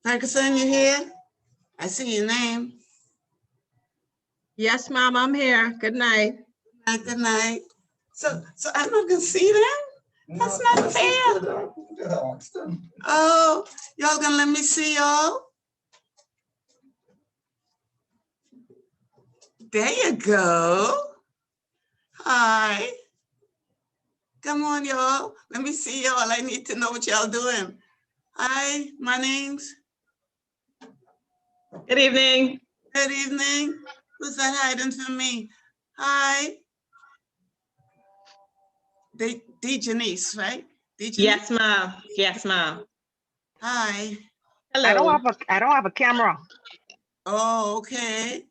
Ferguson, you here? I see your name. Yes, Mom, I'm here. Good night. Good night. So I'm not gonna see them? That's not fair. Oh, y'all gonna let me see y'all? There you go. Hi. Come on, y'all. Let me see y'all. I need to know what y'all doing. Hi, my name's. Good evening. Good evening. Who's that hiding from me? Hi. Janice, right? Janice? Yes, Mom. Yes, Mom. Hi. Hello. I don't have a camera. Oh, okay.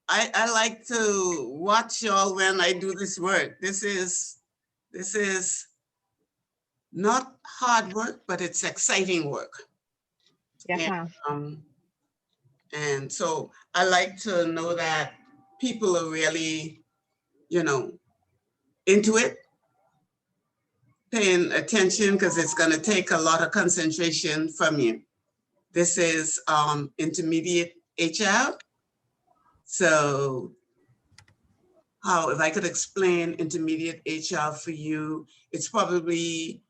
I like to watch y'all when I do this work. This is not hard work, but it's exciting work. Yes, ma'am. And so I like to know that people are really, into it, paying attention, because it's going to take a lot of concentration from you. This is intermediate HR. So if I could explain intermediate HR for you, it's probably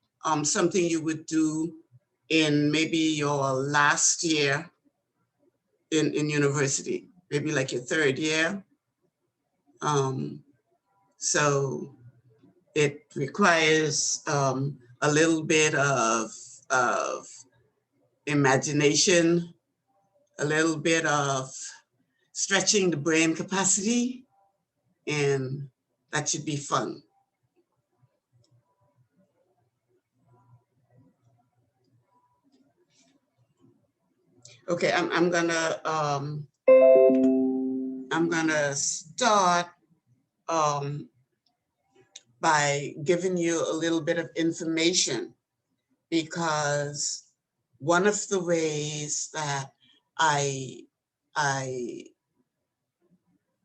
something you would do in maybe your last year in university, maybe like your third year. So it requires a little bit of imagination, a little bit of stretching the brain capacity, and that should be fun. Okay, I'm gonna start by giving you a little bit of information, because one of the ways that I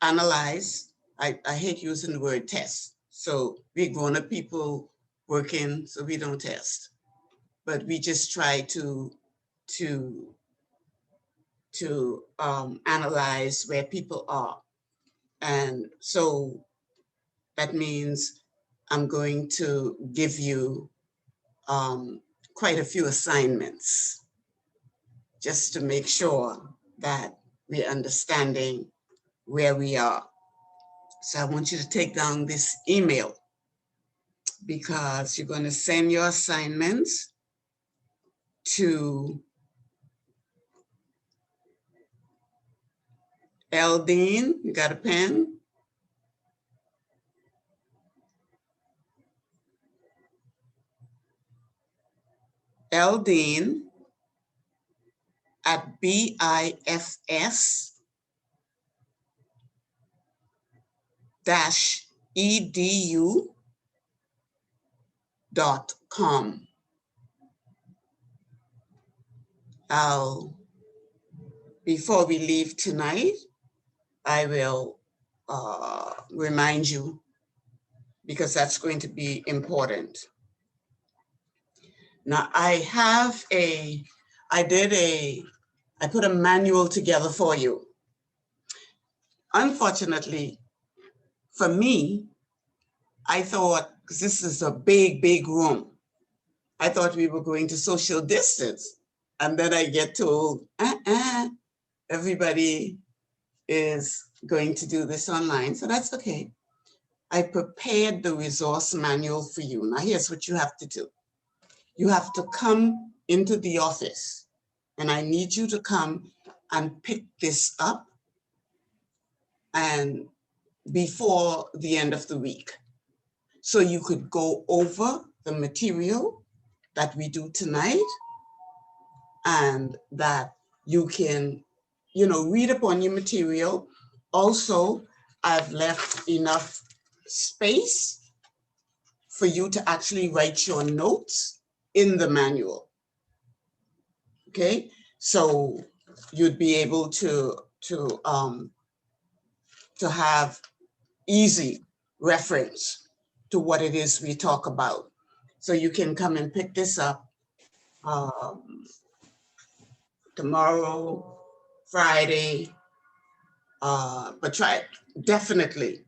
analyze, I hate using the word test. So we grown-up people working, so we don't test, but we just try to analyze where people are. And so that means I'm going to give you quite a few assignments just to make sure that we're understanding where we are. So I want you to take down this email, because you're going to send your assignments to Eldine. You got a pen? Eldine at BIFS-edu.com. Before we leave tonight, I will remind you, because that's going to be important. Now I put a manual together for you. Unfortunately, for me, I thought, because this is a big, big room, I thought we were going to social distance. And then I get told, everybody is going to do this online. So that's okay. I prepared the resource manual for you. Now here's what you have to do. You have to come into the office, and I need you to come and pick this up and before the end of the week. So you could go over the material that we do tonight, and that you can, read upon your material. Also, I've left enough space for you to actually write your notes in the manual. Okay, so you'd be able to have easy reference to what it is we talk about. So you can come and pick this up tomorrow, Friday, but definitely,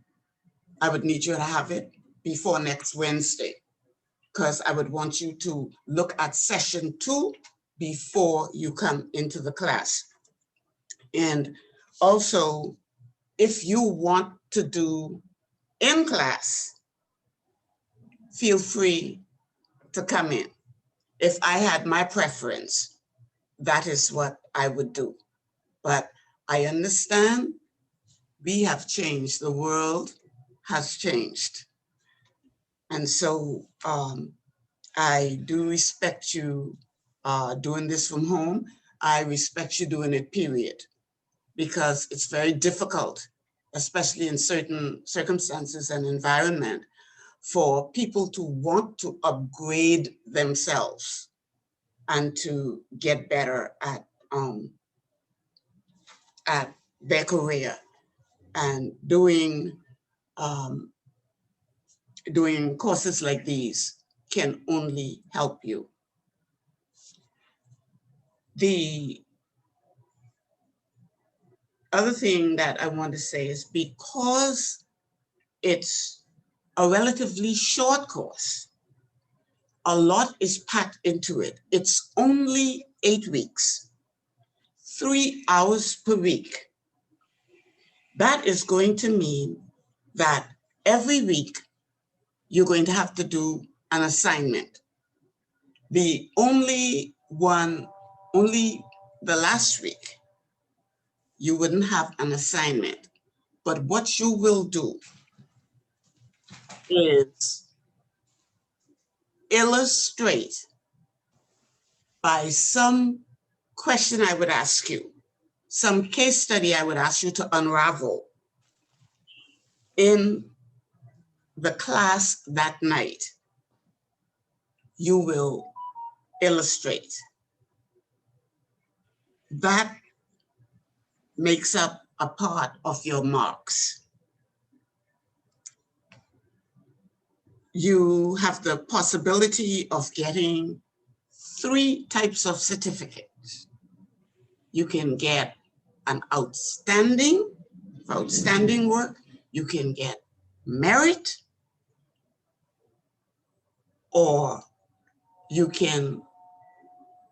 I would need you to have it before next Wednesday, because I would want you to look at session 2 before you come into the class. And also, if you want to do in class, feel free to come in. If I had my preference, that is what I would do. But I understand we have changed, the world has changed. And so I do respect you doing this from home. I respect you doing it, period, because it's very difficult, especially in certain circumstances and environment, for people to want to upgrade themselves and to get better at their career. And doing courses like these can only help you. The other thing that I want to say is, because it's a relatively short course, a lot is packed into it. It's only 8 weeks, 3 hours per week. That is going to mean that every week you're going to have to do an assignment. Only the last week, you wouldn't have an assignment. But what you will do is illustrate by some question I would ask you, some case study I would ask you to unravel in the class that night. You will illustrate. That makes up a part of your marks. You have the possibility of getting 3 types of certificates. You can get an outstanding, for outstanding work. You can get merit, or you can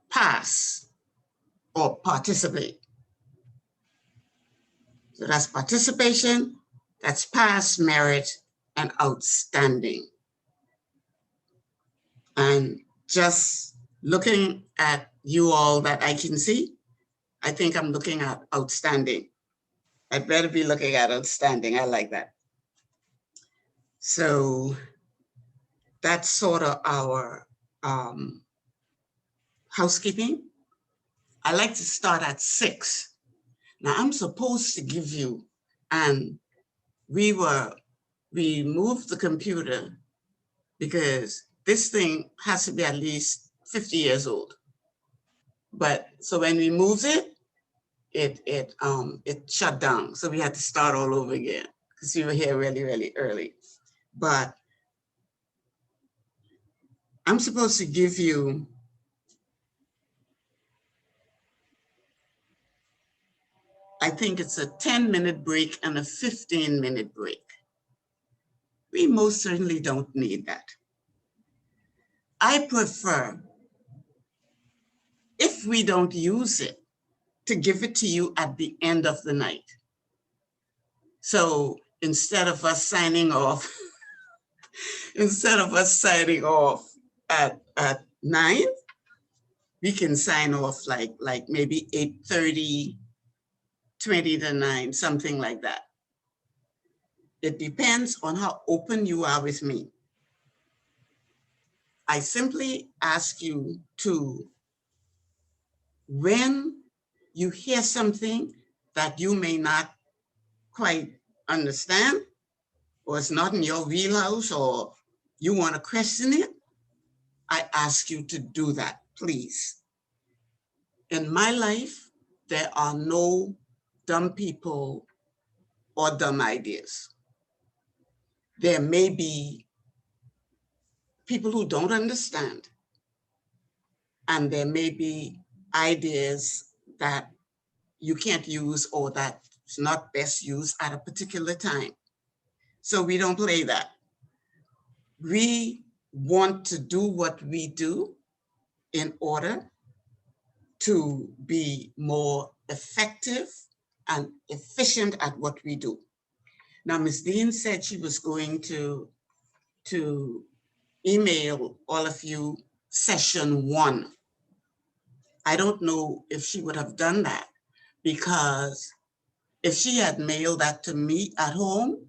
pass or participate. So that's participation, that's pass, merit, and outstanding. And just looking at you all that I can see, I think I'm looking at outstanding. I better be looking at outstanding. I like that. So that's sort of our housekeeping. I like to start at 6. Now I'm supposed to give you, and we moved the computer because this thing has to be at least 50 years old. But so when we moved it, it shut down. So we had to start all over again because we were here really, really early. But I'm supposed to give you I think it's a 10-minute break and a 15-minute break. We most certainly don't need that. I prefer, if we don't use it, to give it to you at the end of the night. So instead of us signing off, at 9, we can sign off like maybe 8:30, 20 to 9, something like that. It depends on how open you are with me. I simply ask you to, when you hear something that you may not quite understand, or it's not in your wheelhouse, or you want to question it, I ask you to do that, please. In my life, there are no dumb people or dumb ideas. There may be people who don't understand, and there may be ideas that you can't use or that's not best used at a particular time. So we don't play that. We want to do what we do in order to be more effective and efficient at what we do. Now, Ms. Dean said she was going to email all of you session 1. I don't know if she would have done that, because if she had mailed that to me at home,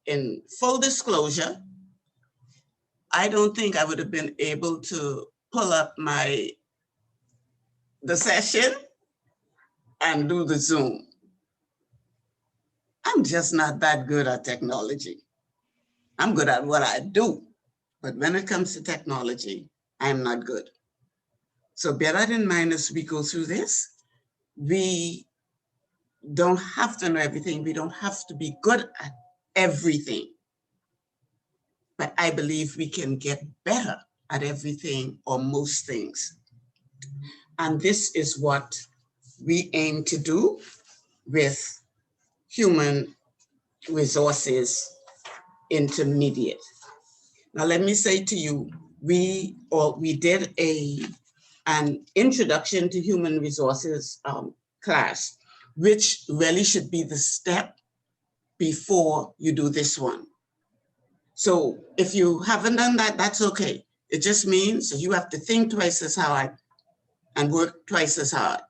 in full disclosure, I don't think I would have been able to pull up the session and do the Zoom. I'm just not that good at technology. I'm good at what I do, but when it comes to technology, I'm not good. So bear that in mind as we go through this. We don't have to know everything. We don't have to be good at everything. But I believe we can get better at everything or most things. And this is what we aim to do with Human Resources Intermediate. Now, let me say to you, we did an introduction to human resources class, which really should be the step before you do this one. So if you haven't done that, that's okay. It just means you have to think twice as hard and work twice as hard.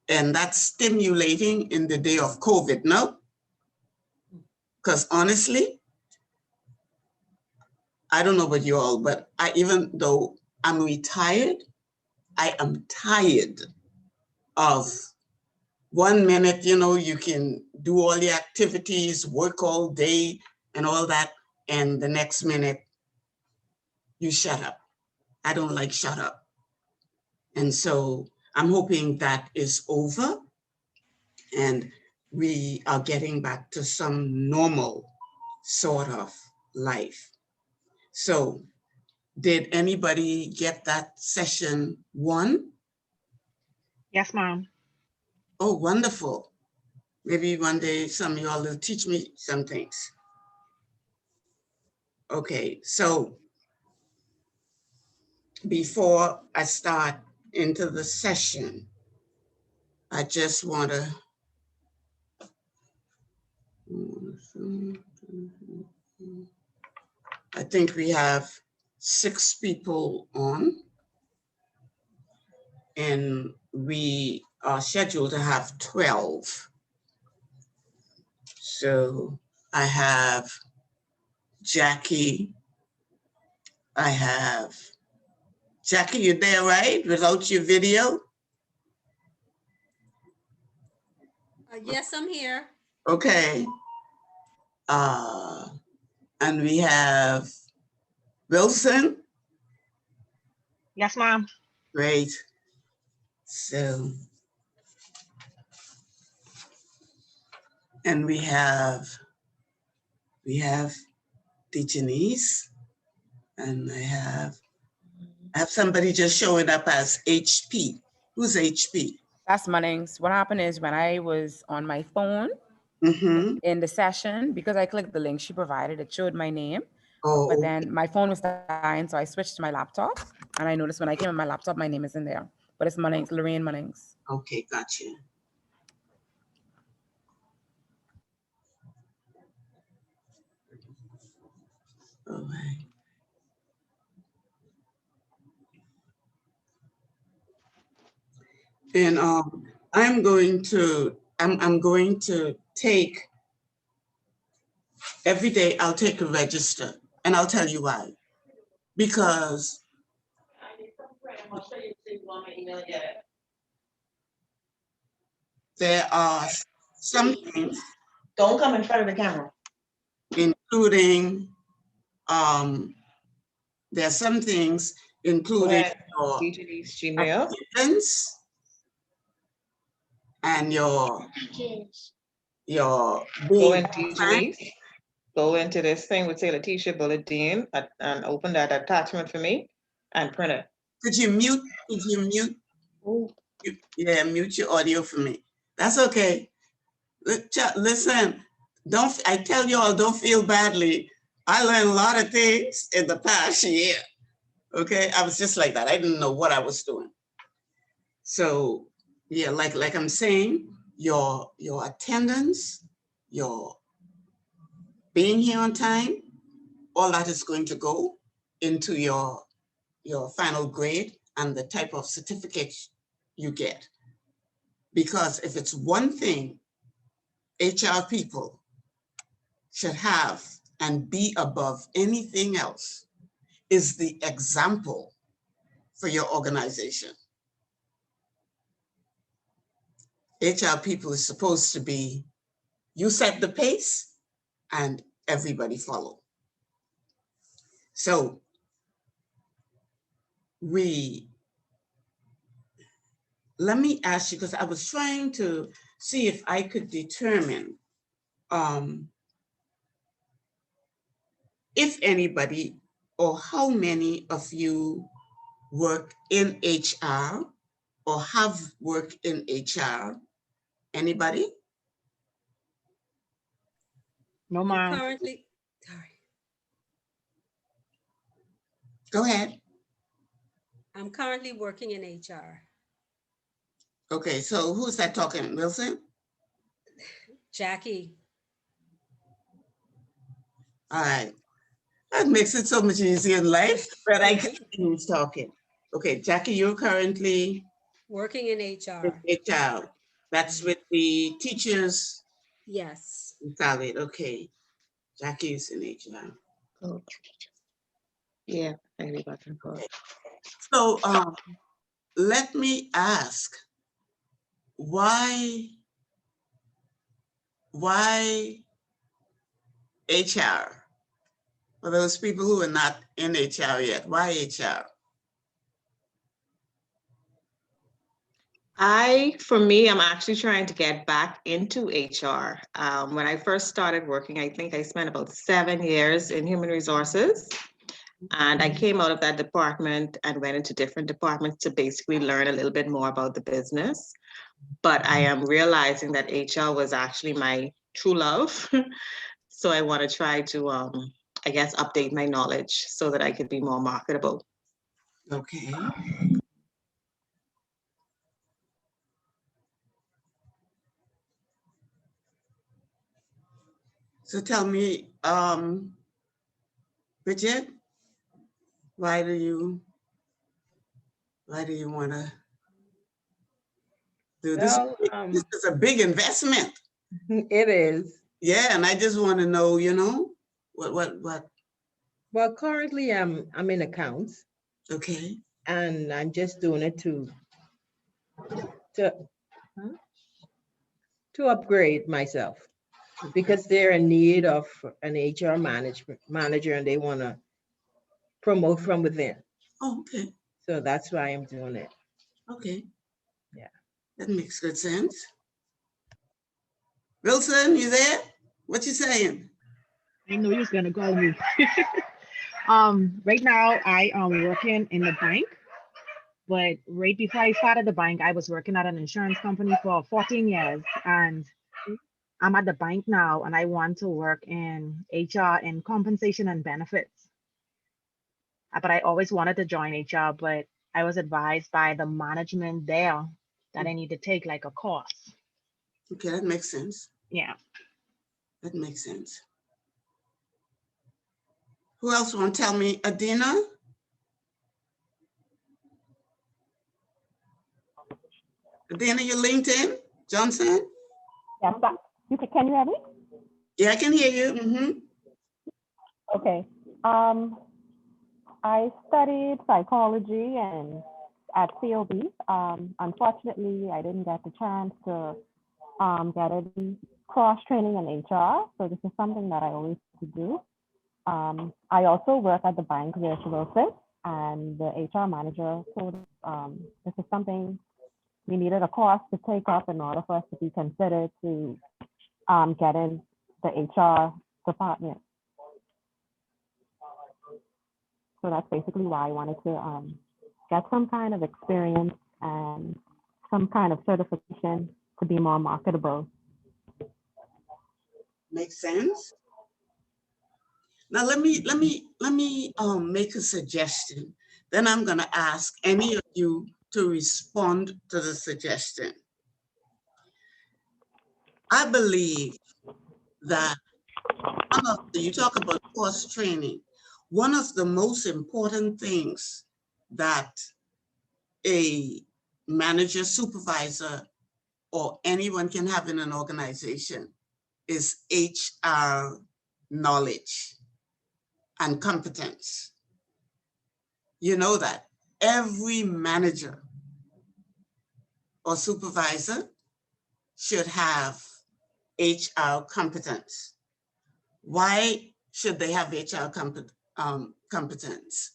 And that's stimulating in the day of COVID, no? Because honestly, I don't know about you all, but even though I'm retired, I am tired of 1 minute, you can do all the activities, work all day and all that, and the next minute you shut up. I don't like shut up. And so I'm hoping that is over and we are getting back to some normal sort of life. So did anybody get that session 1? Yes, ma'am. Oh, wonderful. Maybe one day some of y'all will teach me some things. Okay, so before I start into the session, I just want to I think we have 6 people on, and we are scheduled to have 12. So I have Jackie. I have Jackie, you there, right? Without your video? Yes, I'm here. Okay. And we have Wilson. Yes, ma'am. Great. So, and we have DeJanice, and I have somebody just showing up as HP. Who's HP? That's Munnings. What happened is when I was on my phone in the session, because I clicked the link she provided, it showed my name. Oh, but then my phone was dying, so I switched to my laptop, and I noticed when I came on my laptop, my name is in there. But it's Munnings, Lorraine Munnings. okay, gotcha. All right. And I'm going to take every day. I'll take a register, and I'll tell you why. Because there are some things. Don't come in front of the camera. Including there are some things including your DJ's Gmail. appearance and your Go in DJ's. Go into this thing with say Letitia Bullet Dean and open that attachment for me and print it. Could you mute Yeah, mute your audio for me. That's okay. Listen, I tell you all, don't feel badly. I learned a lot of things in the past year. Okay, I was just like that. I didn't know what I was doing. So yeah, like I'm saying, your attendance, your being here on time, all that is going to go into your final grade and the type of certificate you get. Because if it's one thing HR people should have and be above anything else, is the example for your organization. HR people is supposed to be, you set the pace and everybody follow. So let me ask you, because I was trying to see if I could determine if anybody or how many of you work in HR or have worked in HR. Anybody? No, I'm ma'am. currently, sorry, Go ahead. I'm currently working in HR. Okay, so who's that talking? Wilson? Jackie, All right. That makes it so much easier in life, but I can see who's talking. Okay, Jackie, you're currently working in with HR. HR. That's with the teachers. Yes. Solid. Okay. Jackie is in HR. Oh. Yeah, I agree back and forth. So let me ask, why HR? For those people who are not in HR yet, why HR? For me, I'm actually trying to get back into HR. When I first started working, I think I spent about 7 years in human resources. And I came out of that department and went into different departments to basically learn a little bit more about the business. But I am realizing that HR was actually my true love. So I want to try to, I guess, update my knowledge so that I could be more marketable. Okay. So tell me, Bridget, why do you want to do this? Well, This is a big investment. it is. Yeah, and I just want to know, what? Well, currently I'm in accounts Okay. and I'm just doing it to upgrade myself because they're in need of an HR manager and they want to promote from within. Oh, okay. So that's why I'm doing it. Okay. Yeah. That makes good sense. Wilson, you there? What you saying? I know you're gonna call me. Right now I am working in the bank, but right before I started the bank, I was working at an insurance company for 14 years, and I'm at the bank now, and I want to work in HR and compensation and benefits. But I always wanted to join HR, but I was advised by the management there that I need to take like a course. Okay, that makes sense. Yeah. That makes sense. Who else want to tell me? Adina? Adina, you LinkedIn? Johnson? Yes, can you hear me? Yeah, I can hear you. Mm-hmm. Okay. I studied psychology and at COB. Unfortunately, I didn't get the chance to get any cross training in HR. So this is something that I always to do. I also work at the bank Virtuoso, and the HR manager told this is something we needed a course to take up in order for us to be considered to get in the HR department. So that's basically why I wanted to get some kind of experience and some kind of certification to be more marketable. Makes sense? Now let me make a suggestion. Then I'm going to ask any of you to respond to the suggestion. I believe that you talk about course training. One of the most important things that a manager, supervisor, or anyone can have in an organization is HR knowledge and competence. You know that every manager or supervisor should have HR competence. Why should they have HR competence?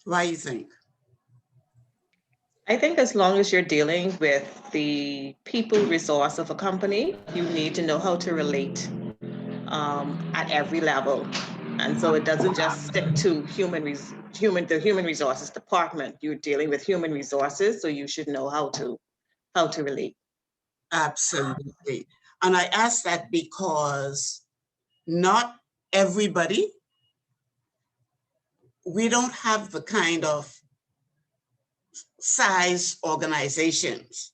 Why do you think? I think as long as you're dealing with the people resource of a company, you need to know how to relate at every level. And so it doesn't just stick to the human resources department. You're dealing with human resources, so you should know how to relate. Absolutely. And I ask that because not everybody, we don't have the kind of size organizations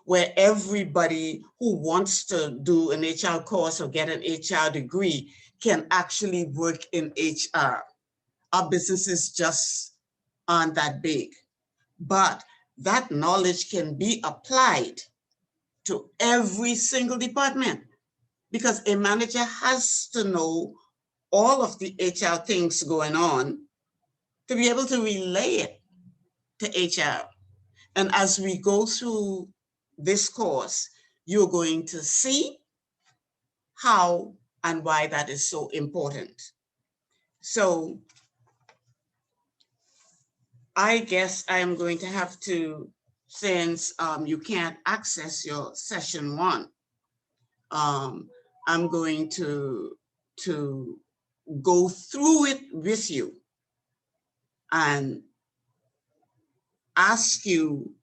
where everybody who wants to do an HR course or get an HR degree can actually work in HR. Our businesses just aren't that big, but that knowledge can be applied to every single department because a manager has to know all of the HR things going on to be able to relay it to HR. And as we go through this course, you're going to see how and why that is so important. So I guess I am going to have to, since you can't access your session 1, I'm going to go through it with you and ask you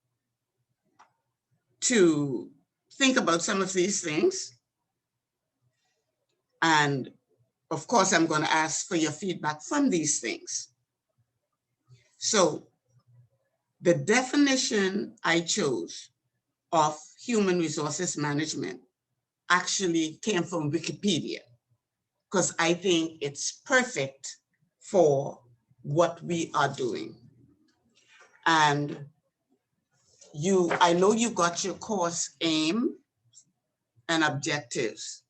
to think about some of these things. And of course, I'm going to ask for your feedback from these things. So the definition I chose of human resources management actually came from Wikipedia, because I think it's perfect for what we are doing. And I know you got your course aim and objectives.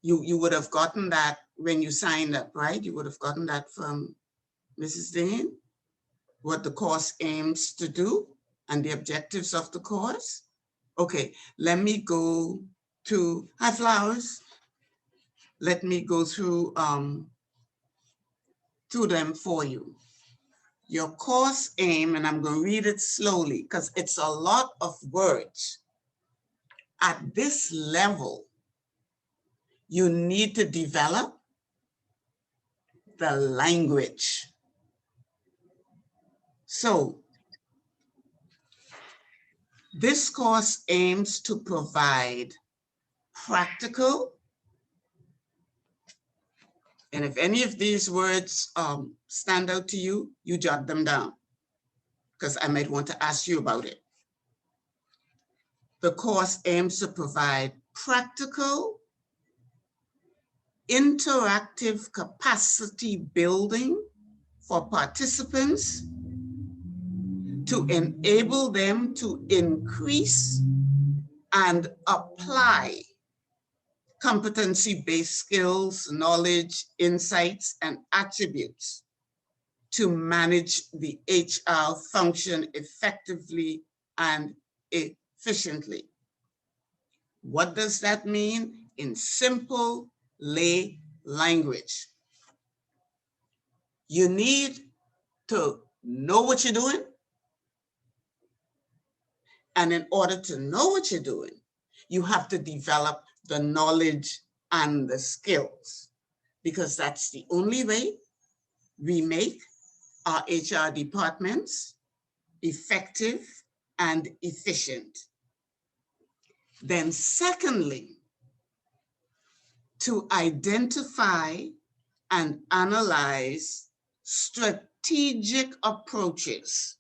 You would have gotten that when you signed up, right? You would have gotten that from Mrs. Dane, what the course aims to do and the objectives of the course. Okay, let me go to, hi Flowers. Let me go through them for you. Your course aim, and I'm going to read it slowly because it's a lot of words. At this level, you need to develop the language. So this course aims to provide practical, and if any of these words stand out to you, you jot them down because I might want to ask you about it. The course aims to provide practical, interactive capacity building for participants to enable them to increase and apply competency-based skills, knowledge, insights, and attributes to manage the HR function effectively and efficiently. What does that mean? In simple lay language, you need to know what you're doing. And in order to know what you're doing, you have to develop the knowledge and the skills, because that's the only way we make our HR departments effective and efficient. Then secondly, to identify and analyze strategic approaches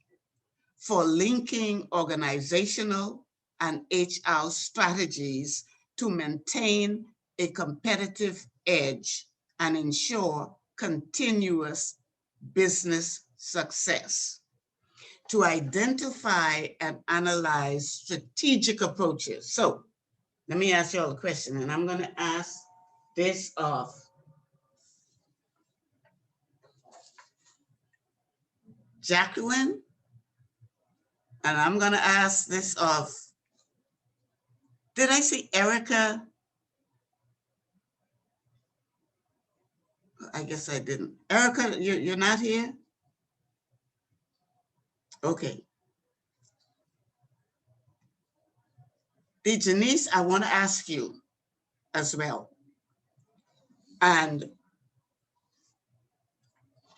for linking organizational and HR strategies to maintain a competitive edge and ensure continuous business success. To identify and analyze strategic approaches. So let me ask you all a question, and I'm going to ask this of Jacqueline, and I'm going to ask this of, did I see Erica? I guess I didn't. Erica, you're not here? Okay. Janice, I want to ask you as well. And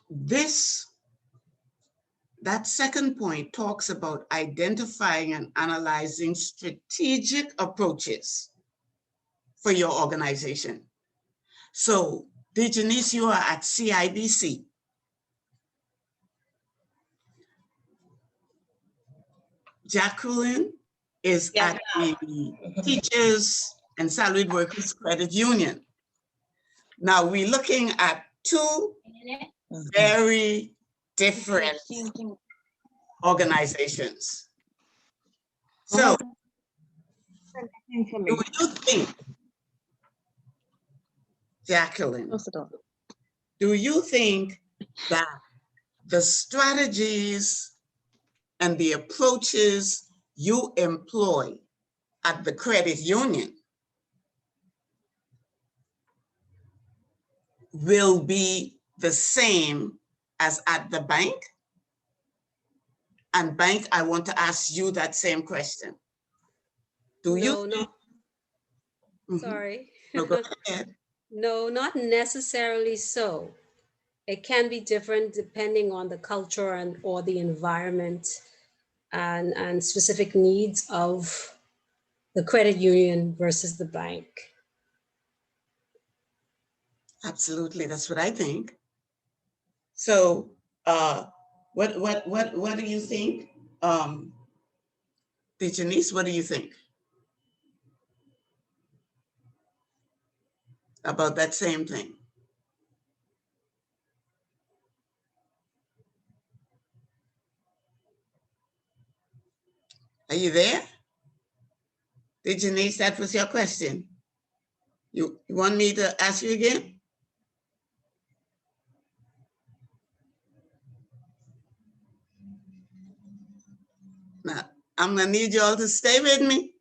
that second point talks about identifying and analyzing strategic approaches for your organization. So, Janice, you are at CIBC. Jacqueline is at the Teachers and Salaried Workers Credit Union. Now we're looking at two very different organizations. So, do you think, Jacqueline, do you think that the strategies and the approaches you employ at the credit union will be the same as at the bank? And bank, I want to ask you that same question. Do you? No. Sorry. No, go ahead. No, not necessarily so. It can be different depending on the culture and or the environment and specific needs of the credit union versus the bank. Absolutely, that's what I think. So, what do you think, Janice? What do you think about that same thing? Are you there? Janice, that was your question. You want me to ask you again? Now, I'm gonna need you all to stay with me.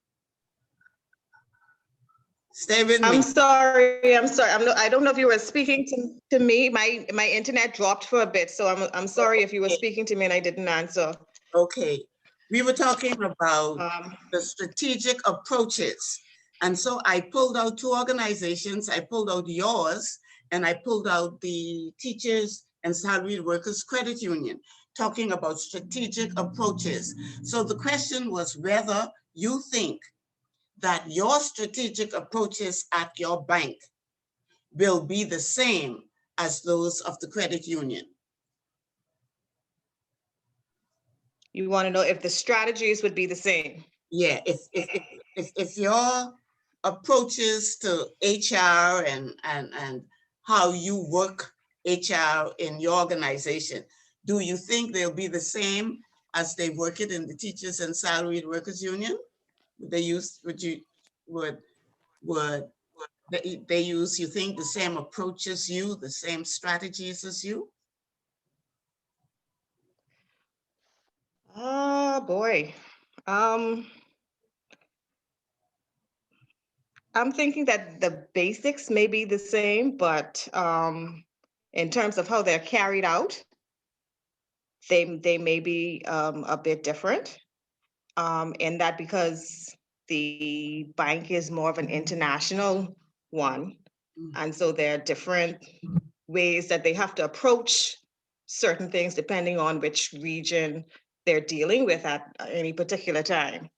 Stay with me. I'm sorry. I don't know if you were speaking to me. My internet dropped for a bit, so I'm sorry if you were speaking to me and I didn't answer. Okay. We were talking about the strategic approaches. And so I pulled out two organizations. I pulled out yours and I pulled out the Teachers and Salaried Workers Credit Union, talking about strategic approaches. So the question was whether you think that your strategic approaches at your bank will be the same as those of the credit union. You want to know if the strategies would be the same? Yeah, if your approaches to HR and how you work HR in your organization, do you think they'll be the same as they work it in the Teachers and Salaried Workers Union? They use, would they use, you think, the same approach as you, the same strategies as you? Oh boy. I'm thinking that the basics may be the same, but in terms of how they're carried out, they may be a bit different. And that because the bank is more of an international one, and so there are different ways that they have to approach certain things depending on which region they're dealing with at any particular time.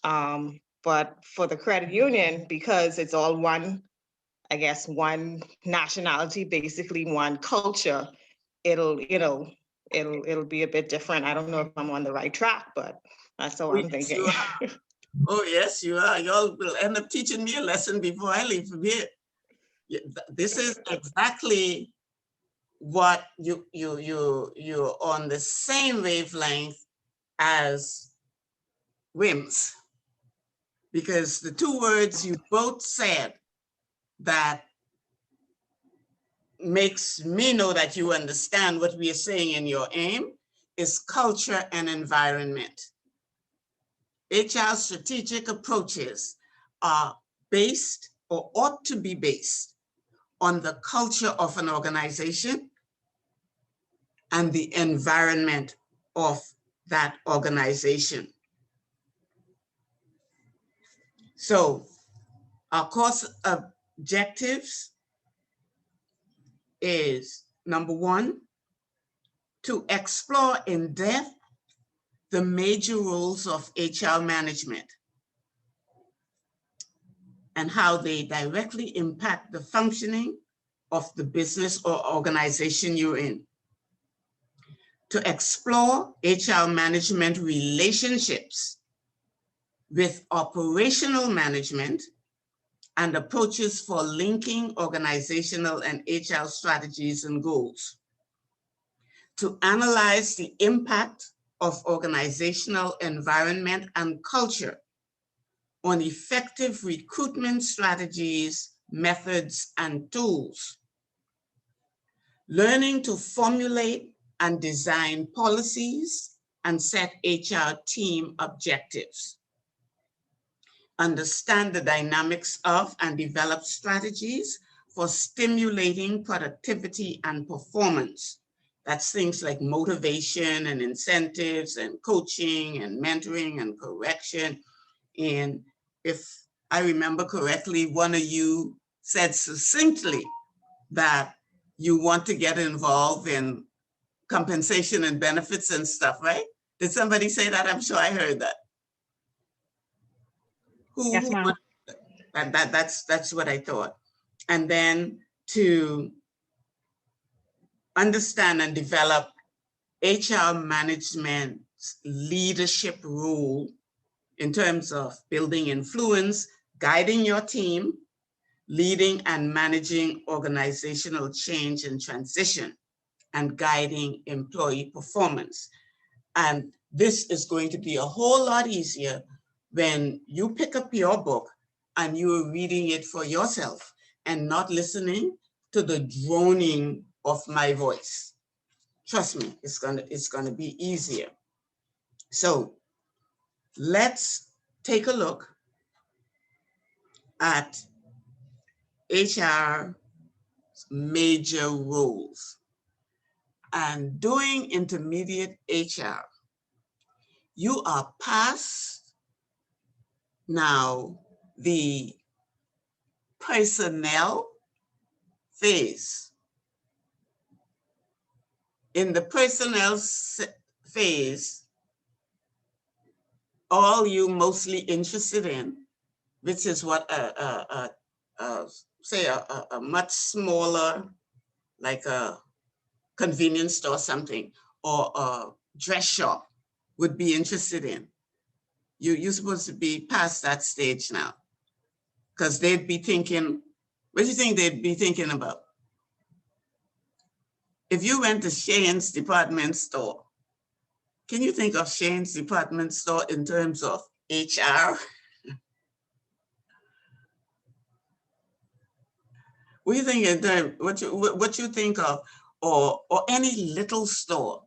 But for the credit union, because it's all one, I guess, one nationality, basically one culture, it'll be a bit different. I don't know if I'm on the right track, but that's how I'm thinking. Oh, yes, you are. Y'all will end up teaching me a lesson before I leave from here. This is exactly what you're on the same wavelength as WIMS, because the two words you both said that makes me know that you understand what we are saying in your aim is culture and environment. HR strategic approaches are based or ought to be based on the culture of an organization and the environment of that organization. So our course objectives is, number one, to explore in depth the major roles of HR management and how they directly impact the functioning of the business or organization you're in. To explore HR management relationships with operational management and approaches for linking organizational and HR strategies and goals. To analyze the impact of organizational environment and culture on effective recruitment strategies, methods, and tools. Learning to formulate and design policies and set HR team objectives. Understand the dynamics of and develop strategies for stimulating productivity and performance. That's things like motivation and incentives and coaching and mentoring and correction. And if I remember correctly, one of you said succinctly that you want to get involved in compensation and benefits and stuff, right? Did somebody say that? I'm sure I heard that. Yes, ma'am. That's what I thought. And then to understand and develop HR management's leadership role in terms of building influence, guiding your team, leading and managing organizational change and transition, and guiding employee performance. And this is going to be a whole lot easier when you pick up your book and you're reading it for yourself and not listening to the droning of my voice. Trust me, it's gonna be easier. So let's take a look at HR major roles. And doing intermediate HR, you are past now the personnel phase. In the personnel phase, all you mostly interested in, which is what say a much smaller, like a convenience store or something, or a dress shop would be interested in. You're supposed to be past that stage now, because they'd be thinking, what do you think they'd be thinking about? If you went to Shane's department store, can you think of Shane's department store in terms of HR? What do you think in terms, what you think of, or any little store?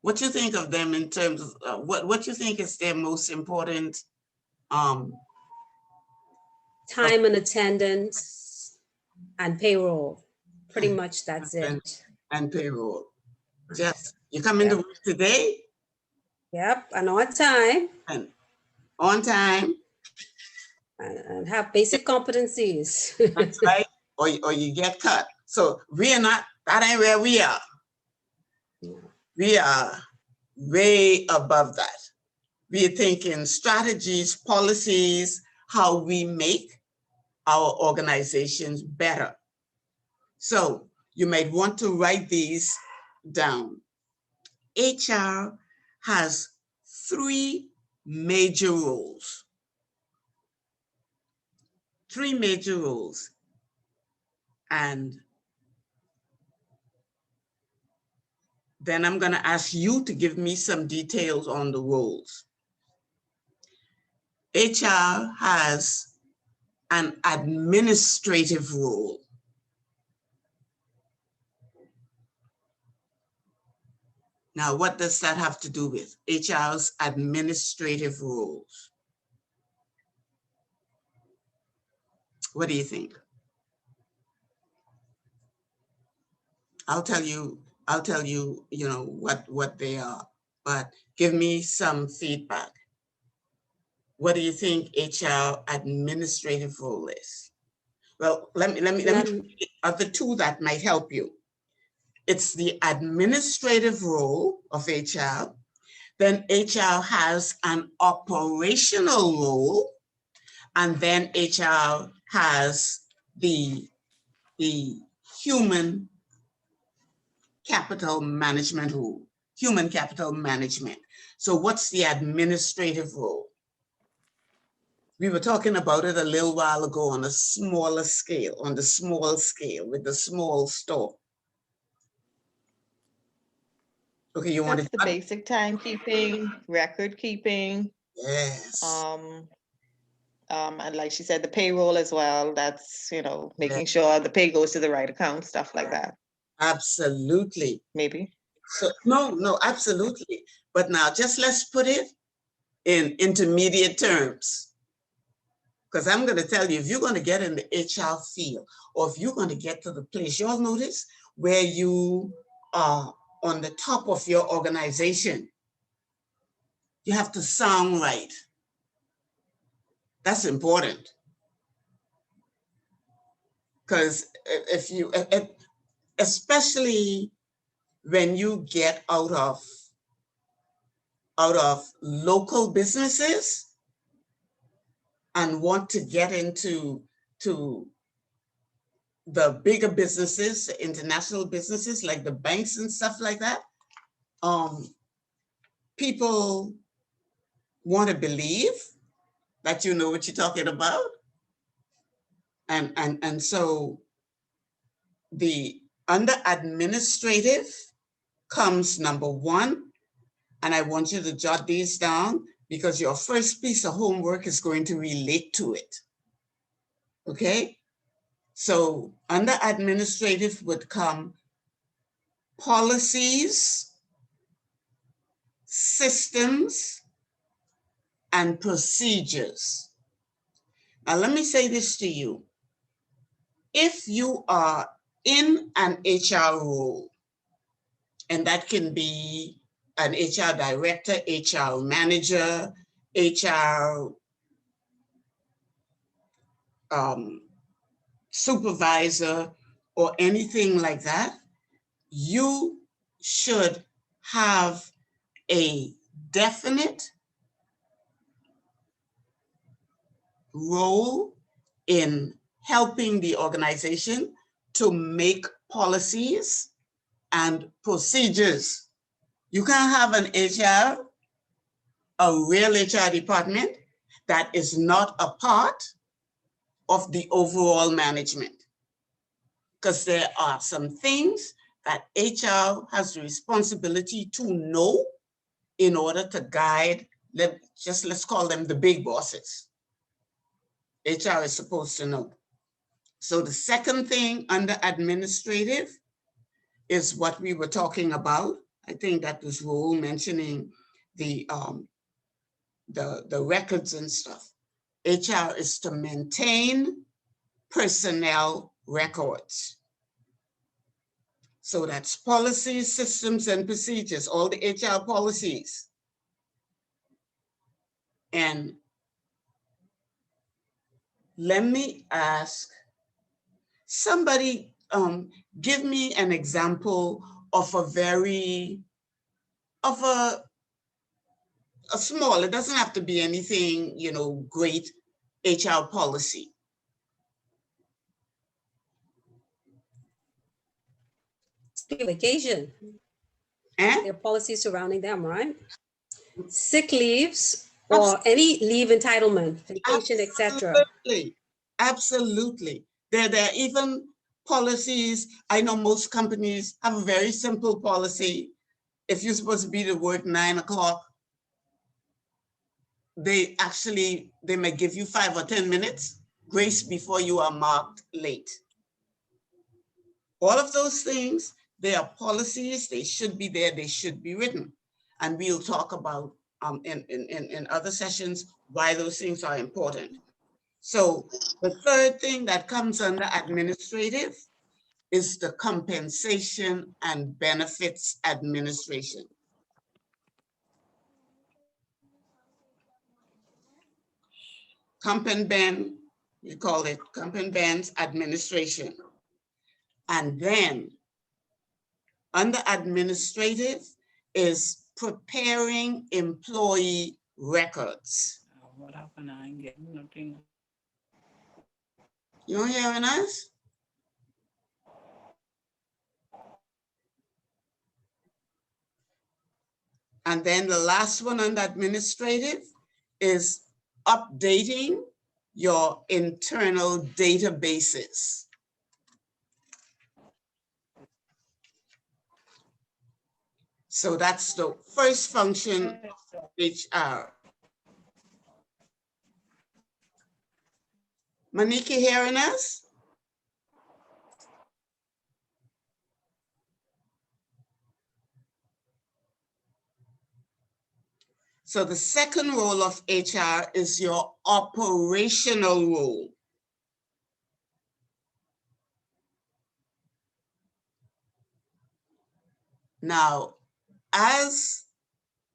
What you think of them in terms of what you think is their most important? Time and attendance and payroll. Pretty much that's it. And payroll. Just, you come into work today? Yep, and on time. And on time. And have basic competencies. That's right. Or you get cut. So we are not, that ain't where we are. We are way above that. We are thinking strategies, policies, how we make our organizations better. So you might want to write these down. HR has 3 major roles. 3 major roles. And then I'm going to ask you to give me some details on the roles. HR has an administrative role. Now, what does that have to do with HR's administrative roles? What do you think? I'll tell you, you know, what they are, but give me some feedback. What do you think HR administrative role is? Well, let me of the 2 that might help you. It's the administrative role of HR. Then HR has an operational role, and then HR has the human capital management role, human capital management. So what's the administrative role? We were talking about it a little while ago on a smaller scale, on the small scale with the small store. Okay, you want That's to? the basic timekeeping, record keeping. Yes. And like she said, the payroll as well. That's, you know, making Yes. sure the pay goes to the right account, stuff like that. Absolutely. Maybe. So no, absolutely. But now just let's put it in intermediate terms. Because I'm going to tell you, if you're going to get in the HR field, or if you're going to get to the place, you all notice where you are on the top of your organization, you have to sound right. That's important. Because if you, especially when you get out of local businesses and want to get into the bigger businesses, the international businesses like the banks and stuff like that, people want to believe that you know what you're talking about. And so the under administrative comes number 1, and I want you to jot these down because your first piece of homework is going to relate to it. Okay? So under administrative would come policies, systems, and procedures. Now let me say this to you. If you are in an HR role, and that can be an HR director, HR manager, HR supervisor, or anything like that, you should have a definite role in helping the organization to make policies and procedures. You can't have an HR, a real HR department that is not a part of the overall management. Because there are some things that HR has the responsibility to know in order to guide, let's call them the big bosses. HR is supposed to know. So the second thing under administrative is what we were talking about. I think that was Raul mentioning the records and stuff. HR is to maintain personnel records. So that's policies, systems, and procedures, all the HR policies. And let me ask somebody, give me an example of a very of a small, it doesn't have to be anything, you know, great HR policy. Vacation. Eh? There are policies surrounding them, right? Sick leaves or any leave entitlement, vacation, etc. Absolutely, absolutely. There are even policies. I know most companies have a very simple policy. If you're supposed to be to work 9 o'clock, they may give you 5 or 10 minutes grace before you are marked late. All of those things, they are policies, they should be there, they should be written. And we'll talk about in other sessions why those things are important. So the third thing that comes under administrative is the compensation and benefits administration. Comp and Ben, we call it Comp and Ben's administration. And then under administrative is preparing employee records. What happened? I ain't getting nothing. You hearing us? And then the last one under administrative is updating your internal databases. So that's the first function of HR. Monique, you hearing us? So the second role of HR is your operational role. Now, as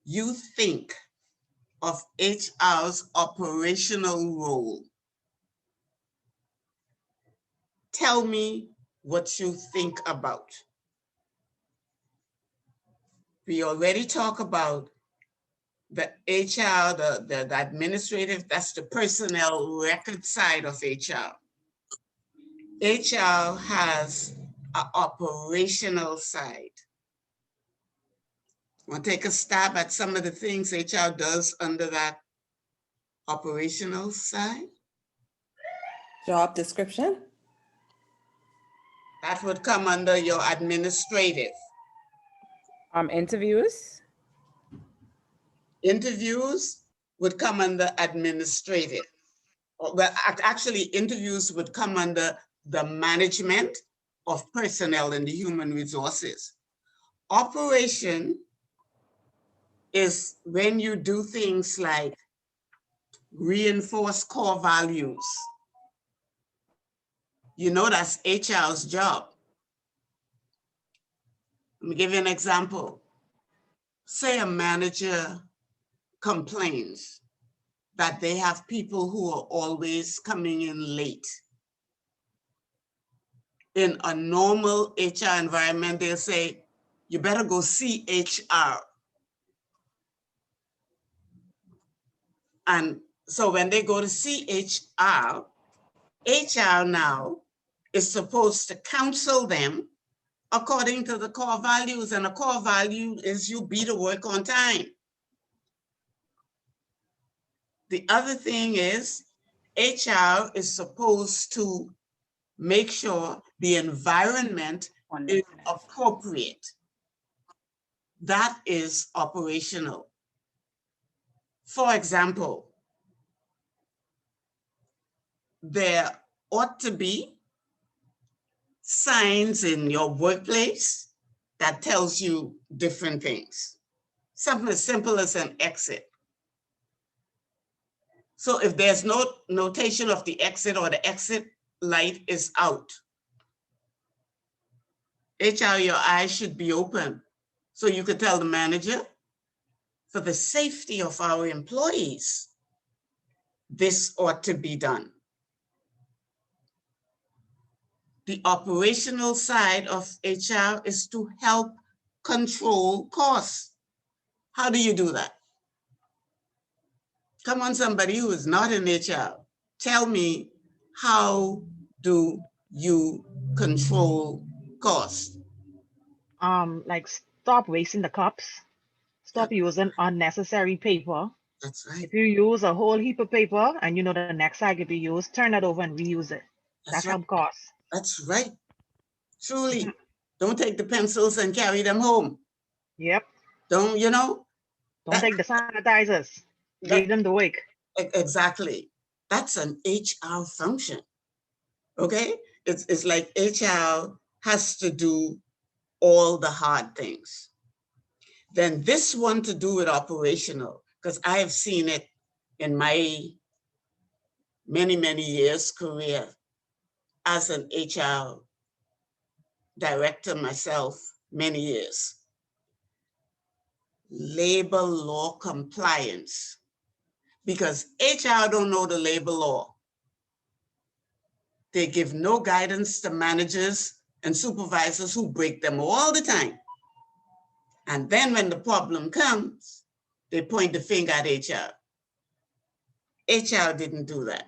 you think of HR's operational role, tell me what you think about. We already talked about the HR, the administrative, that's the personnel record side of HR. HR has an operational side. Want to take a stab at some of the things HR does under that operational side? Job description? That would come under your administrative. Interviews? Interviews would come under administrative. Well, actually, interviews would come under the management of personnel in the human resources. Operation is when you do things like reinforce core values. You know, that's HR's job. Let me give you an example. Say a manager complains that they have people who are always coming in late. In a normal HR environment, they'll say, you better go see HR. And so when they go to see HR, HR now is supposed to counsel them according to the core values, and a core value is you be to work on time. The other thing is HR is supposed to make sure the environment is appropriate. That is operational. For example, there ought to be signs in your workplace that tells you different things. Something as simple as an exit. So if there's no notation of the exit or the exit light is out, HR, your eyes should be open. So you could tell the manager, for the safety of our employees, this ought to be done. The operational side of HR is to help control costs. How do you do that? Come on, somebody who is not in HR, tell me, how do you control costs? Like stop wasting the cups. Stop using unnecessary paper. That's right. If you use a whole heap of paper and you know the next cycle be used, turn it over and reuse it. That's right. help costs. That's right. Truly. Don't take the pencils and carry them home. Yep. Don't, you know? Don't take the sanitizers. Leave them to wake. Exactly. That's an HR function. Okay? It's like HR has to do all the hard things. Then this one to do with operational, because I have seen it in my many, many years career as an HR director myself, many years. Labor law compliance, because HR don't know the labor law. They give no guidance to managers and supervisors who break them all the time. And then when the problem comes, they point the finger at HR. HR didn't do that.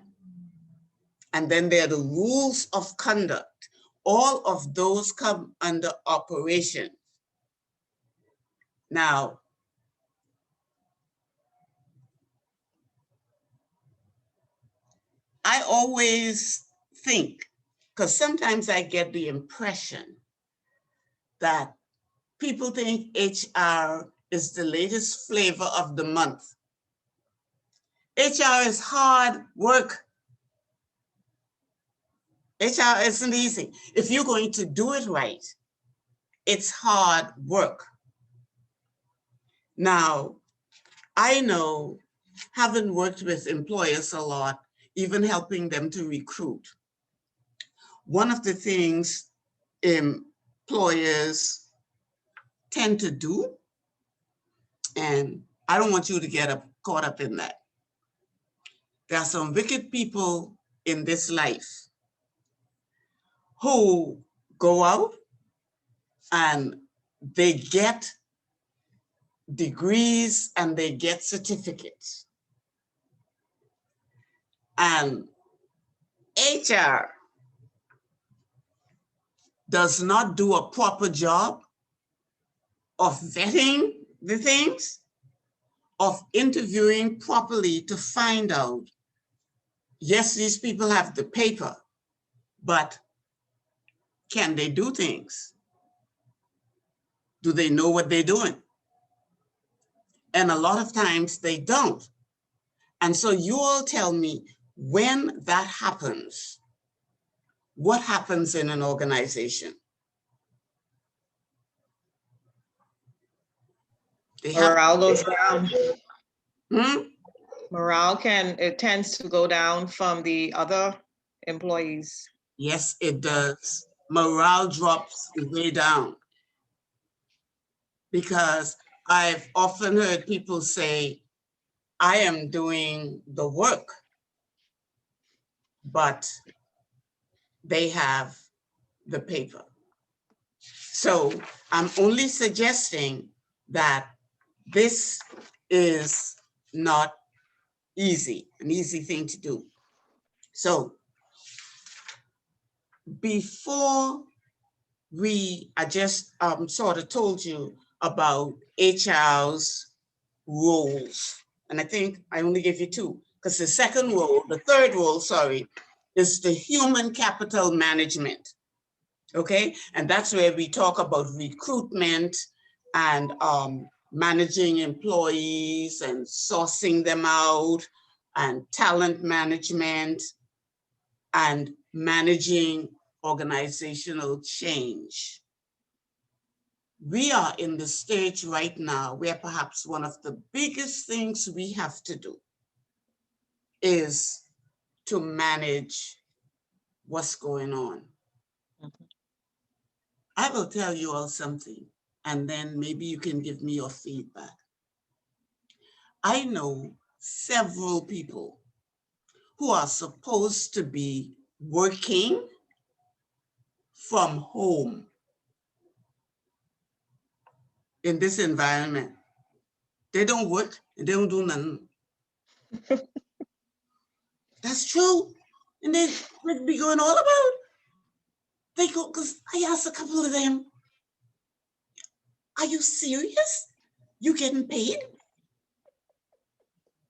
And then there are the rules of conduct. All of those come under operation. Now, I always think, because sometimes I get the impression that people think HR is the latest flavor of the month. HR is hard work. HR isn't easy. If you're going to do it right, it's hard work. Now, I know, having worked with employers a lot, even helping them to recruit, one of the things employers tend to do, and I don't want you to get caught up in that. There are some wicked people in this life who go out and they get degrees and they get certificates. And HR does not do a proper job of vetting the things, of interviewing properly to find out, yes, these people have the paper, but can they do things? Do they know what they're doing? And a lot of times they don't. And so you all tell me, when that happens, what happens in an organization? Morale goes down. Hmm? Morale it tends to go down from the other employees. Yes, it does. Morale drops way down. Because I've often heard people say, I am doing the work, but they have the paper. So I'm only suggesting that this is not easy, an easy thing to do. So before I just sort of told you about HR's roles. And I think I only gave you two, because the third role, is the human capital management. Okay, and that's where we talk about recruitment and managing employees and sourcing them out, and talent management and managing organizational change. We are in the stage right now where perhaps one of the biggest things we have to do is to manage what's going on. I will tell you all something, and then maybe you can give me your feedback. I know several people who are supposed to be working from home in this environment. They don't work and they don't do nothing. That's true. And they would be going all about. They go, because I asked a couple of them, are you serious? You getting paid?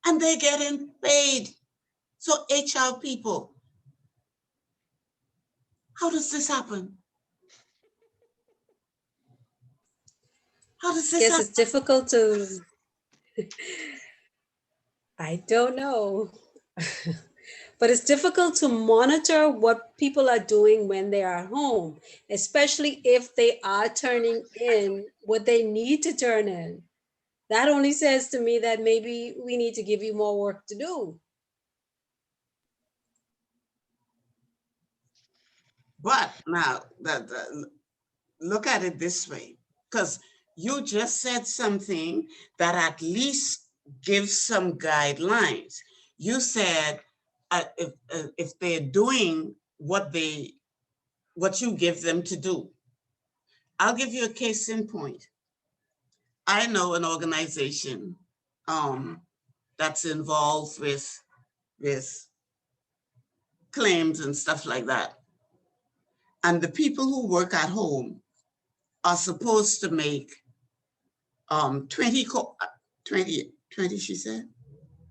And they're getting paid. So HR people, how does this happen? How does this Yes, happen? it's difficult to, I don't know. But it's difficult to monitor what people are doing when they are home, especially if they are turning in what they need to turn in. That only says to me that maybe we need to give you more work to do. But now, look at it this way, because you just said something that at least gives some guidelines. You said if they're doing what you give them to do. I'll give you a case in point. I know an organization that's involved with claims and stuff like that. And the people who work at home are supposed to make 20, she said,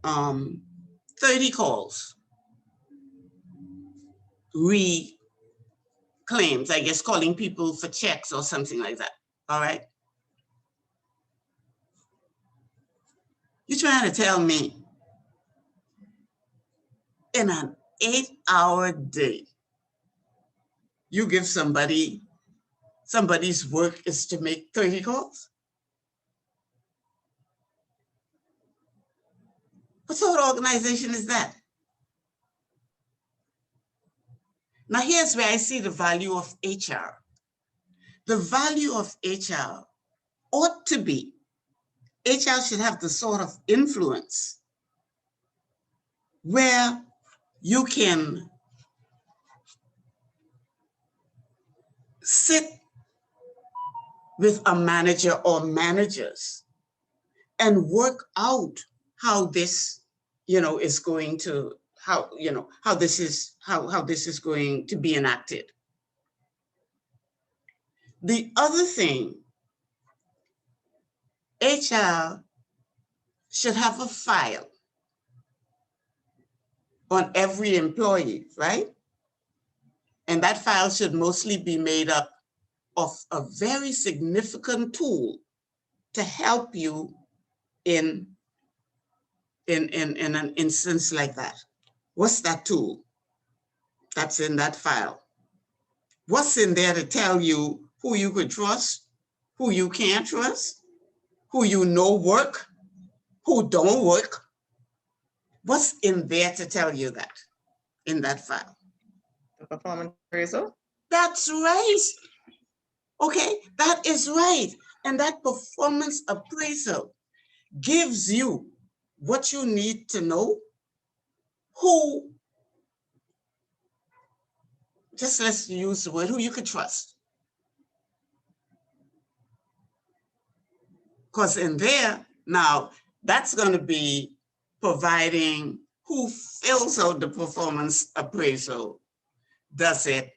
30 calls, claims, I guess calling people for checks or something like that, all right? You're trying to tell me in an 8-hour day, you give somebody's work is to make 30 calls? What sort of organization is that? Now here's where I see the value of HR. The value of HR ought to be, HR should have the sort of influence where you can sit with a manager or managers and work out how this, is going to, how this is going to be enacted. The other thing, HR should have a file on every employee, right? And that file should mostly be made up of a very significant tool to help you in an instance like that. What's that tool that's in that file? What's in there to tell you who you could trust, who you can't trust, who you know work, who don't work? What's in there to tell you that in that file? The performance appraisal? That's right. Okay, that is right. And that performance appraisal gives you what you need to know, who, just let's use the word, who you could trust. Because in there, now, that's going to be providing who fills out the performance appraisal, does it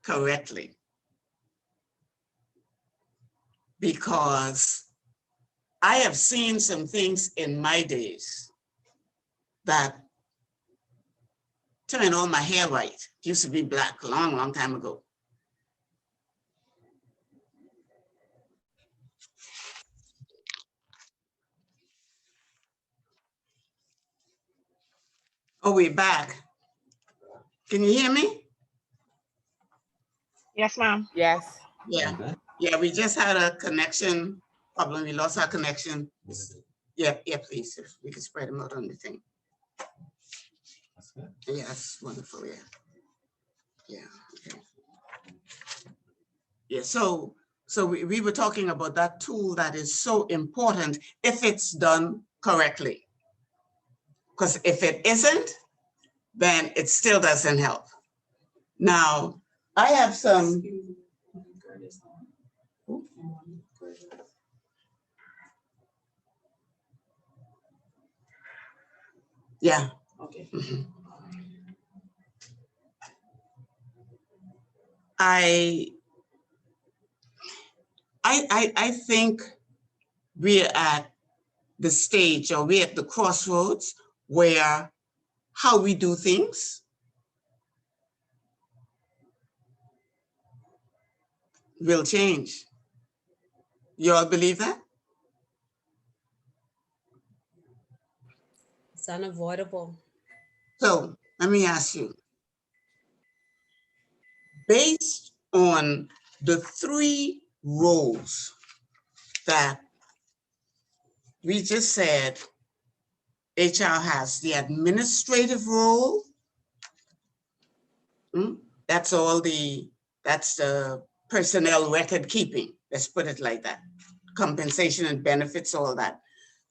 correctly. Because I have seen some things in my days that turned all my hair white. It used to be black a long, long time ago. Oh, we're back. Can you hear me? Yes, ma'am. Yes. Yeah. Yeah, we just had a connection problem. We lost our connection. Yeah, please, if we could spread them out on the thing. Yeah, that's wonderful, yeah. Yeah, okay. Yeah, so we were talking about that tool that is so important if it's done correctly. Because if it isn't, then it still doesn't help. Now, I have some. Yeah. Okay. I think we're at the stage, or we're at the crossroads where how we do things will change. You all believe that? It's unavoidable. So let me ask you, based on the 3 roles that we just said HR has, the administrative role, that's the personnel record keeping, let's put it like that, compensation and benefits, all that.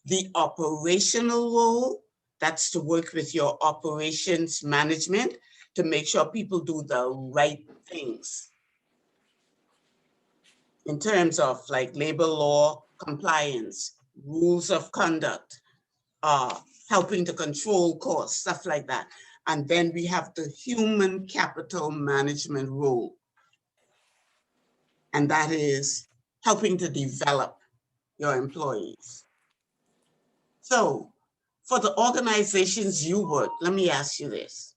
The operational role, that's to work with your operations management to make sure people do the right things in terms of like labor law compliance, rules of conduct, helping to control costs, stuff like that. And then we have the human capital management role. And that is helping to develop your employees. So for the organizations you work, let me ask you this.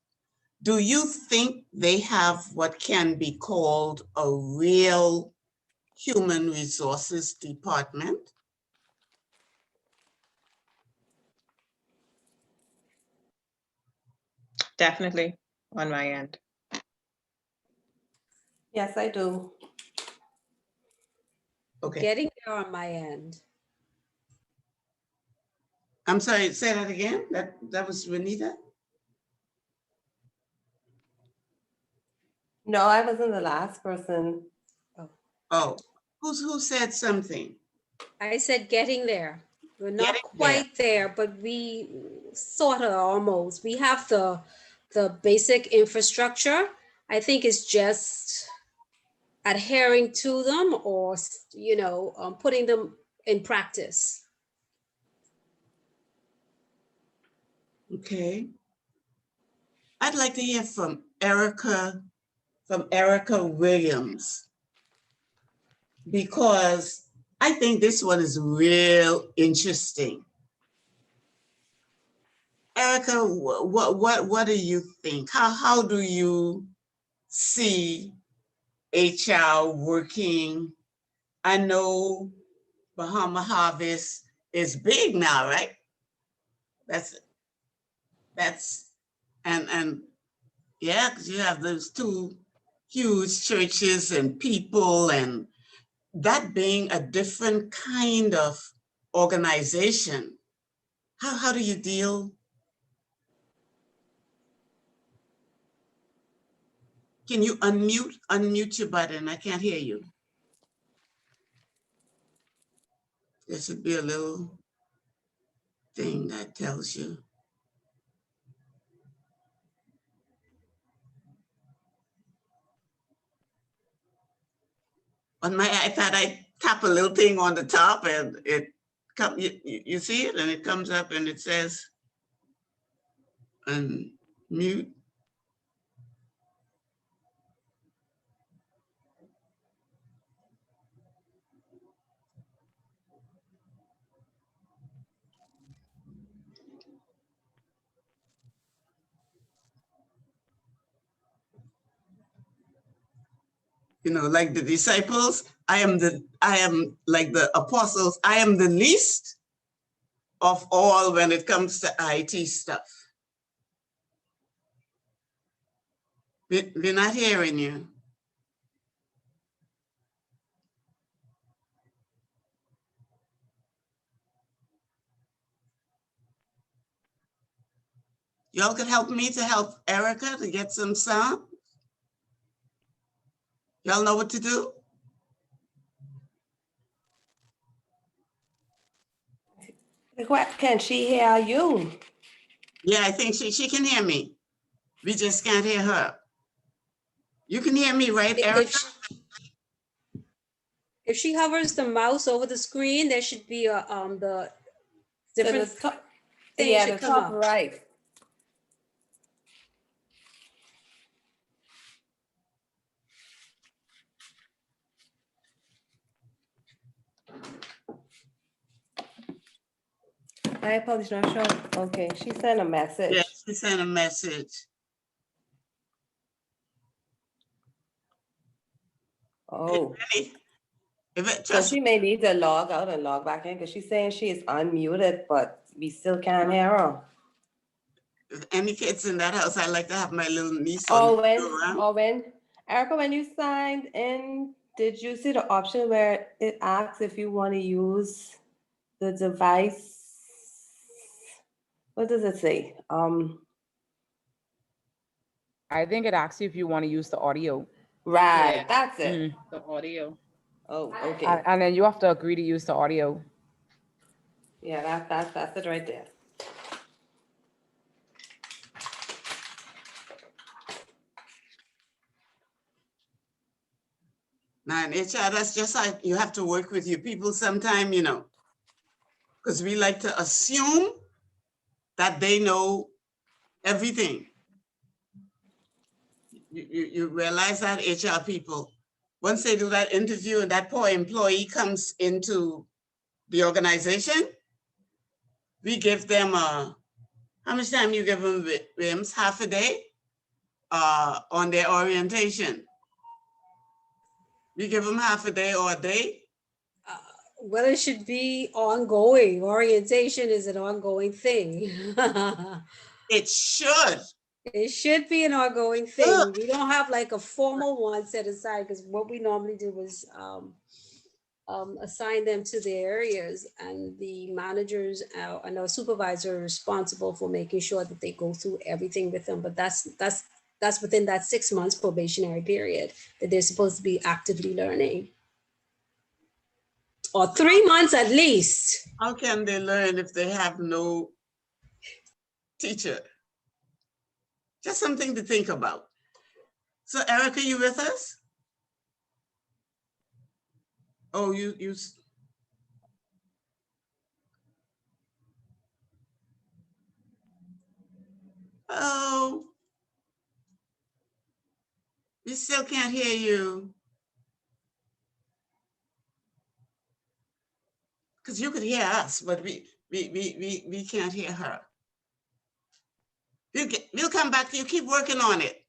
Do you think they have what can be called a real human resources department? Definitely on my end. Yes, I do. Okay. Getting there on my end. I'm sorry, say that again. That was Renita? No, I wasn't the last person. Oh, who said something? I said getting there. We're not Getting quite there, but we sort of almost. We have the basic infrastructure. I think it's just adhering to them, or putting them in practice. Okay. I'd like to hear from Erica Williams, because I think this one is real interesting. Erica, what do you think? How do you see HR working? I know Bahama Harvest is big now, right? And yeah, because you have those 2 huge churches and people, and that being a different kind of organization. How do you deal? Can you unmute your button? I can't hear you. There should be a little thing that tells you. On my iPad, I tap a little thing on the top and it comes, you see it, and it comes up and it says unmute. Like the disciples, I am like the apostles, I am the least of all when it comes to IT stuff. We're not hearing you. Y'all could help me to help Erica to get some sound? Y'all know what to do? Can she hear you? Yeah, I think she can hear me. We just can't hear her. You can hear me, right, Erica? If she hovers the mouse over the screen, there should be the different top, thing yeah, should the come top up. right. I apologize, not sure. Okay, she sent a message. Yes, she sent a message. Oh, If it so just, she may need to log out and log back in because she's saying she is unmuted, but we still can't hear her. any kids in that house, I like to have my little niece Or on. when, Erica, when you signed in, did you see the option where it asks if you want to use the device? What does it say? I think it asks you if you want to use the audio. Right, Yeah. that's it. The audio. Oh, okay. And then you have to agree to use the audio. Yeah, that's it right there. Now in HR, that's just like, you have to work with your people sometime, you know, because we like to assume that they know everything. You realize that HR people, once they do that interview and that poor employee comes into the organization, we give them how much time you give them, Wims? Half a day on their orientation. We give them half a day or a day. Well, it should be ongoing. Orientation is an ongoing thing. It should. It should be an ongoing thing. We don't have like a formal one set aside because what we normally do is assign them to their areas, and the managers and our supervisor are responsible for making sure that they go through everything with them. But that's within that 6 months probationary period that they're supposed to be actively learning. Or 3 months at least. How can they learn if they have no teacher? Just something to think about. So Erica, you with us? Oh, you. Oh, we still can't hear you. Because you could hear us, but we can't hear her. We'll come back to you. Keep working on it.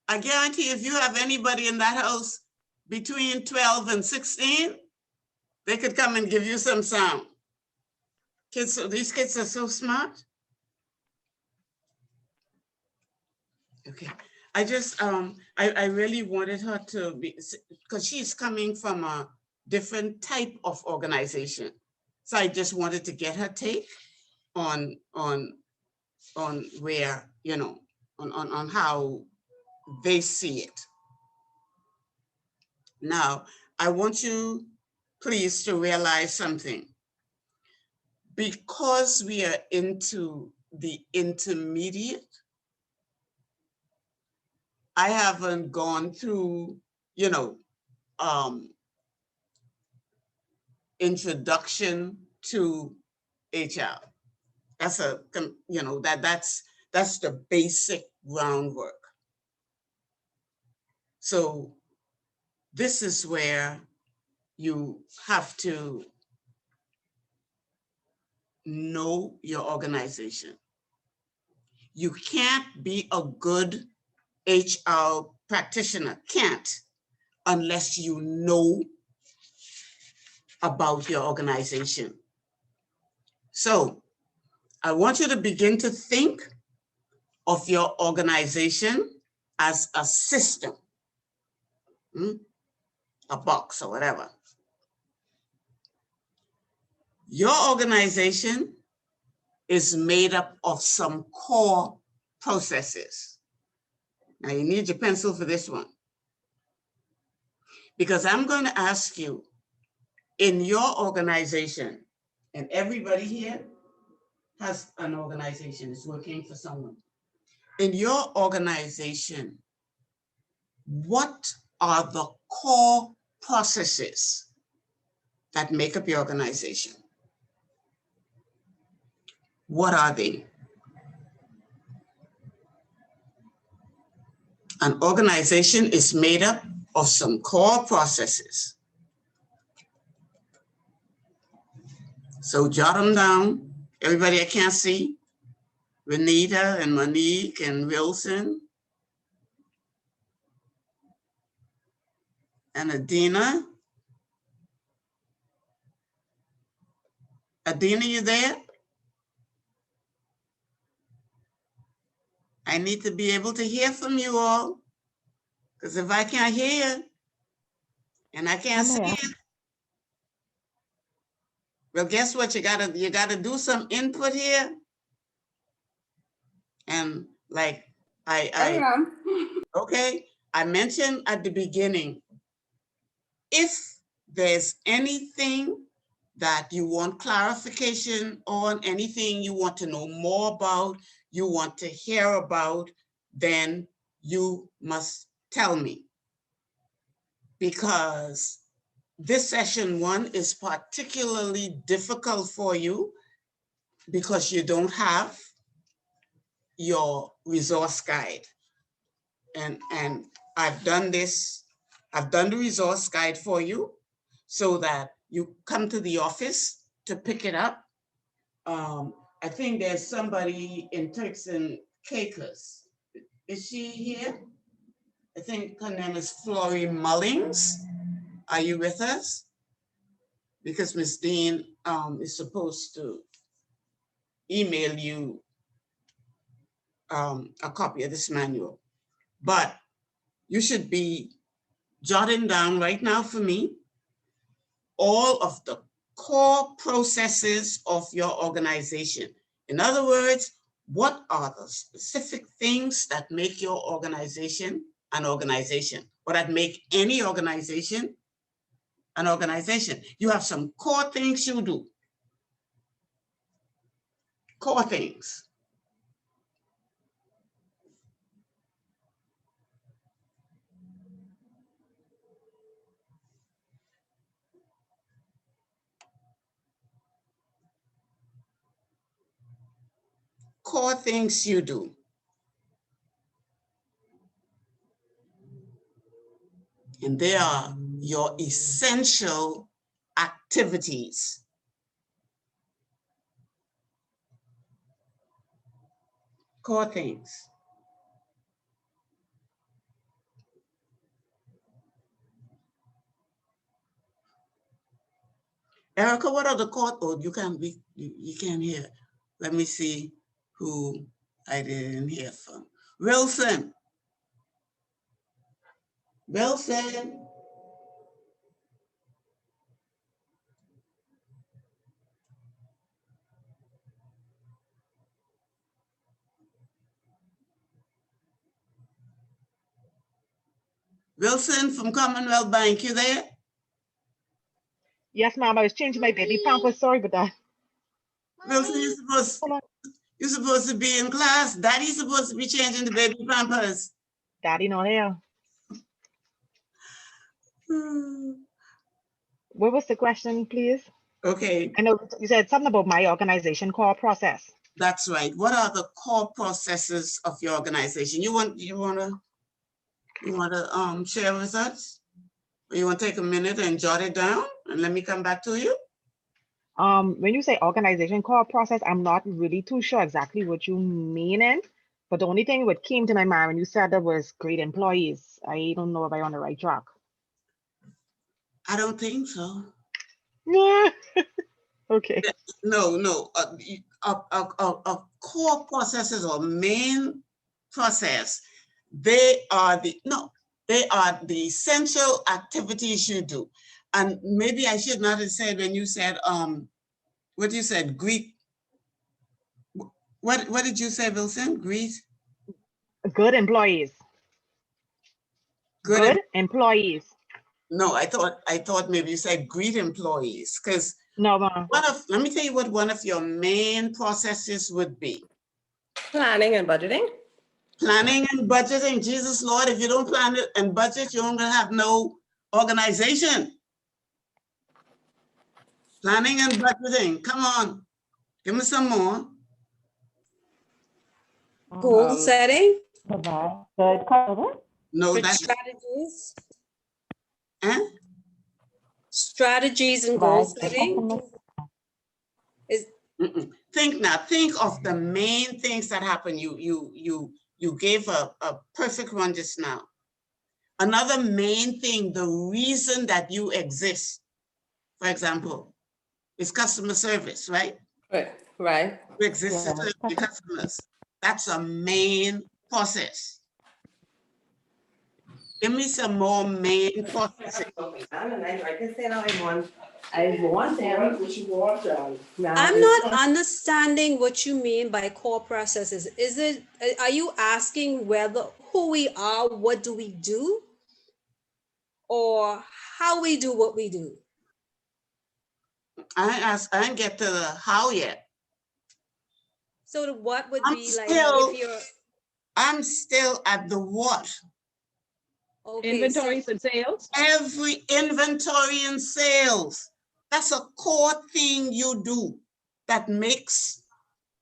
I guarantee if you have anybody in that house between 12 and 16, they could come and give you some sound. These kids are so smart. Okay, I just, I really wanted her to be, because she's coming from a different type of organization. So I just wanted to get her take on where, you know, on how they see it. Now, I want you please to realize something. Because we are into the intermediate, I haven't gone through, you know, introduction to HR. That's a, you know, that's the basic groundwork. So this is where you have to know your organization. You can't be a good HR practitioner, can't, unless you know about your organization. So I want you to begin to think of your organization as a system, a box or whatever. Your organization is made up of some core processes. Now you need your pencil for this one, because I'm going to ask you, in your organization, and everybody here has an organization, is working for someone. In your organization, what are the core processes that make up your organization? What are they? An organization is made up of some core processes. So jot them down. Everybody I can't see, Renita and Monique and Wilson and Adina. Adina, you there? I need to be able to hear from you all, because if I can't hear and I can't see here. it, well, guess what? You gotta do some input here. And like okay, I mentioned at the beginning, if there's anything that you want clarification on, anything you want to know more about, you want to hear about, then you must tell me. Because this session 1 is particularly difficult for you because you don't have your resource guide. And I've done this, I've done the resource guide for you so that you come to the office to pick it up. I think there's somebody in Turks and Caicos. Is she here? I think her name is Flory Mullings. Are you with us? Because Ms. Dean is supposed to email you a copy of this manual. But you should be jotting down right now for me all of the core processes of your organization. In other words, what are the specific things that make your organization an organization, or that make any organization an organization? You have some core things you do. Core things. Core things you do. And they are your essential activities. Core things. Erica, what are the core? Oh, you can't hear. Let me see who I didn't hear from. Wilson. Wilson. Wilson from Commonwealth Bank, you there? Yes, ma'am. I was changing my baby pampers. Sorry about that. Wilson, you're supposed to be in class. Daddy's supposed to be changing the baby pampers. Daddy not here. What was the question, please? Okay. I know you said something about my organization core process. That's right. What are the core processes of your organization? You want to share with us? Or you want to take a minute and jot it down and let me come back to you? When you say organization core process, I'm not really too sure exactly what you mean. But the only thing that came to my mind when you said that was great employees. I don't know if I'm on the right track. I don't think so. Okay. No. A core processes or main process, they are the essential activities you do. And maybe I should not have said when you said what you said, Greek. What did you say, Wilson? Greece? Good employees. Good employees. No, I thought maybe you said greet employees, because no, ma'am. Let me tell you what one of your main processes would be. Planning and budgeting. Planning and budgeting. Jesus Lord, if you don't plan it and budget, you're gonna have no organization. Planning and budgeting. Come on, give me some more. Goal setting. No, Good that's strategies. Huh? Strategies and goal setting. Think now, think of the main things that happen. You gave a perfect one just now. Another main thing, the reason that you exist, for example, is customer service, right? Right. You exist to serve your customers. That's a main process. Give me some more main processes. I'm not understanding what you mean by core processes. Are you asking who we are, what do we do, or how we do what we do? I didn't get to the how yet. So what would be like if you're? I'm still at the what. Okay, Inventories and sales? Every inventory and sales. That's a core thing you do that makes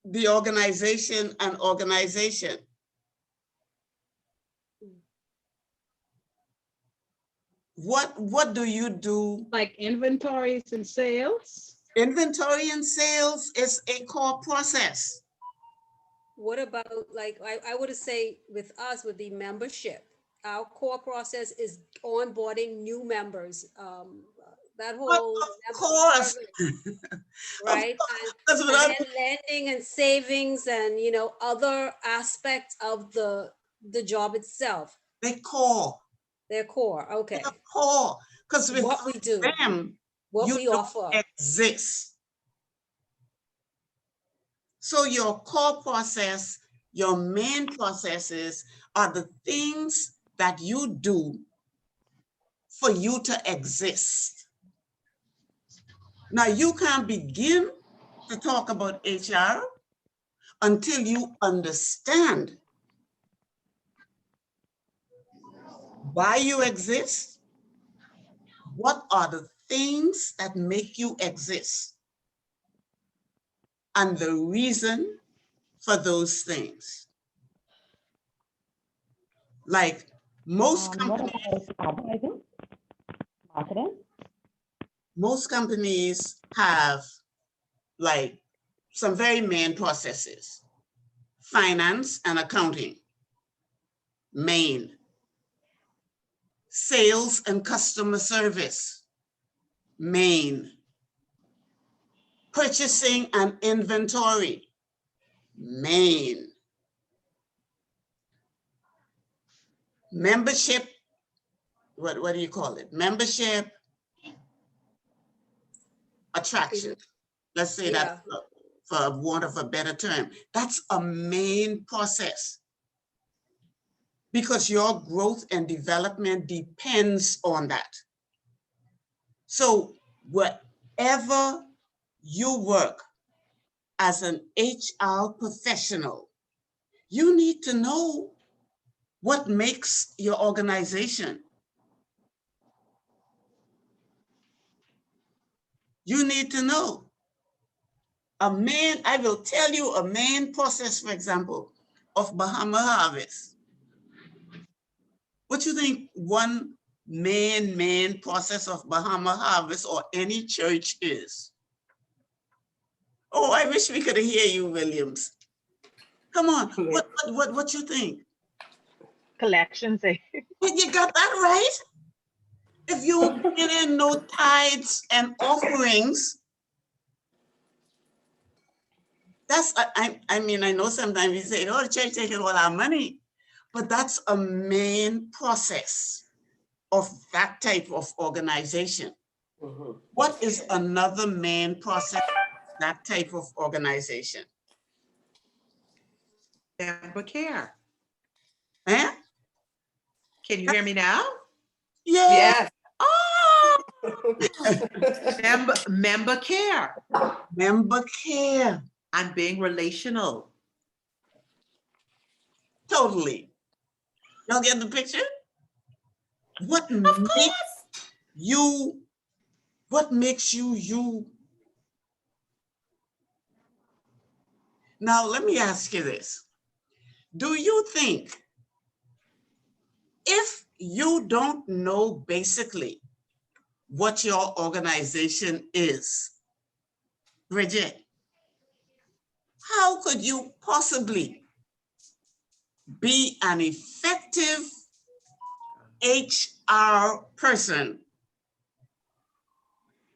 the organization an organization. What do you do? Like inventories and sales? Inventory and sales is a core process. What about, like, I would say with us, with the membership, our core process is onboarding new members. That whole, of course, right? Of and then lending and savings and, you know, other aspects of the job itself. They're core. They're core, okay. They're core, because with what we do, them, what you we don't offer. exist. So your core process, your main processes are the things that you do for you to exist. Now you can't begin to talk about HR until you understand why you exist, what are the things that make you exist, and the reason for those things. Like most companies, marketing? Most companies have like some very main processes. Finance and accounting, main. Sales and customer service, main. Purchasing and inventory, main. Membership, what do you call it? Membership, attraction. Let's say that for want of a better term. That's a main process because your growth and development depends on that. So wherever you work as an HR professional, you need to know what makes your organization. You need to know. I will tell you a main process, for example, of Bahama Harvest. What you think one main process of Bahama Harvest or any church is? Oh, I wish we could hear you, Williams. Come on, what you think? Collections. You got that right? If you get in no tithes and offerings, that's, I mean, I know sometimes we say, oh, the church taking all our money, but that's a main process of that type of organization. What is another main process of that type of organization? Member care. Eh? Can you hear me now? Yeah. Yes. Oh! member care. Member care. I'm being relational. Totally. Y'all get the picture? What makes you you? Now, let me ask you this. Do you think if you don't know basically what your organization is, Bridget, how could you possibly be an effective HR person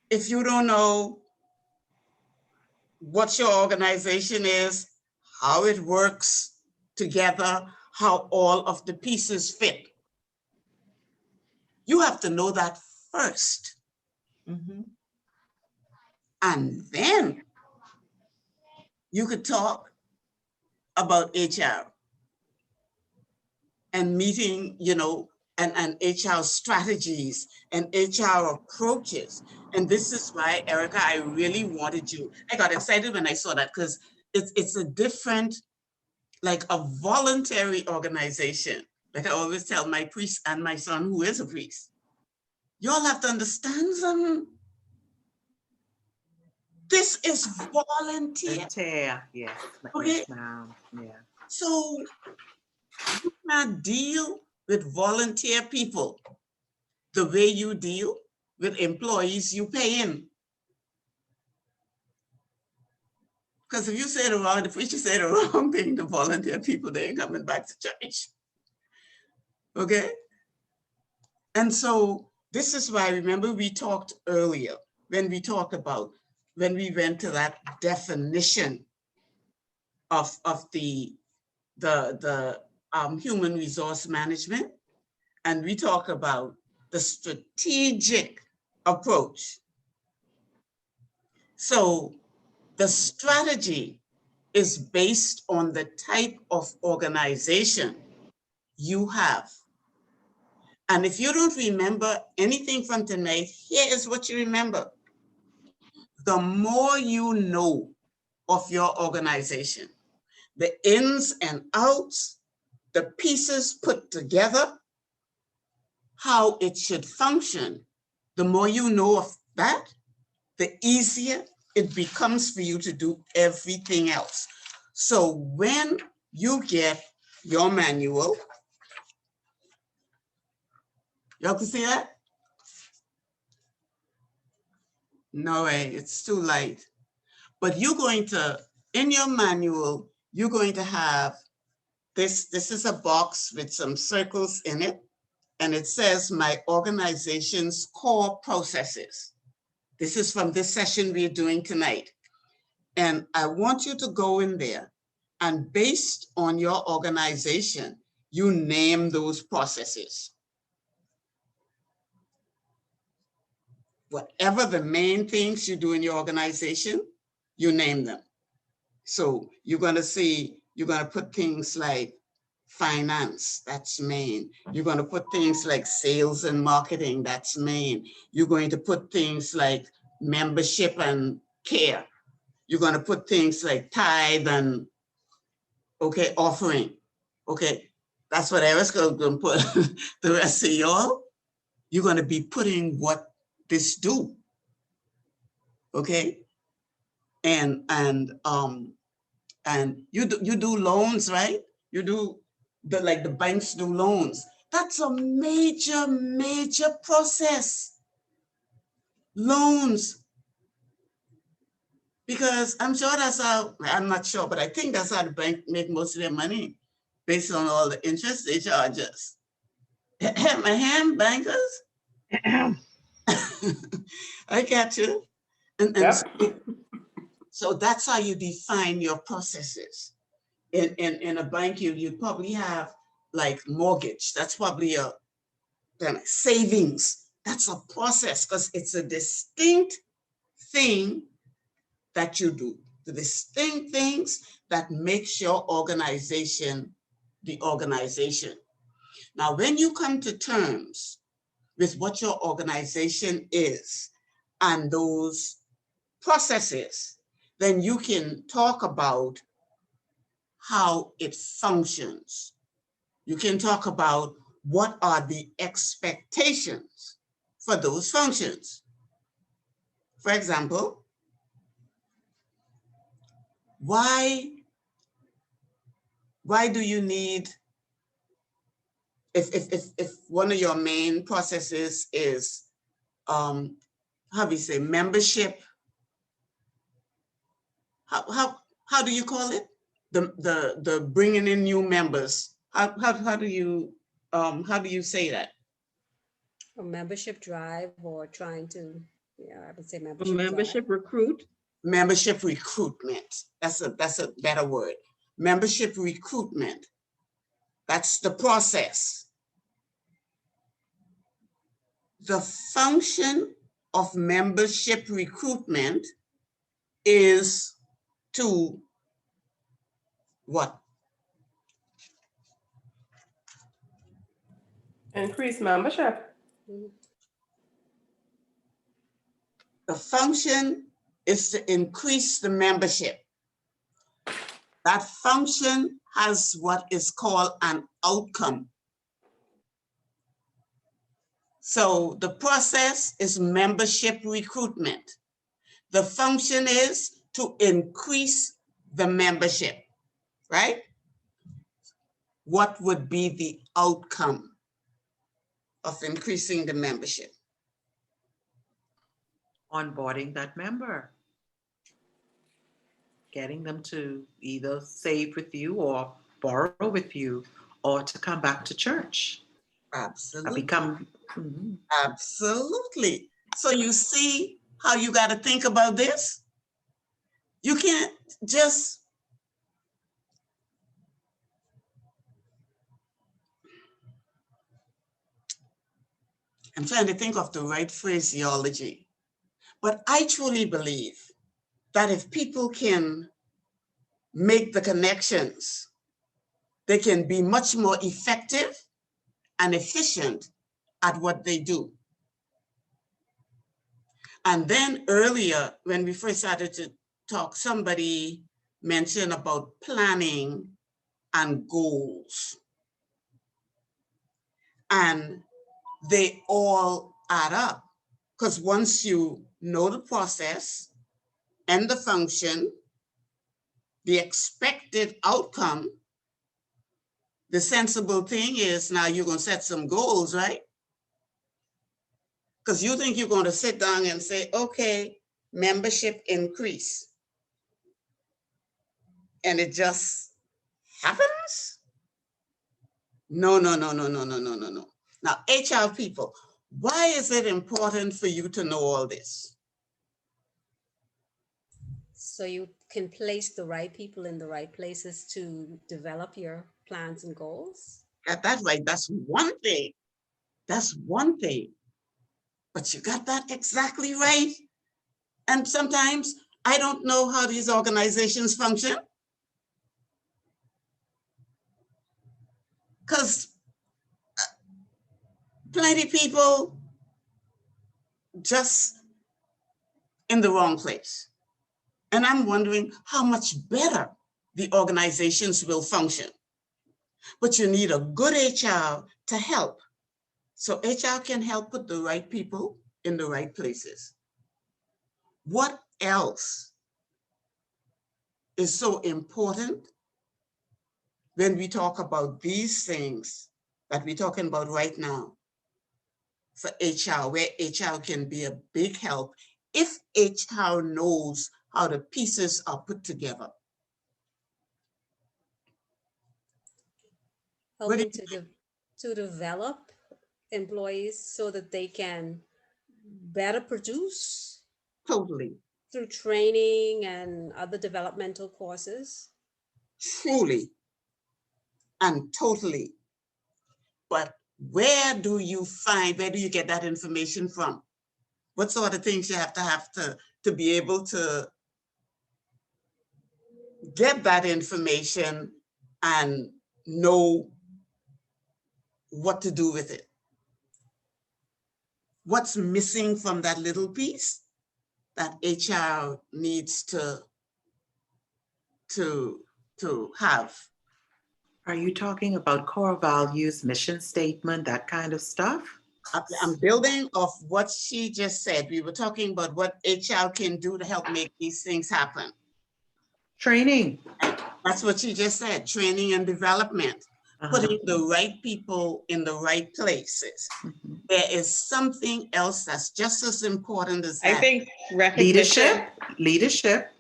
if you don't know what your organization is, how it works together, how all of the pieces fit? You have to know that first. Mhm. And then you could talk about HR and meeting, you know, and HR strategies and HR approaches. And this is why, Erica, I really wanted you. I got excited when I saw that because it's a different, like a voluntary organization. Like I always tell my priest and my son, who is a priest, y'all have to understand something. This is volunteer. Yes, Okay. yes, ma'am. Yeah. So you can't deal with volunteer people the way you deal with employees you pay in. Because if you say the wrong, the preacher say the wrong thing, the volunteer people, they ain't coming back to church. Okay? And so this is why, remember we talked earlier, when we talked about, when we went to that definition of the human resource management, and we talk about the strategic approach. So the strategy is based on the type of organization you have. And if you don't remember anything from tonight, here is what you remember. The more you know of your organization, the ins and outs, the pieces put together, how it should function, the more you know of that, the easier it becomes for you to do everything else. So when you get your manual, y'all can see that? No way, it's too light. But you're going to, in your manual, you're going to have this is a box with some circles in it, and it says my organization's core processes. This is from this session we're doing tonight. And I want you to go in there and based on your organization, you name those processes. Whatever the main things you do in your organization, you name them. So you're going to see, you're going to put things like finance, that's main. You're going to put things like sales and marketing, that's main. You're going to put things like membership and care. You're going to put things like tithe and, okay, offering. Okay, that's what Erica's going to put. The rest of y'all, you're going to be putting what this do. Okay, and you do loans, right? You do like the banks do loans. That's a major process. Loans. Because I'm sure that's how, I'm not sure, but I think that's how the bank make most of their money, based on all the interest they charge us. My bankers? I got you. And so that's how you define your processes. In a bank, you probably have like mortgage. That's probably a savings. That's a process because it's a distinct thing that you do. The distinct things that makes your organization the organization. Now, when you come to terms with what your organization is and those processes, then you can talk about how it functions. You can talk about what are the expectations for those functions. For example, why do you need, if one of your main processes is, how do you say, membership? How how do you call it? The bringing in new members. How do you say that? A membership drive or trying to, yeah, I would say A membership drive. membership recruit. Membership recruitment. That's a better word. Membership recruitment. That's the process. The function of membership recruitment is to what? Increase membership. The function is to increase the membership. That function has what is called an outcome. So the process is membership recruitment. The function is to increase the membership, right? What would be the outcome of increasing the membership? Onboarding that member. Getting them to either save with you or borrow with you or to come back to church. Absolutely. Mhm. Absolutely. So you see how you got to think about this? You can't just I'm trying to think of the right phraseology, but I truly believe that if people can make the connections, they can be much more effective and efficient at what they do. And then earlier, when we first started to talk, somebody mentioned about planning and goals. And they all add up, because once you know the process and the function, the expected outcome, the sensible thing is now you're going to set some goals, right? Because you think you're going to sit down and say, okay, membership increase. And it just happens? No. Now, HR people, why is it important for you to know all this? So you can place the right people in the right places to develop your plans and goals. Got that right. That's one thing. That's one thing. But you got that exactly right. And sometimes I don't know how these organizations function. Because plenty of people just in the wrong place. And I'm wondering how much better the organizations will function. But you need a good HR to help. So HR can help put the right people in the right places. What else is so important when we talk about these things that we're talking about right now for HR, where HR can be a big help if HR knows how the pieces are put together? Helping to develop employees so that they can better produce. Totally. Through training and other developmental courses. Truly and totally. But where do you get that information from? What sort of things you have to be able to get that information and know what to do with it? What's missing from that little piece that HR needs to have? Are you talking about core values, mission statement, that kind of stuff? I'm building off what she just said. We were talking about what HR can do to help make these things happen. Training. That's what she just said, training and development. Putting the right people in the right places. There is something else that's just as important as that. I think recognition. Leadership.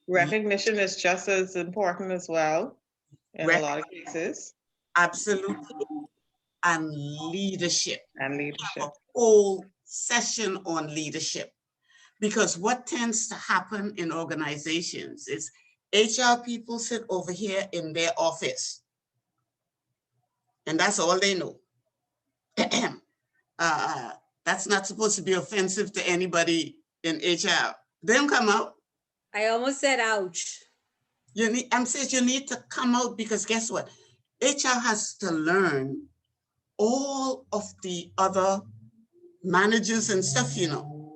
Recognition is just as important as well in a lot of cases. Absolutely. And leadership. And leadership. A whole session on leadership. Because what tends to happen in organizations is HR people sit over here in their office. And that's all they know. That's not supposed to be offensive to anybody in HR. They don't come out. I almost said ouch. I'm saying you need to come out, because guess what? HR has to learn all of the other managers and stuff, you know,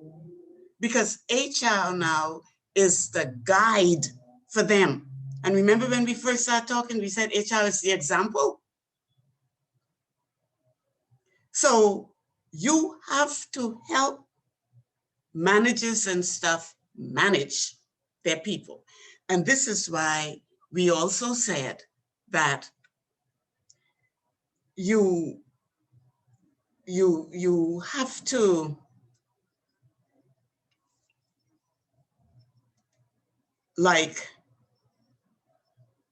because HR now is the guide for them. And remember when we first started talking, we said HR is the example. So you have to help managers and stuff manage their people. And this is why we also said that you have to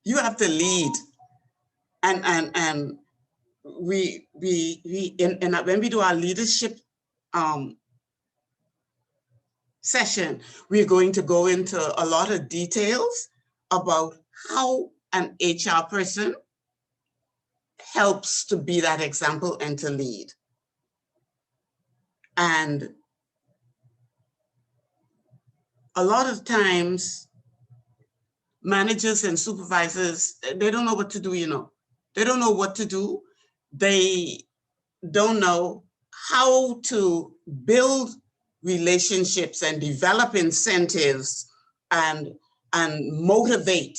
you have to lead, and we when we do our leadership session, we're going to go into a lot of details about how an HR person helps to be that example and to lead. And a lot of times, managers and supervisors, they don't know what to do, you know. They don't know what to do. They don't know how to build relationships and develop incentives and motivate.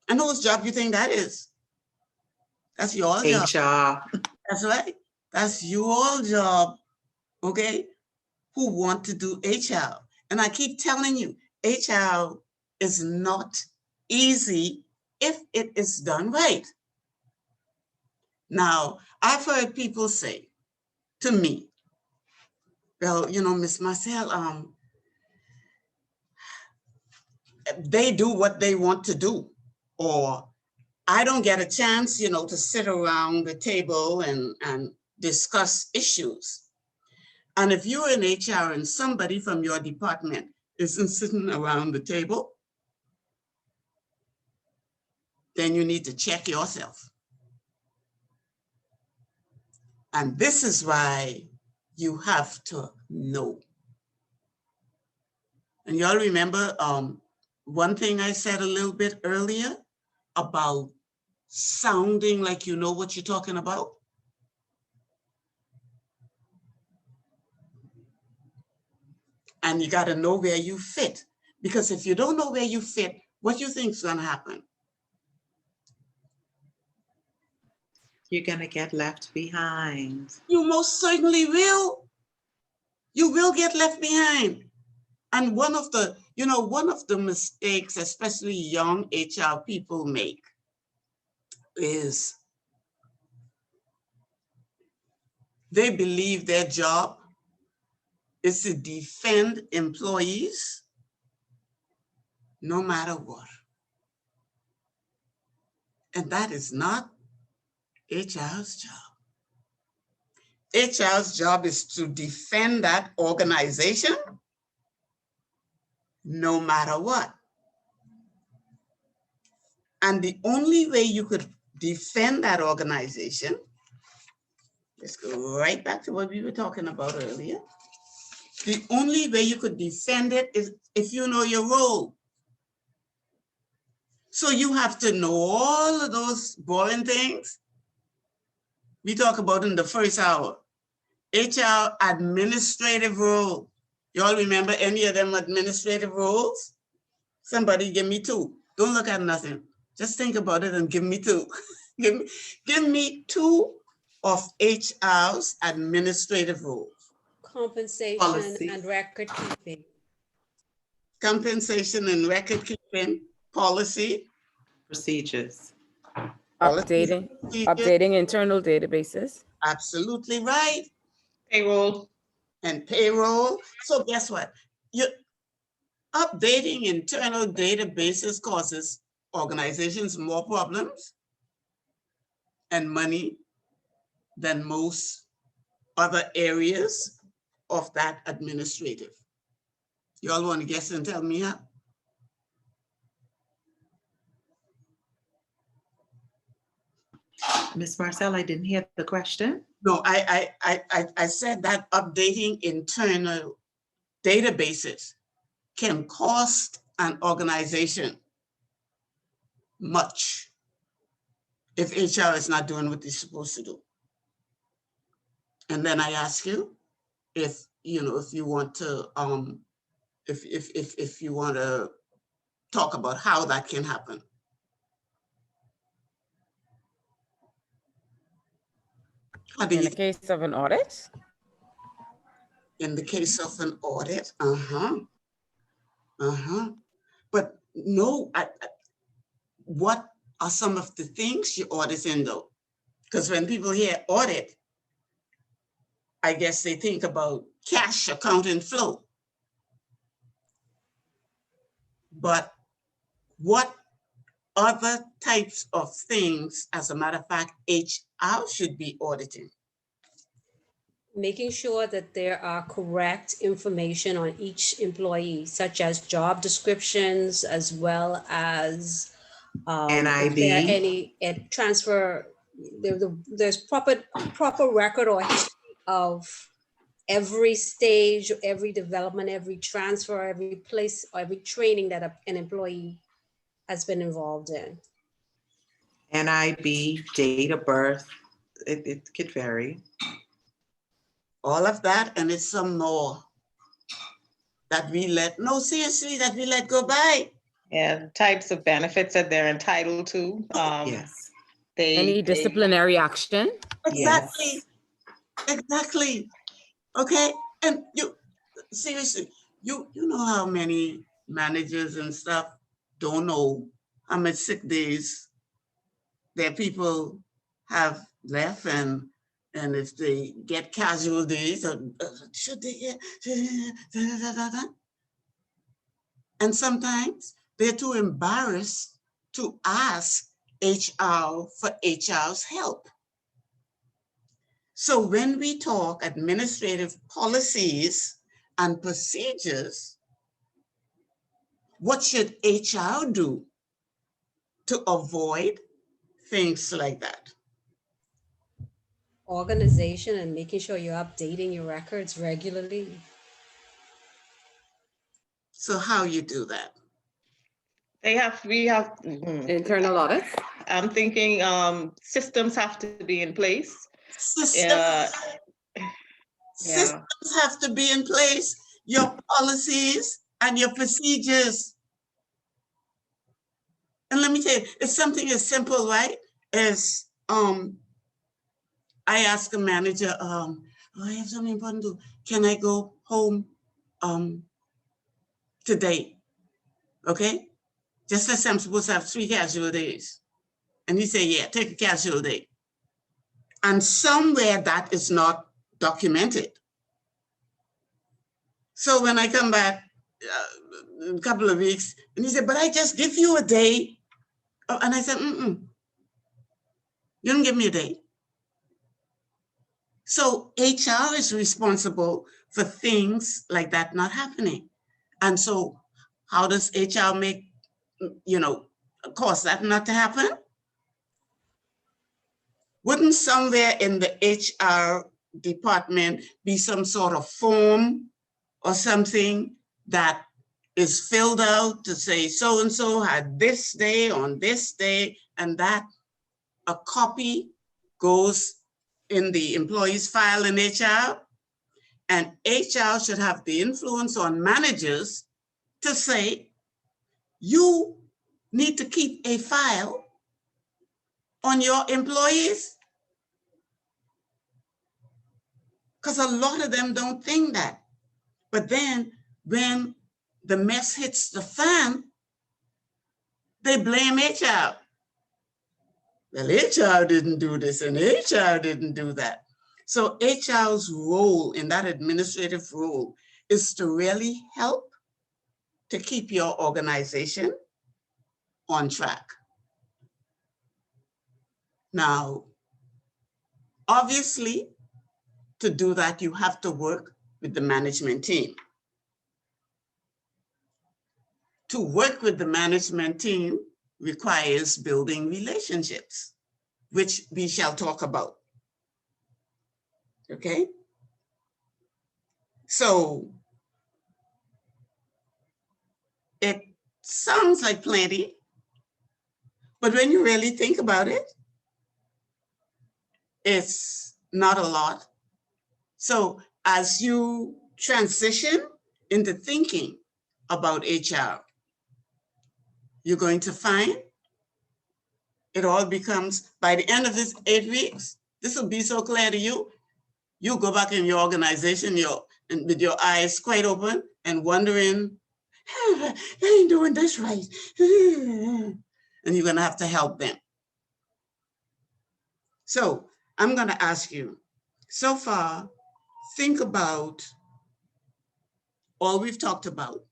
And whose job you think that is? That's your job. HR. That's right. That's your job, okay? Who want to do HR. And I keep telling you, HR is not easy if it is done right. Now, I've heard people say to me, well, you know, Miss Marcel, they do what they want to do, or I don't get a chance, you know, to sit around the table and discuss issues. And if you're in HR and somebody from your department isn't sitting around the table, then you need to check yourself. And this is why you have to know. And y'all remember one thing I said a little bit earlier about sounding like you know what you're talking about? And you got to know where you fit. Because if you don't know where you fit, what do you think is going to happen? You're going to get left behind. You most certainly will. You will get left behind. And one of the mistakes, especially young HR people make, is they believe their job is to defend employees no matter what. And that is not HR's job. HR's job is to defend that organization no matter what. And the only way you could defend that organization, let's go right back to what we were talking about earlier. The only way you could defend it is if you know your role. So you have to know all of those boring things we talk about in the first hour. HR administrative role. You all remember any of them administrative roles? Somebody give me two. Don't look at nothing. Just think about it and give me two. give me two of HR's administrative roles. Compensation Policy. and record keeping. Compensation and record keeping, policy. Procedures. Updating internal databases. Absolutely right. Payroll. And payroll. So guess what? updating internal databases causes organizations more problems and money than most other areas of that administrative. Y'all want to guess and tell me how? Ms. Marcel, I didn't hear the question. No, I said that updating internal databases can cost an organization much if HR is not doing what they're supposed to do. And then I ask you if you want to if you want to talk about how that can happen. In the case of an audit? In the case of an audit, But no, what are some of the things you auditing though? Because when people hear audit, I guess they think about cash accounting flow. But what other types of things, as a matter of fact, HR should be auditing? Making sure that there are correct information on each employee, such as job descriptions, as well as if there are any transfer, there's proper record or history of every stage, every development, every transfer, every place, or every training that an employee has been involved in. NIB, date of birth, it could vary. All of that, and it's some more that we let go by. Yeah, types of benefits that they're entitled to. Yes. Any disciplinary action? Exactly. Yes. Exactly. Okay. And you seriously, you know how many managers and stuff don't know how much sick days their people have left, and if they get casual days, should they get, and sometimes they're too embarrassed to ask HR for HR's help. So when we talk administrative policies and procedures, what should HR do to avoid things like that? Organization and making sure you're updating your records regularly. So how you do that? We have internal audits. I'm thinking systems have to be in place. Systems have to be in place. Your policies and your procedures. And let me tell you, it's something as simple, right? As I ask a manager, I have something important to do. Can I go home today? Okay? Just as I'm supposed to have 3 casual days. And he say, yeah, take a casual day. And somewhere that is not documented. So when I come back in a couple of weeks, and he said, but I just give you a day. And I said, you didn't give me a day. So HR is responsible for things like that not happening. And so how does HR make, cause that not to happen? Wouldn't somewhere in the HR department be some sort of form or something that is filled out to say so-and-so had this day on this day, and that a copy goes in the employee's file in HR, and HR should have the influence on managers to say, you need to keep a file on your employees? Because a lot of them don't think that. But then when the mess hits the fan, they blame HR. Well, HR didn't do this and HR didn't do that. So HR's role in that administrative role is to really help to keep your organization on track. Now, obviously, to do that, you have to work with the management team. To work with the management team requires building relationships, which we shall talk about. Okay? So it sounds like plenty, but when you really think about it, it's not a lot. So as you transition into thinking about HR, you're going to find it all becomes, by the end of this 8 weeks, this will be so clear to you. You go back in your organization and with your eyes quite open and wondering, I ain't doing this right. And you're gonna have to help them. So I'm gonna ask you, so far, think about all we've talked about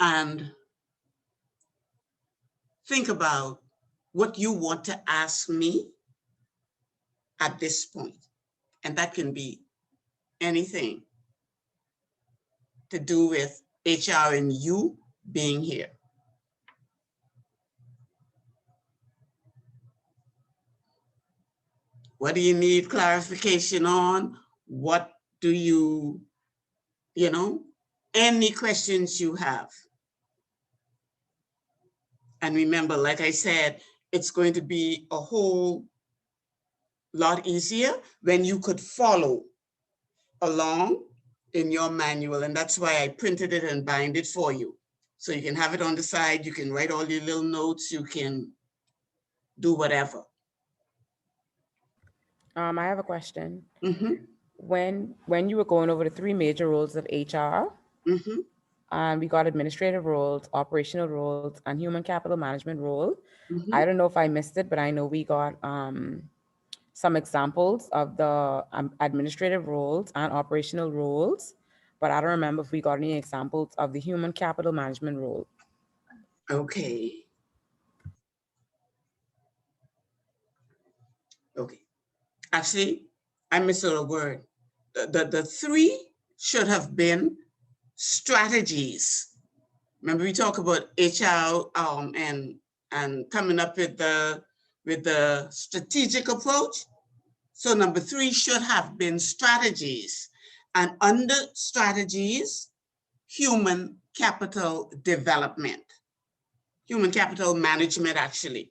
and think about what you want to ask me at this point. And that can be anything to do with HR and you being here. What do you need clarification on? What do you any questions you have? And remember, like I said, it's going to be a whole lot easier when you could follow along in your manual. And that's why I printed it and bind it for you. So you can have it on the side, you can write all your little notes, you can do whatever. I have a question. Mm-hmm. When you were going over the 3 major roles of HR, mm-hmm. And we got administrative roles, operational roles, and human capital management role. Mm-hmm. I don't know if I missed it, but I know we got some examples of the administrative roles and operational roles, but I don't remember if we got any examples of the human capital management role. Okay. Okay. Actually, I missed a word. The 3 should have been strategies. Remember we talk about HR and coming up with the strategic approach. So number 3 should have been strategies, and under strategies, human capital development, human capital management actually.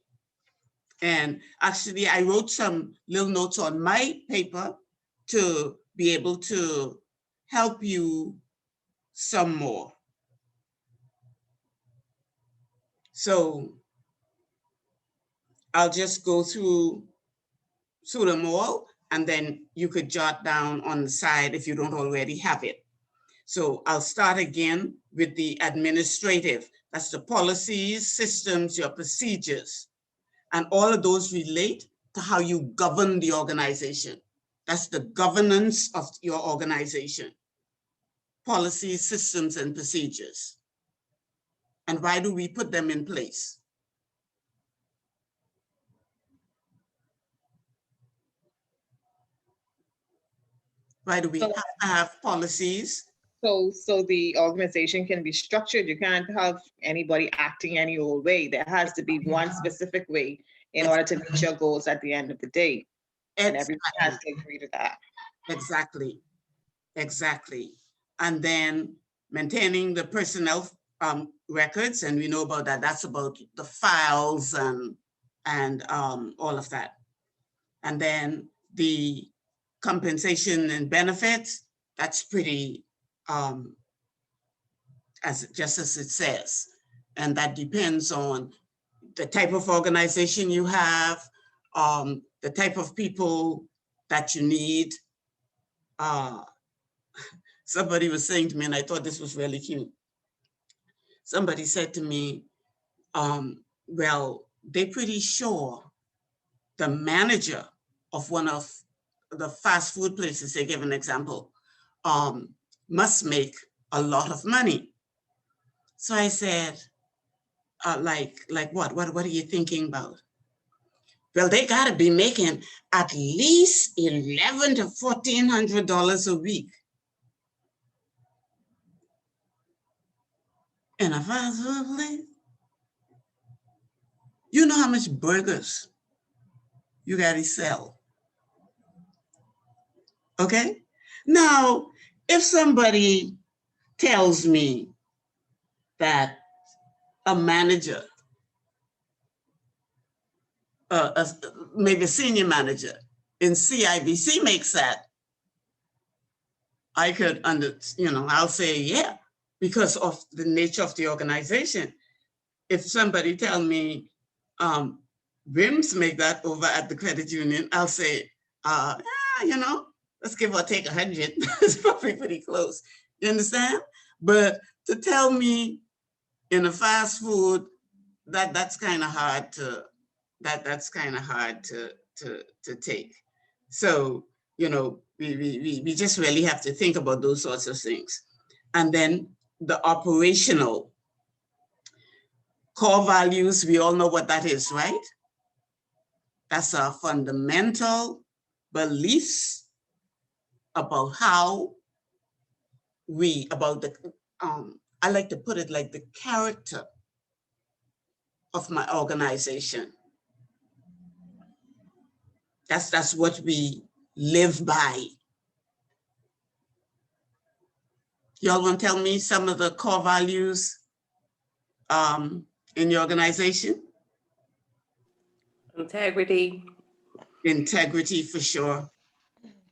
And actually I wrote some little notes on my paper to be able to help you some more. So I'll just go through them all, and then you could jot down on the side if you don't already have it. So I'll start again with the administrative. That's the policies, systems, your procedures. And all of those relate to how you govern the organization. That's the governance of your organization. Policies, systems, and procedures. And why do we put them in place? Why do we have to have policies? So the organization can be structured. You can't have anybody acting any old way. There has to be one specific way in order to meet your goals at the end of the day. And everyone has to agree to that. Exactly. Exactly. And then maintaining the personnel records, and we know about that. That's about the files and all of that. And then the compensation and benefits, that's pretty, just as it says. And that depends on the type of organization you have, the type of people that you need. Somebody was saying to me, and I thought this was really cute. Somebody said to me, well, they're pretty sure the manager of one of the fast food places, they give an example, must make a lot of money. So I said, like what? What are you thinking about? Well, they got to be making at least $1,100 to $1,400 a week. In a fast food place. You know how much burgers you got to sell. Okay? Now, if somebody tells me that a manager, maybe a senior manager in CIBC makes that, I could I'll say, yeah, because of the nature of the organization. If somebody tell me RIMS make that over at the credit union, I'll say, let's give or take 100. It's probably pretty close. You understand? But to tell me in a fast food, that's kind of hard to take. So, we just really have to think about those sorts of things. And then the operational core values, we all know what that is, right? That's our fundamental beliefs about how I like to put it like the character of my organization. That's what we live by. Y'all want to tell me some of the core values in your organization? Integrity. Integrity, for sure.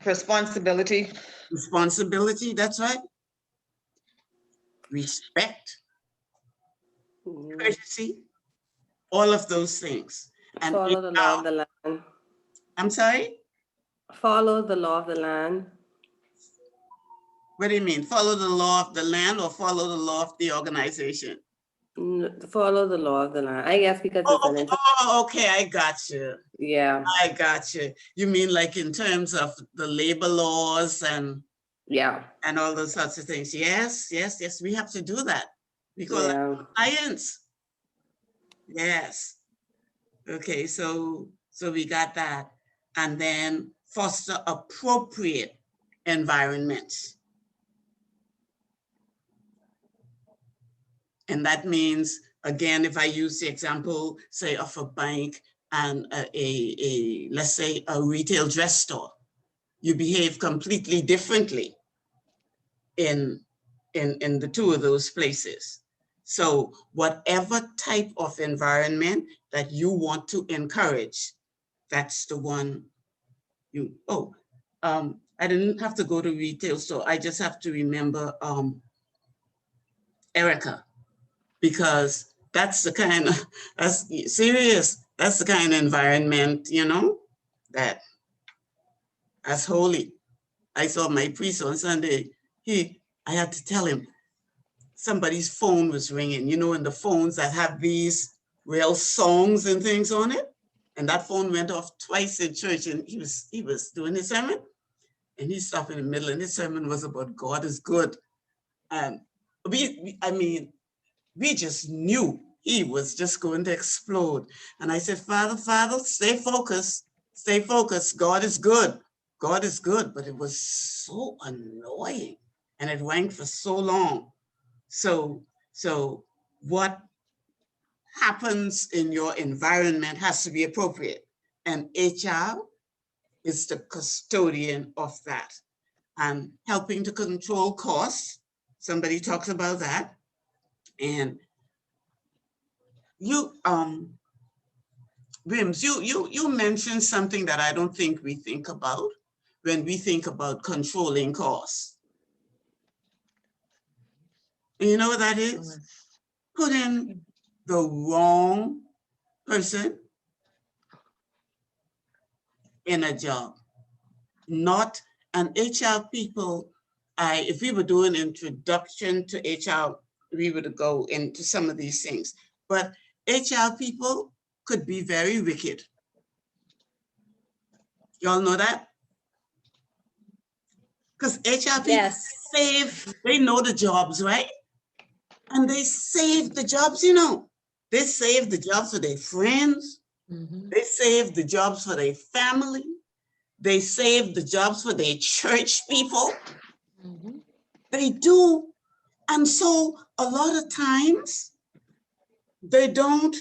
Responsibility. Responsibility, that's right. Respect. Courtesy. All of those things. And follow the law of the land. I'm sorry? Follow the law of the land. What do you mean? Follow the law of the land or follow the law of the organization? Follow the law of the land. I guess because it's okay, I got you. Yeah. I got you. You mean like in terms of the labor laws and and all those sorts of things. Yes, we have to do that. We call it compliance. Yes. Okay, so we got that. And then foster appropriate environments. And that means, again, if I use the example, say, of a bank and let's say a retail dress store, you behave completely differently in the two of those places. So whatever type of environment that you want to encourage, that's the one I didn't have to go to retail store. I just have to remember Erica, because that's the kind of, that's the kind of environment, that's holy. I saw my priest on Sunday. I had to tell him somebody's phone was ringing, and the phones that have these real songs and things on it. And that phone went off twice in church, and he was doing his sermon, and he stopped in the middle, and his sermon was about God is good. And we just knew he was just going to explode. And I said, Father, stay focused. God is good. God is good. But it was so annoying, and it went for so long. So what happens in your environment has to be appropriate. And HR is the custodian of that. And helping to control costs, somebody talks about that. And you, RIMS, you mentioned something that I don't think we think about when we think about controlling costs. And you know what that is? Put in the wrong person in a job. Not an HR people. If we were doing introduction to HR, we would go into some of these things. But HR people could be very wicked. Y'all know that? Because HR people Yes. they know the jobs, right? And they save the jobs, you know. They save the jobs for their friends. They save the jobs for their family. They save the jobs for their church people. They do. And so a lot of times they don't,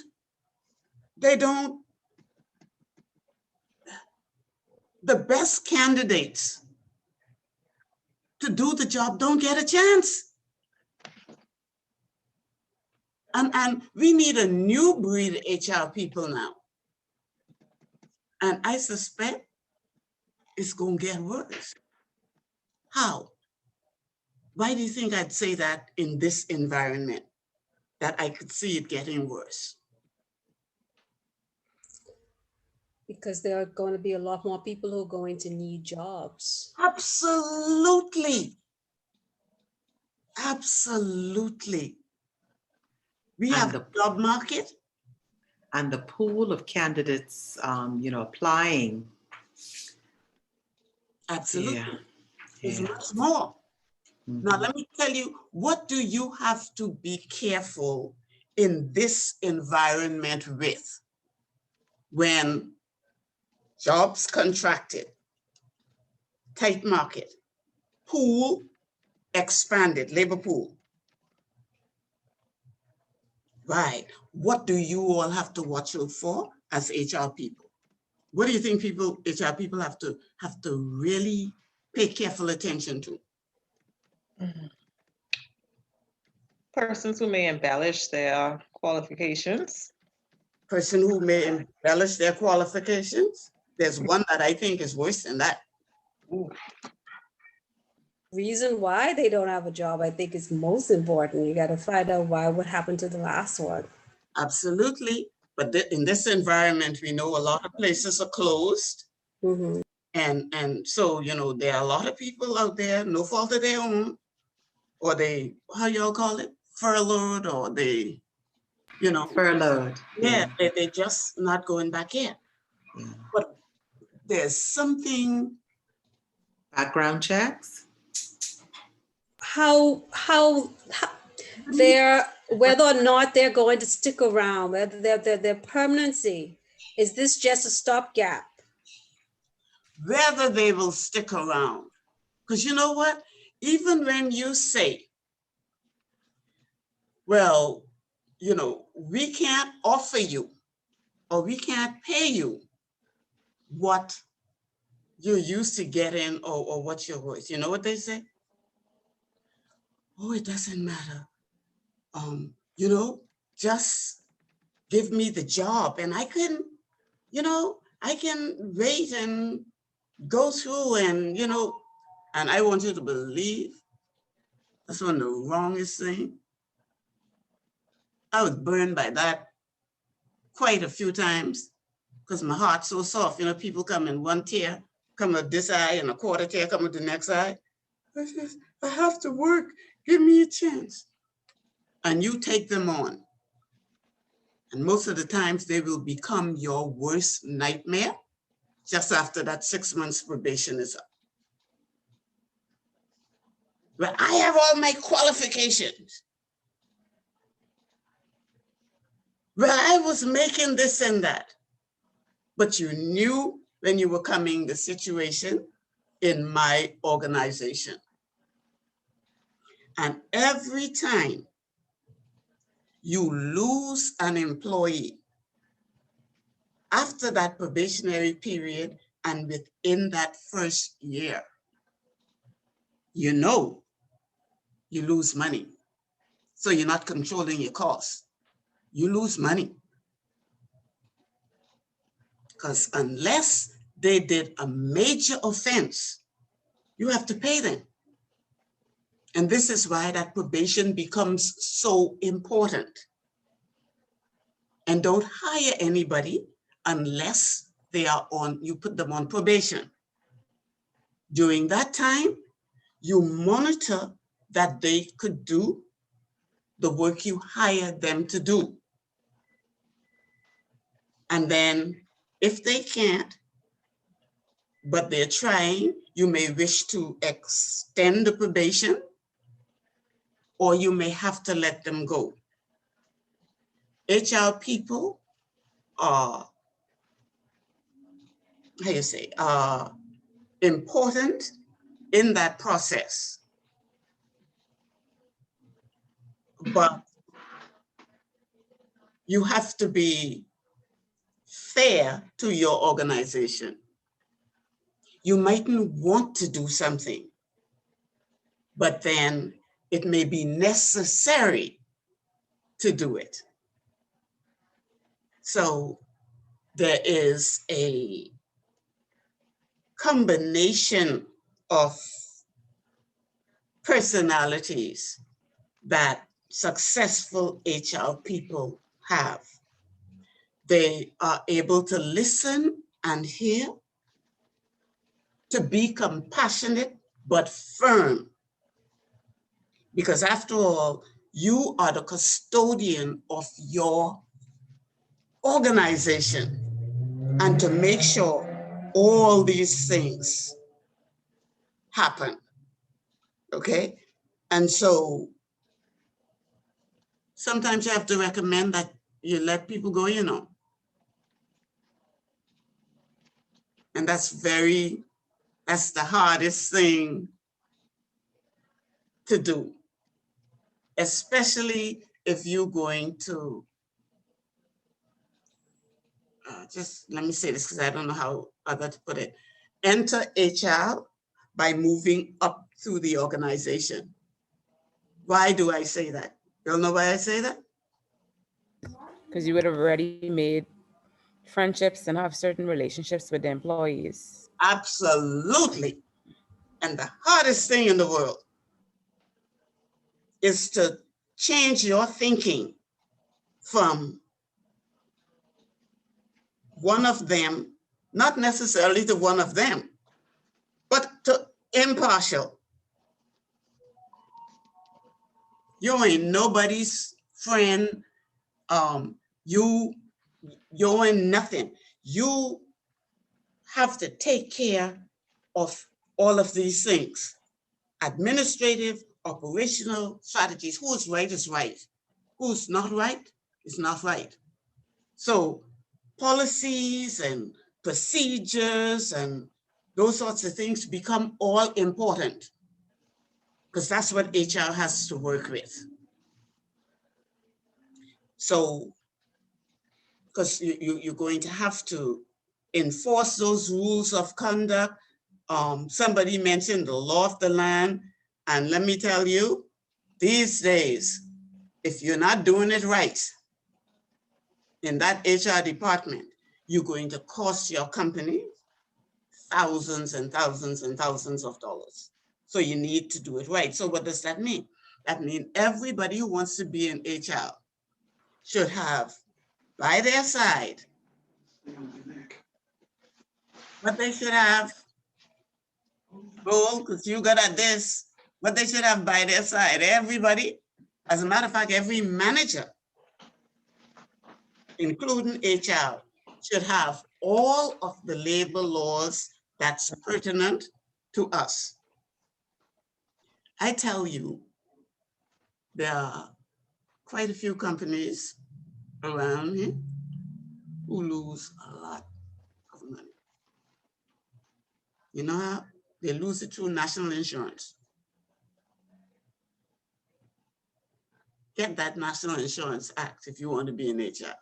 the best candidates to do the job don't get a chance. And we need a new breed of HR people now. And I suspect it's gonna get worse. How? Why do you think I'd say that in this environment, that I could see it getting worse? Because there are going to be a lot more people who are going to need jobs. Absolutely. Absolutely. We And have the- a job market. And the pool of candidates, applying. Absolutely. Yeah. Is Yeah. much more. Now, Mhm. let me tell you, what do you have to be careful in this environment with? When jobs contracted, tight market, pool expanded, labor pool. Right. What do you all have to watch out for as HR people? What do you think HR people have to really pay careful attention to? Persons who may embellish their qualifications. Person who may embellish their qualifications. There's one that I think is worse than that. Reason why they don't have a job, I think, is most important. You got to find out what happened to the last one. Absolutely. But in this environment, we know a lot of places are closed. Mhm. And so, there are a lot of people out there, no fault of their own, or they, how y'all call it, furloughed, or they, Furloughed. yeah, they're just not going back in. Yeah. But there's something. Background checks. How they're, whether or not they're going to stick around, whether their permanency, is this just a stopgap? Whether they will stick around. Because you know what? Even when you say, well, we can't offer you or we can't pay you what you're used to getting or what you're worth. You know what they say? Oh, it doesn't matter. Just give me the job and I can wait and go through and I want you to believe that's one of the wrongest things. I was burned by that quite a few times because my heart's so soft. People come in one tear, come with this eye, and a quarter tear come with the next eye. I says, I have to work. Give me a chance. And you take them on. And most of the times they will become your worst nightmare just after that 6 months probation is up. But I have all my qualifications. Well, I was making this and that. But you knew when you were coming the situation in my organization. And every time you lose an employee after that probationary period and within that first year, you lose money. So you're not controlling your costs. You lose money. Because unless they did a major offense, you have to pay them. And this is why that probation becomes so important. And don't hire anybody unless you put them on probation. During that time, you monitor that they could do the work you hired them to do. And then if they can't, but they're trying. You may wish to extend the probation, or you may have to let them go. HR people are, how you say, important in that process. But you have to be fair to your organization. You mightn't want to do something, but then it may be necessary to do it. So there is a combination of personalities that successful HR people have. They are able to listen and hear, to be compassionate but firm. Because after all, you are the custodian of your organization, and to make sure all these things happen, okay? And so sometimes you have to recommend that you let people go, you know. And that's the hardest thing to do, especially if you're going to, just let me say this because I don't know how other to put it, enter HR by moving up through the organization. Why do I say that? You don't know why I say that? Because you would have already made friendships and have certain relationships with the employees. Absolutely. And the hardest thing in the world is to change your thinking from one of them, not necessarily to one of them, but to impartial. You ain't nobody's friend. You ain't nothing. You have to take care of all of these things. Administrative, operational strategies. Who is right is right. Who's not right is not right. So policies and procedures and those sorts of things become all important, because that's what HR has to work with. So, because you're going to have to enforce those rules of conduct. Somebody mentioned the law of the land. And let me tell you, these days, if you're not doing it right in that HR department, you're going to cost your company thousands and thousands and thousands of dollars. So you need to do it right. So what does that mean? That means everybody who wants to be in HR should have by their side what they should have, Bull, because you got at this, what they should have by their side. Everybody, as a matter of fact, every manager, including HR, should have all of the labor laws that's pertinent to us. I tell you, there are quite a few companies around here who lose a lot of money. You know how? They lose it through national insurance. Get that National Insurance Act if you want to be in HR.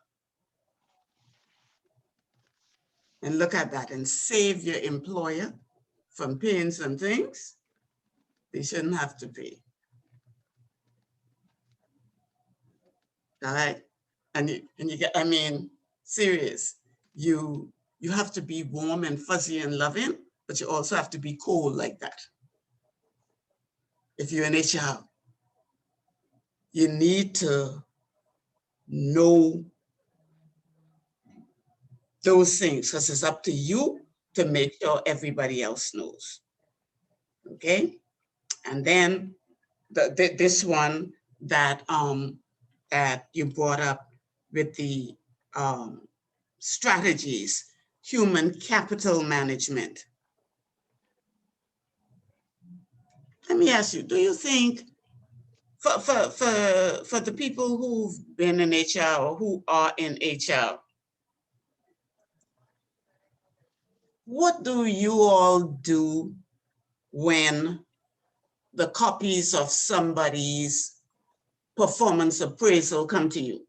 And look at that and save your employer from paying some things they shouldn't have to pay. All right? And you get, I mean, serious. You have to be warm and fuzzy and loving, but you also have to be cold like that. If you're in HR, you need to know those things, because it's up to you to make sure everybody else knows. Okay? And then this one that that you brought up with the strategies, human capital management. Let me ask you, do you think for the people who've been in HR or who are in HR, what do you all do when the copies of somebody's performance appraisal come to you?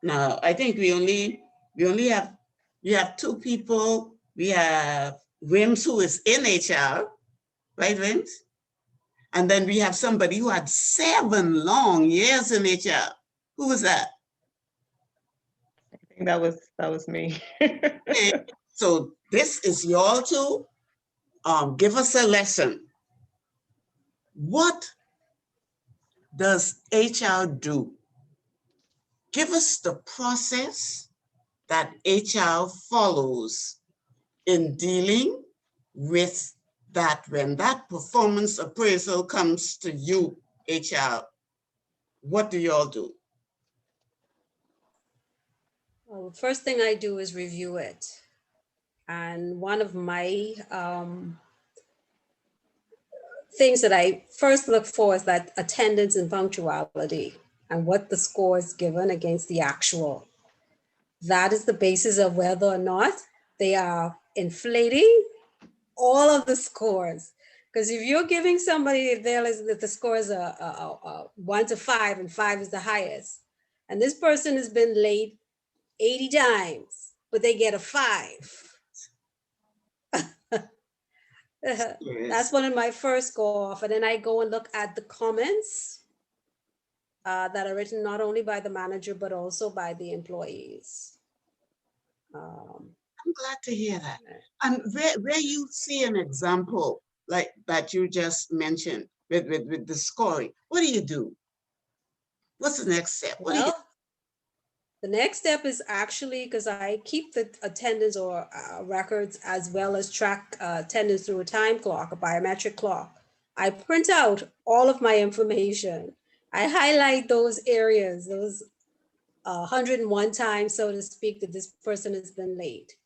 Now, I think we only have two people. We have Wims, who is in HR, right, Wims? And then we have somebody who had 7 long years in HR. Who was that? I think that was me. Okay, so this is y'all to give us a lesson. What does HR do? Give us the process that HR follows in dealing with that when that performance appraisal comes to you, HR. What do y'all do? Well, first thing I do is review it. And one of my things that I first look for is that attendance and punctuality and what the score is given against the actual. That is the basis of whether or not they are inflating all of the scores. Because if you're giving somebody, that the score is a 1 to 5 and 5 is the highest, and this person has been late 80 times, but they get a 5. That's one of my first go off. And then I go and look at the comments that are written not only by the manager, but also by the employees. I'm glad to hear that. And where you see an example like that you just mentioned with the scoring, what do you do? What's the next step? What do you Well, the next step is actually, because I keep the attendance or records as well as track attendance through a time clock, a biometric clock. I print out all of my information. I highlight those areas, those 101 times, so to speak, that this person has been late.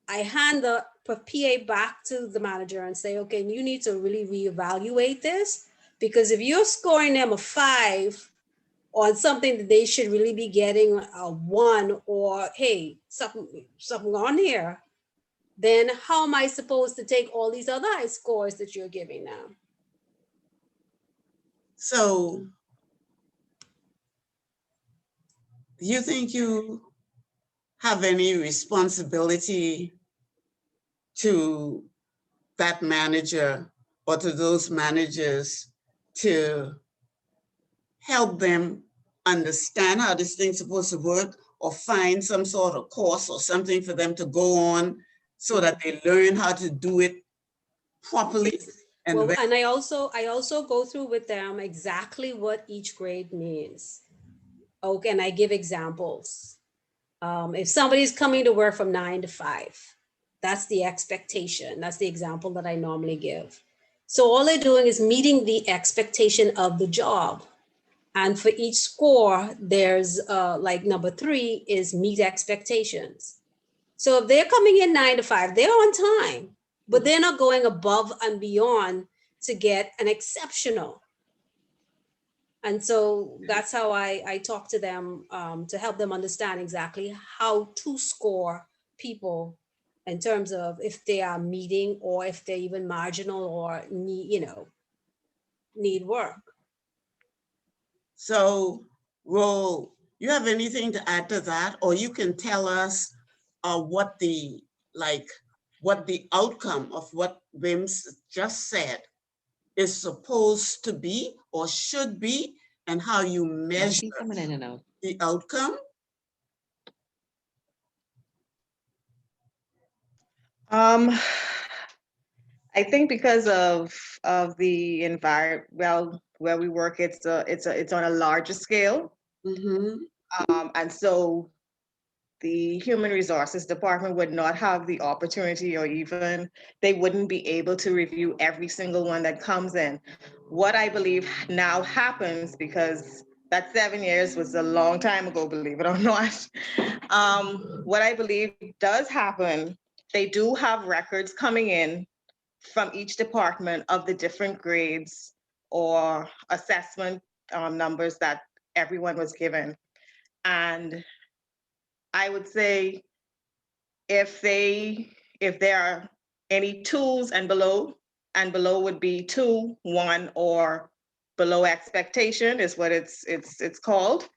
I hand the PA back to the manager and say, okay, you need to really reevaluate this, because if you're scoring them a 5 on something that they should really be getting a 1, or hey, something on here, then how am I supposed to take all these other high scores that you're giving now? So do you think you have any responsibility to that manager or to those managers to help them understand how this thing's supposed to work, or find some sort of course or something for them to go on so that they learn how to do it properly? And well, and I also go through with them exactly what each grade means. Okay, and I give examples. If somebody's coming to work from 9 to 5, that's the expectation. That's the example that I normally give. So all they're doing is meeting the expectation of the job. And for each score, there's like number 3 is meet expectations. So if they're coming in 9 to 5, they're on time, but they're not going above and beyond to get an exceptional. And so that's how I talk to them to help them understand exactly how to score people in terms of if they are meeting or if they're even marginal or need work. so, Ro, you have anything to add to that? Or you can tell us what the outcome of what Wims just said is supposed to be or should be, and how you measure Coming in and out. the outcome? I think because of the environment, well, where we work, it's on a larger scale. And so the human resources department would not have the opportunity, or even they wouldn't be able to review every single one that comes in. What I believe now happens, because That 7 years was a long time ago, believe it or not. What I believe does happen, they do have records coming in from each department of the different grades or assessment numbers that everyone was given. And I would say if there are any twos and below would be 2, 1, or below expectation is what it's called.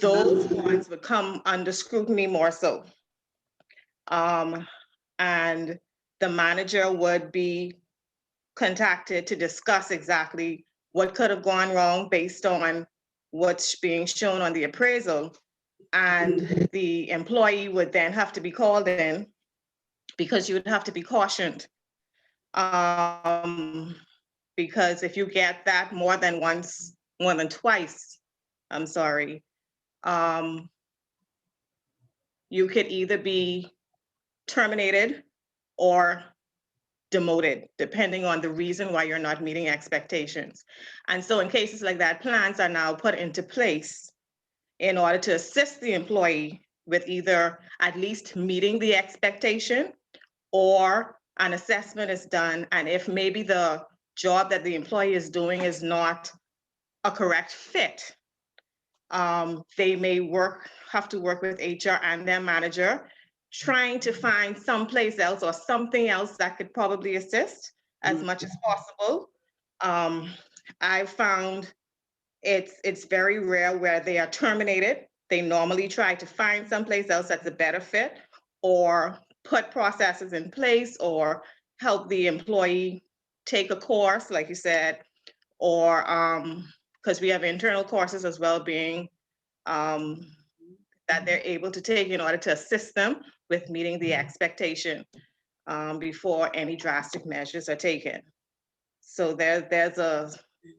Those ones would come under scrutiny more so. And the manager would be contacted to discuss exactly what could have gone wrong based on what's being shown on the appraisal. And the employee would then have to be called in because you would have to be cautioned. Because if you get that more than once, more than twice, I'm sorry, you could either be terminated or demoted, depending on the reason why you're not meeting expectations. And so in cases like that, plans are now put into place in order to assist the employee with either at least meeting the expectation or an assessment is done. And if maybe the job that the employee is doing is not a correct fit, they may have to work with HR and their manager, trying to find someplace else or something else that could probably assist as much as possible. I've found it's very rare where they are terminated. They normally try to find someplace else that's a better fit or put processes in place or help the employee take a course, like you said, or because we have internal courses as well being that they're able to take in order to assist them with meeting the expectation before any drastic measures are taken. So there's a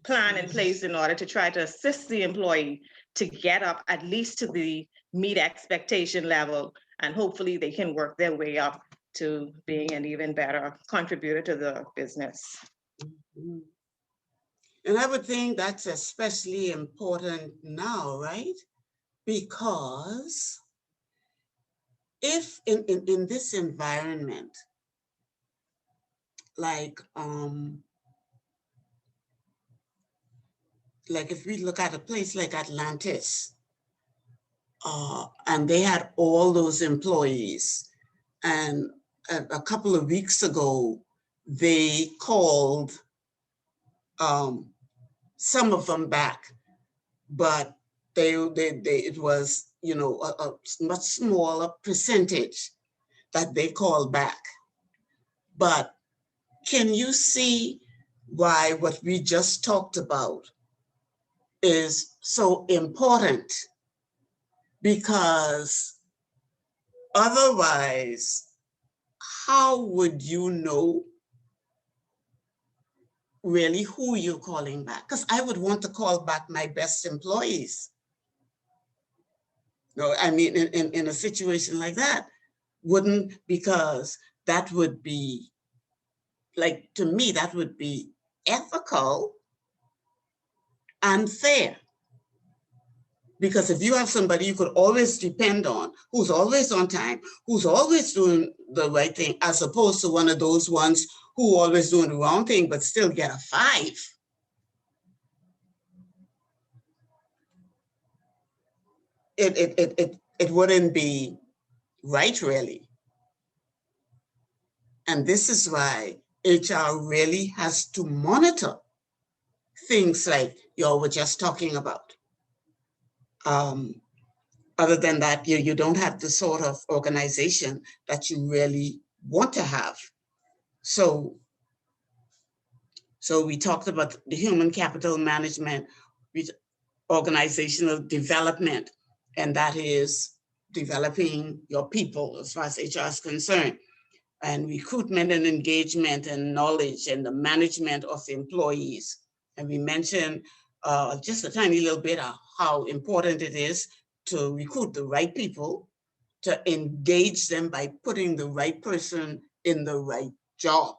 plan in place in order to try to assist the employee to get up at least to the meet expectation level, and hopefully they can work their way up to being an even better contributor to the business. And I would think that's especially important now, right? Because if in this environment, like if we look at a place like Atlantis, and they had all those employees, and a couple of weeks ago, they called some of them back, but it was, you know, a much smaller percentage that they called back. But can you see why what we just talked about is so important? Because otherwise, how would you know really who you're calling back? Because I would want to call back my best employees. No, I mean, in a situation like that, wouldn't, because that would be, like, to me, that would be ethical and fair. Because if you have somebody you could always depend on, who's always on time, who's always doing the right thing, as opposed to one of those ones who always doing the wrong thing, but still get a 5. It wouldn't be right, really. And this is why HR really has to monitor things like y'all were just talking about. Other than that, you don't have the sort of organization that you really want to have. So we talked about the human capital management, organizational development, and that is developing your people as far as HR is concerned, and recruitment and engagement and knowledge and the management of employees. And we mentioned just a tiny little bit of how important it is to recruit the right people, to engage them by putting the right person in the right job.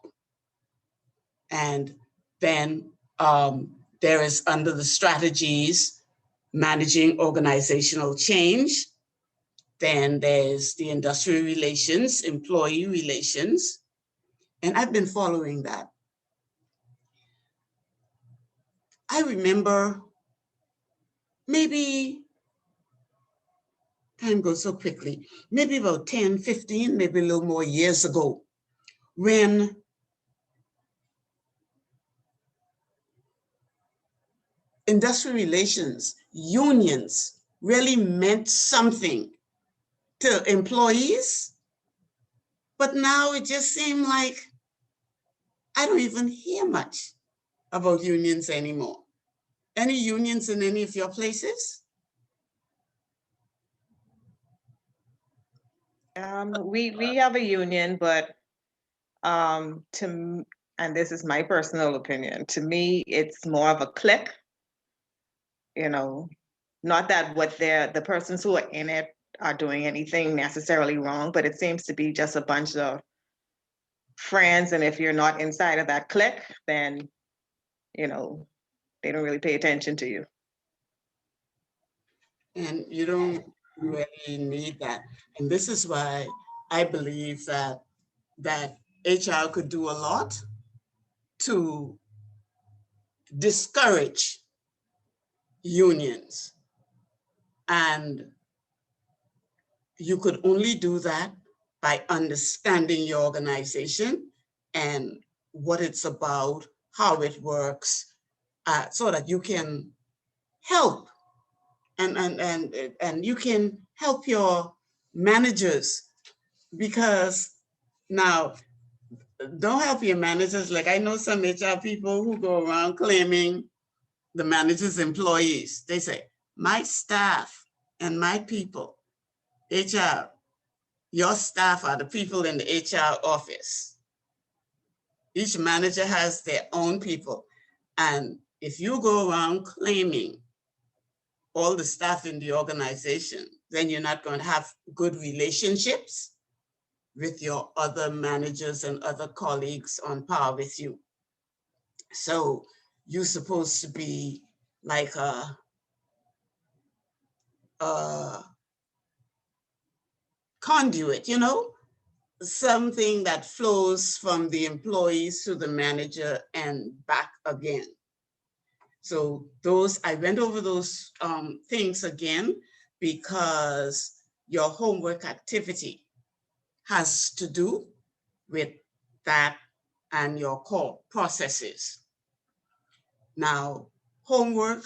And then there is, under the strategies, managing organizational change. Then there's the industrial relations, employee relations, and I've been following that. I remember maybe, time goes so quickly, maybe about 10, 15, maybe a little more years ago, when industrial relations, unions really meant something to employees. But now it just seemed like I don't even hear much about unions anymore. Any unions in any of your places? We have a union, but and this is my personal opinion, to me, it's more of a clique. You know, not that what the persons who are in it are doing anything necessarily wrong, but it seems to be just a bunch of friends. And if you're not inside of that clique, then, you know, they don't really pay attention to you. And you don't really need that. And this is why I believe that HR could do a lot to discourage unions. And you could only do that by understanding your organization and what it's about, how it works, so that you can help and you can help your managers. Because now, don't help your managers. Like, I know some HR people who go around claiming the manager's employees. They say, my staff and my people, HR, your staff are the people in the HR office. Each manager has their own people. And if you go around claiming all the staff in the organization, then you're not going to have good relationships with your other managers and other colleagues on par with you. So you're supposed to be like a conduit, you know, something that flows from the employees to the manager and back again. So I went over those things again because your homework activity has to do with that and your core processes. Now, homework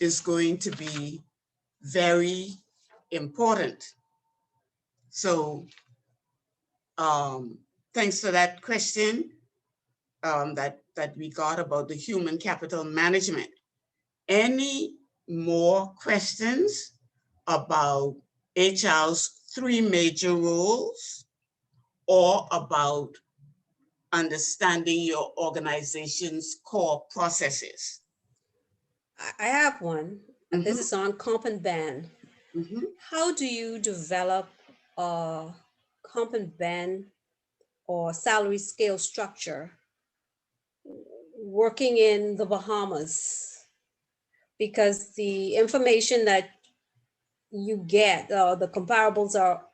is going to be very important. So thanks for that question that we got about the human capital management. Any more questions about HR's 3 major roles or about understanding your organization's core processes? I have one. This is on comp and ben. How do you develop a comp and ben or salary scale structure working in the Bahamas? Because the information that you get, the comparables are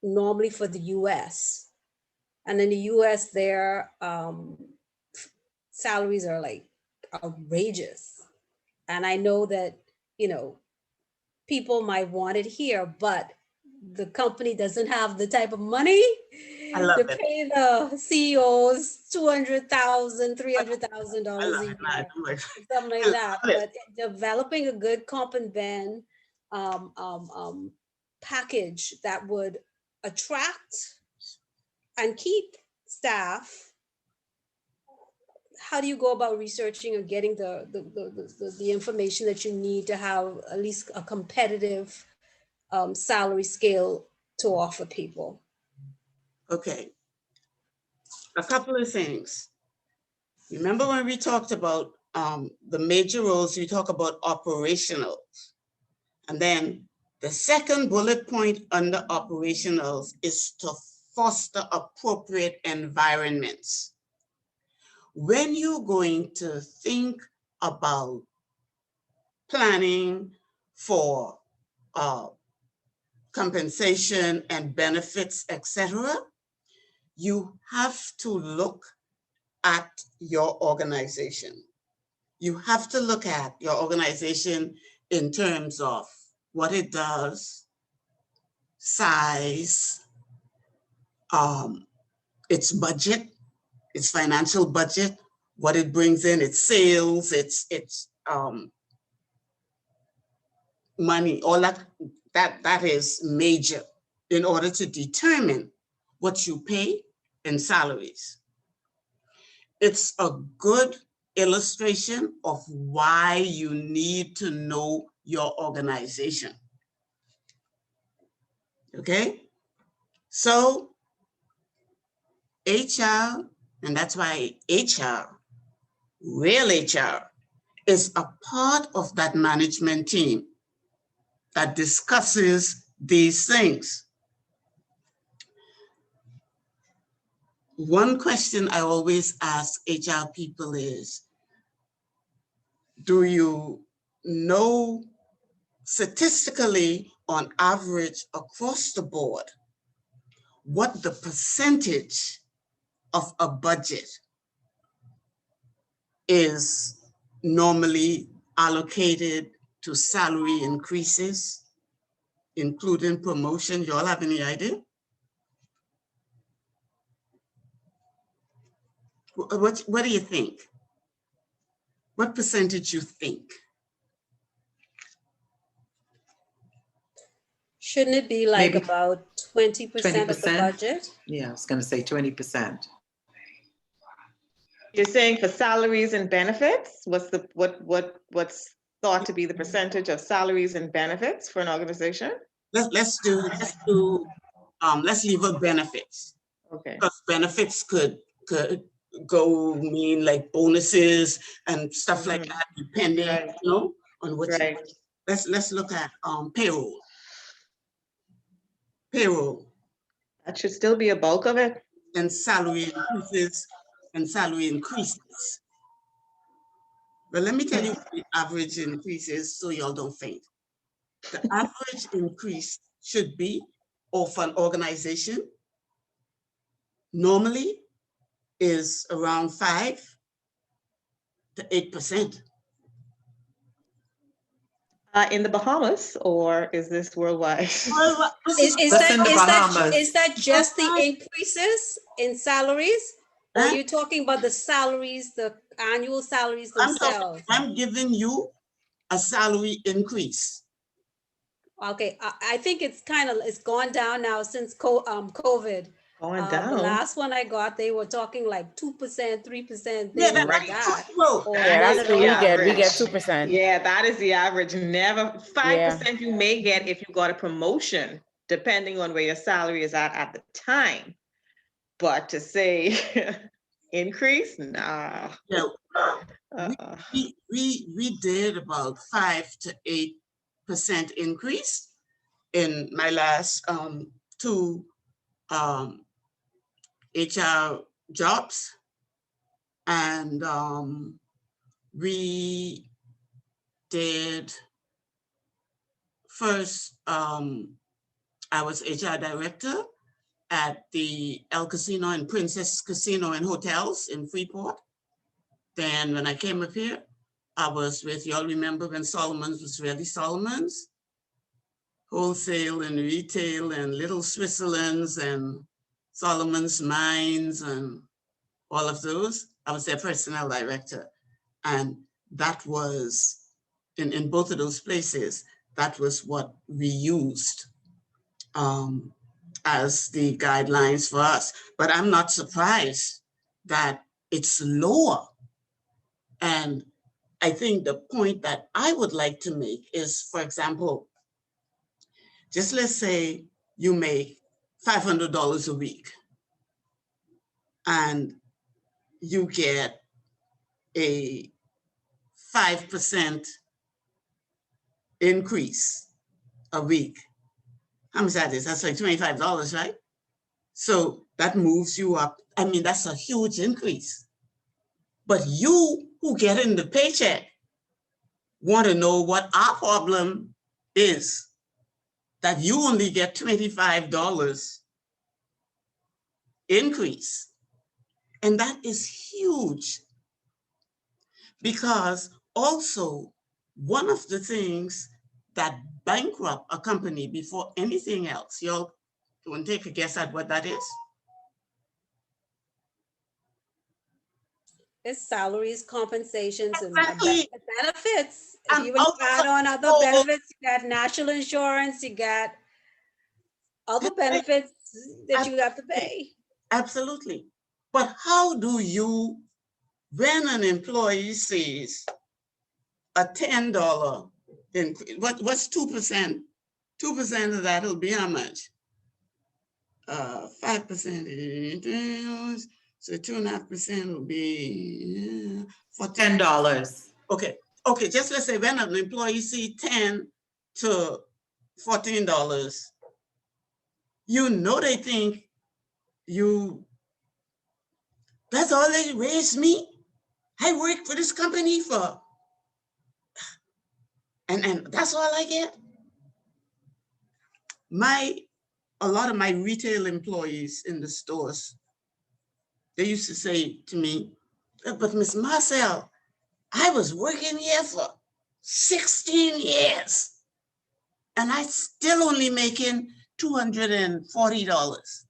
normally for the US. And in the US, their salaries are like outrageous. And I know that, you know, people might want it here, but the company doesn't have the type of money to pay the CEOs $200,000, $300,000 a year, something like that. But developing a good comp and ben package that would attract and keep staff. How do you go about researching or getting the information that you need to have at least a competitive salary scale to offer people? Okay, a couple of things. Remember when we talked about the major roles, we talk about operationals. And then the second bullet point under operationals is to foster appropriate environments. When you're going to think about planning for compensation and benefits, etc., you have to look at your organization. You have to look at your organization in terms of what it does, size, its budget, its financial budget, what it brings in, its sales, its money, all that is major in order to determine what you pay in salaries. It's a good illustration of why you need to know your organization. Okay? So HR, and that's why HR, real HR, is a part of that management team that discusses these things. One question I always ask HR people is, do you know statistically on average across the board what the percentage of a budget is normally allocated to salary increases, including promotion? You all have any idea? What do you think? What percentage you think? Shouldn't it be like Maybe about 20% of the 20%? budget? Yeah, I was going to say 20%. You're saying for salaries and benefits? What's thought to be the percentage of salaries and benefits for an organization? Let's leave out benefits. Okay. Because benefits could go mean like bonuses and stuff like that, depending, Right. you know, on what. Right. Let's look at payroll. Payroll. That should still be a bulk of it. And salary increases and salary increases. But let me tell you what the average increase is so y'all don't faint. The average increase should be of an organization normally is around 5 to 8%. In the Bahamas, or is this worldwide? Is that just the increases in salaries? Or are you talking about the salaries, the annual salaries themselves? I'm giving you a salary increase. Okay, I think it's gone down now since COVID. Going down. The last one I got, they were talking like 2%, 3%. Yeah, things like that's that. That's what we get. We get 2%. Yeah, that is the average. Never 5% you may get if you got a promotion, depending on where your salary is at the time. But to say increase, nah. Yeah, we did about 5 to 8% increase in my last 2 HR jobs, and we did first. I was HR director at the El Casino and Princess Casino and Hotels in Freeport. Then when I came up here, I was with, y'all remember when Solomon's was really Solomon's? Wholesale and retail and Little Switzerland's and Solomon's Mines and all of those. I was their personnel director. And that was, in both of those places, that was what we used as the guidelines for us. But I'm not surprised that it's lower. And I think the point that I would like to make is, for example, just let's say you make $500 a week and you get a 5% increase a week. How much that is? That's like $25, right? So that moves you up. I mean, that's a huge increase. But you who get in the paycheck want to know what our problem is that you only get $25 increase. And that is huge, because also one of the things that bankrupt a company before anything else, y'all want to take a guess at what that is? It's salaries, compensations, and Exactly. benefits. If And you want to add on other also- benefits, you got national insurance, you got other benefits that you have to pay. Absolutely. But how do you, when an employee says a $10 increase, what's 2%? 2% of that will be how much? 5%, so 2.5% will be for $10. Okay, just let's say when an employee see $10 to $14, you know they think that's all they raised me? I worked for this company for, and that's all I get? A lot of my retail employees in the stores, they used to say to me, but Miss Marcel, I was working here for 16 years and I still only making $240.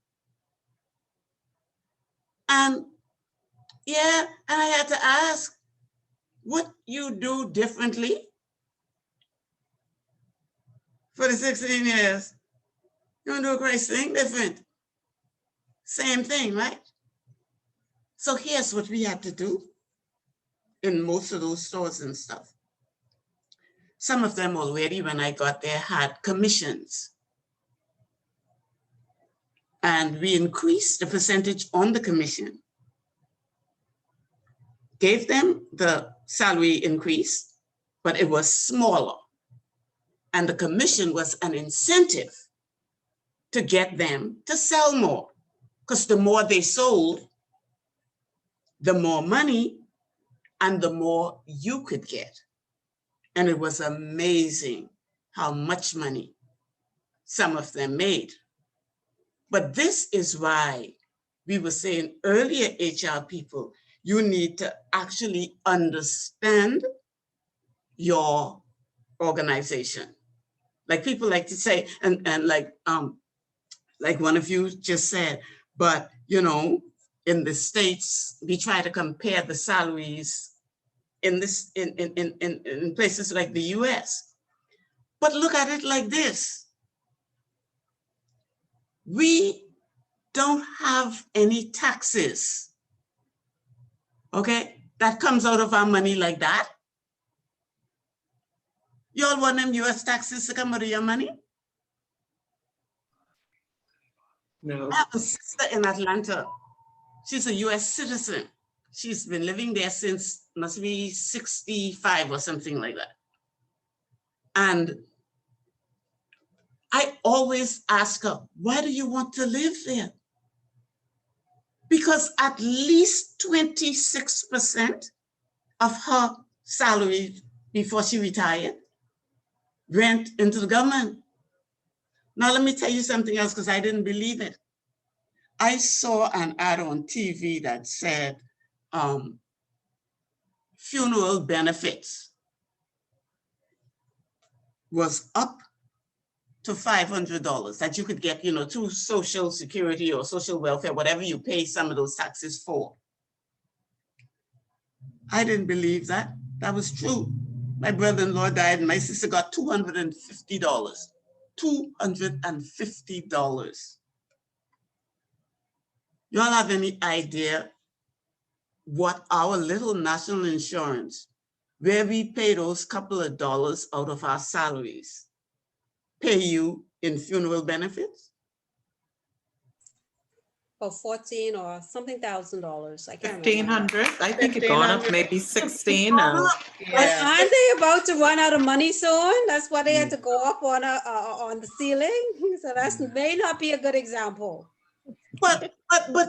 And yeah, and I had to ask, what you do differently for the 16 years? You don't do a great thing different. Same thing, right? So here's what we had to do in most of those stores and stuff. Some of them already, when I got there, had commissions. And we increased the percentage on the commission, gave them the salary increase, but it was smaller. And the commission was an incentive to get them to sell more, because the more they sold, the more money and the more you could get. And it was amazing how much money some of them made. But this is why we were saying earlier, HR people, you need to actually understand your organization. Like people like to say, and like one of you just said, but you know, in the States, we try to compare the salaries in places like the US. But look at it like this. We don't have any taxes, okay? That comes out of our money like that. Y'all want them US taxes to come out of your money? No. I have a sister in Atlanta. She's a US citizen. She's been living there since, must be 65 or something like that. And I always ask her, why do you want to live there? Because at least 26% of her salary before she retired went into the government. Now, let me tell you something else, because I didn't believe it. I saw an ad on TV that said funeral benefits was up to $500 that you could get, you know, through Social Security or social welfare, whatever you pay some of those taxes for. I didn't believe that. That was true. My brother-in-law died and my sister got $250. $250. Y'all have any idea what our little national insurance, where we pay those couple of dollars out of our salaries, pay you in funeral benefits? For 14 or something $1,000. I can't remember. $1,500. I think it's gone up maybe 16 now. But aren't they about to run out of money soon? That's why they had to go up on the ceiling. So that may not be a good example. But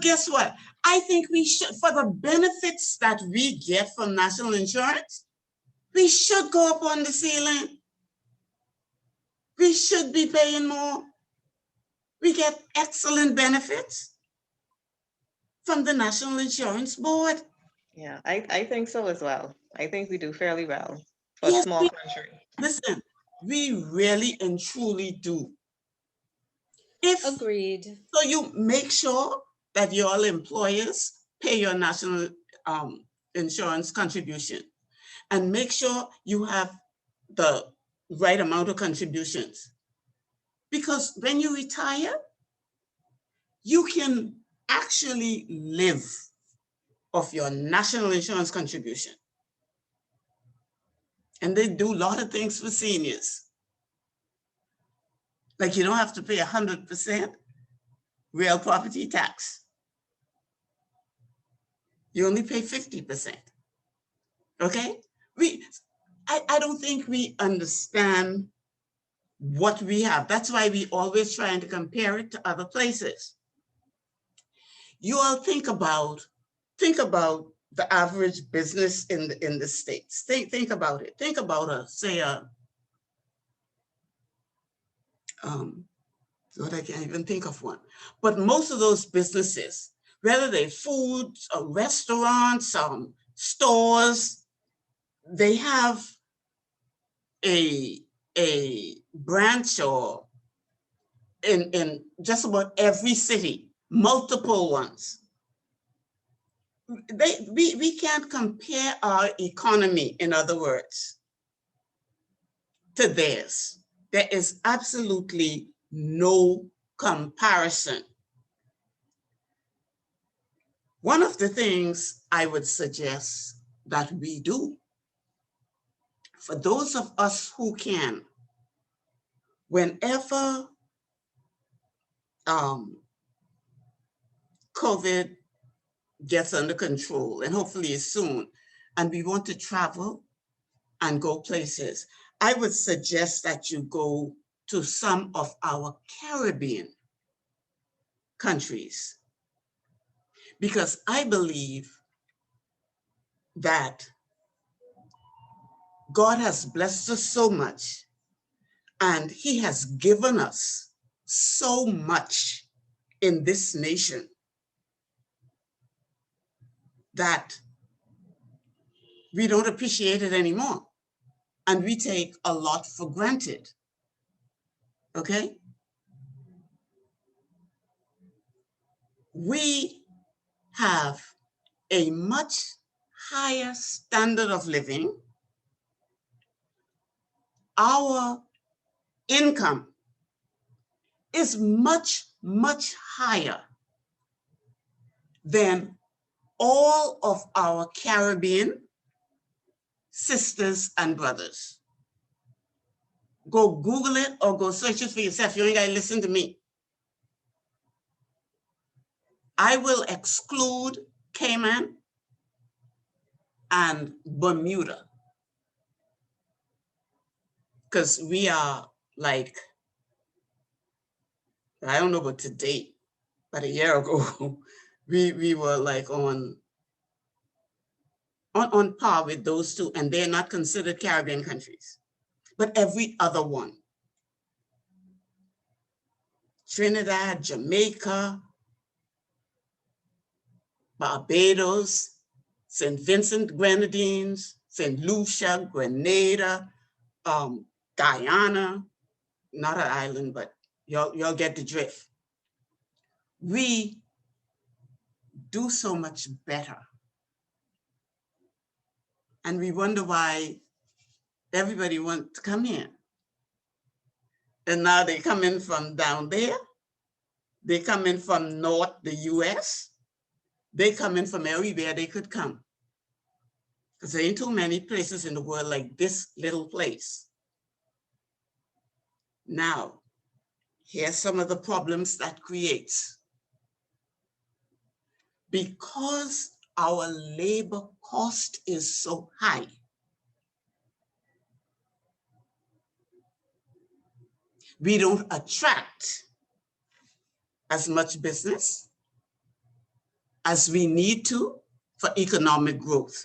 guess what? I think we should, for the benefits that we get from national insurance, we should go up on the ceiling. We should be paying more. We get excellent benefits from the National Insurance Board. Yeah, I think so as well. I think we do fairly well for a Yes, small country. listen, we really and truly do. If Agreed. so, you make sure that your employers pay your national insurance contribution, and make sure you have the right amount of contributions. Because when you retire, you can actually live off your national insurance contribution. And they do a lot of things for seniors. Like you don't have to pay 100% real property tax. You only pay 50%. Okay? I don't think we understand what we have. That's why we always trying to compare it to other places. You all think about the average business in the States. Think about it. Think about what I can't even think of one. But most of those businesses, whether they're foods or restaurants, stores, they have a branch or in just about every city, multiple ones. We can't compare our economy, in other words, to theirs. There is absolutely no comparison. One of the things I would suggest that we do, for those of us who can, whenever COVID gets under control, and hopefully it's soon, and we want to travel and go places, I would suggest that you go to some of our Caribbean countries, because I believe that God has blessed us so much, and He has given us so much in this nation that we don't appreciate it anymore. And we take a lot for granted. Okay? We have a much higher standard of living. Our income is much, much higher than all of our Caribbean sisters and brothers. Go Google it or go search it for yourself. You ain't gotta listen to me. I will exclude Cayman and Bermuda, because we are like, I don't know about today, but a year ago, we were like on par with those two, and they're not considered Caribbean countries, but every other one. Trinidad, Jamaica, Barbados, St. Vincent, Grenadines, St. Lucia, Grenada, Guyana, not an island, but y'all get the drift. We do so much better. And we wonder why everybody wants to come here. And now they come in from down there. They come in from North, the US. They come in from everywhere they could come. Because there ain't too many places in the world like this little place. Now, here's some of the problems that creates. Because our labor cost is so high, we don't attract as much business as we need to for economic growth.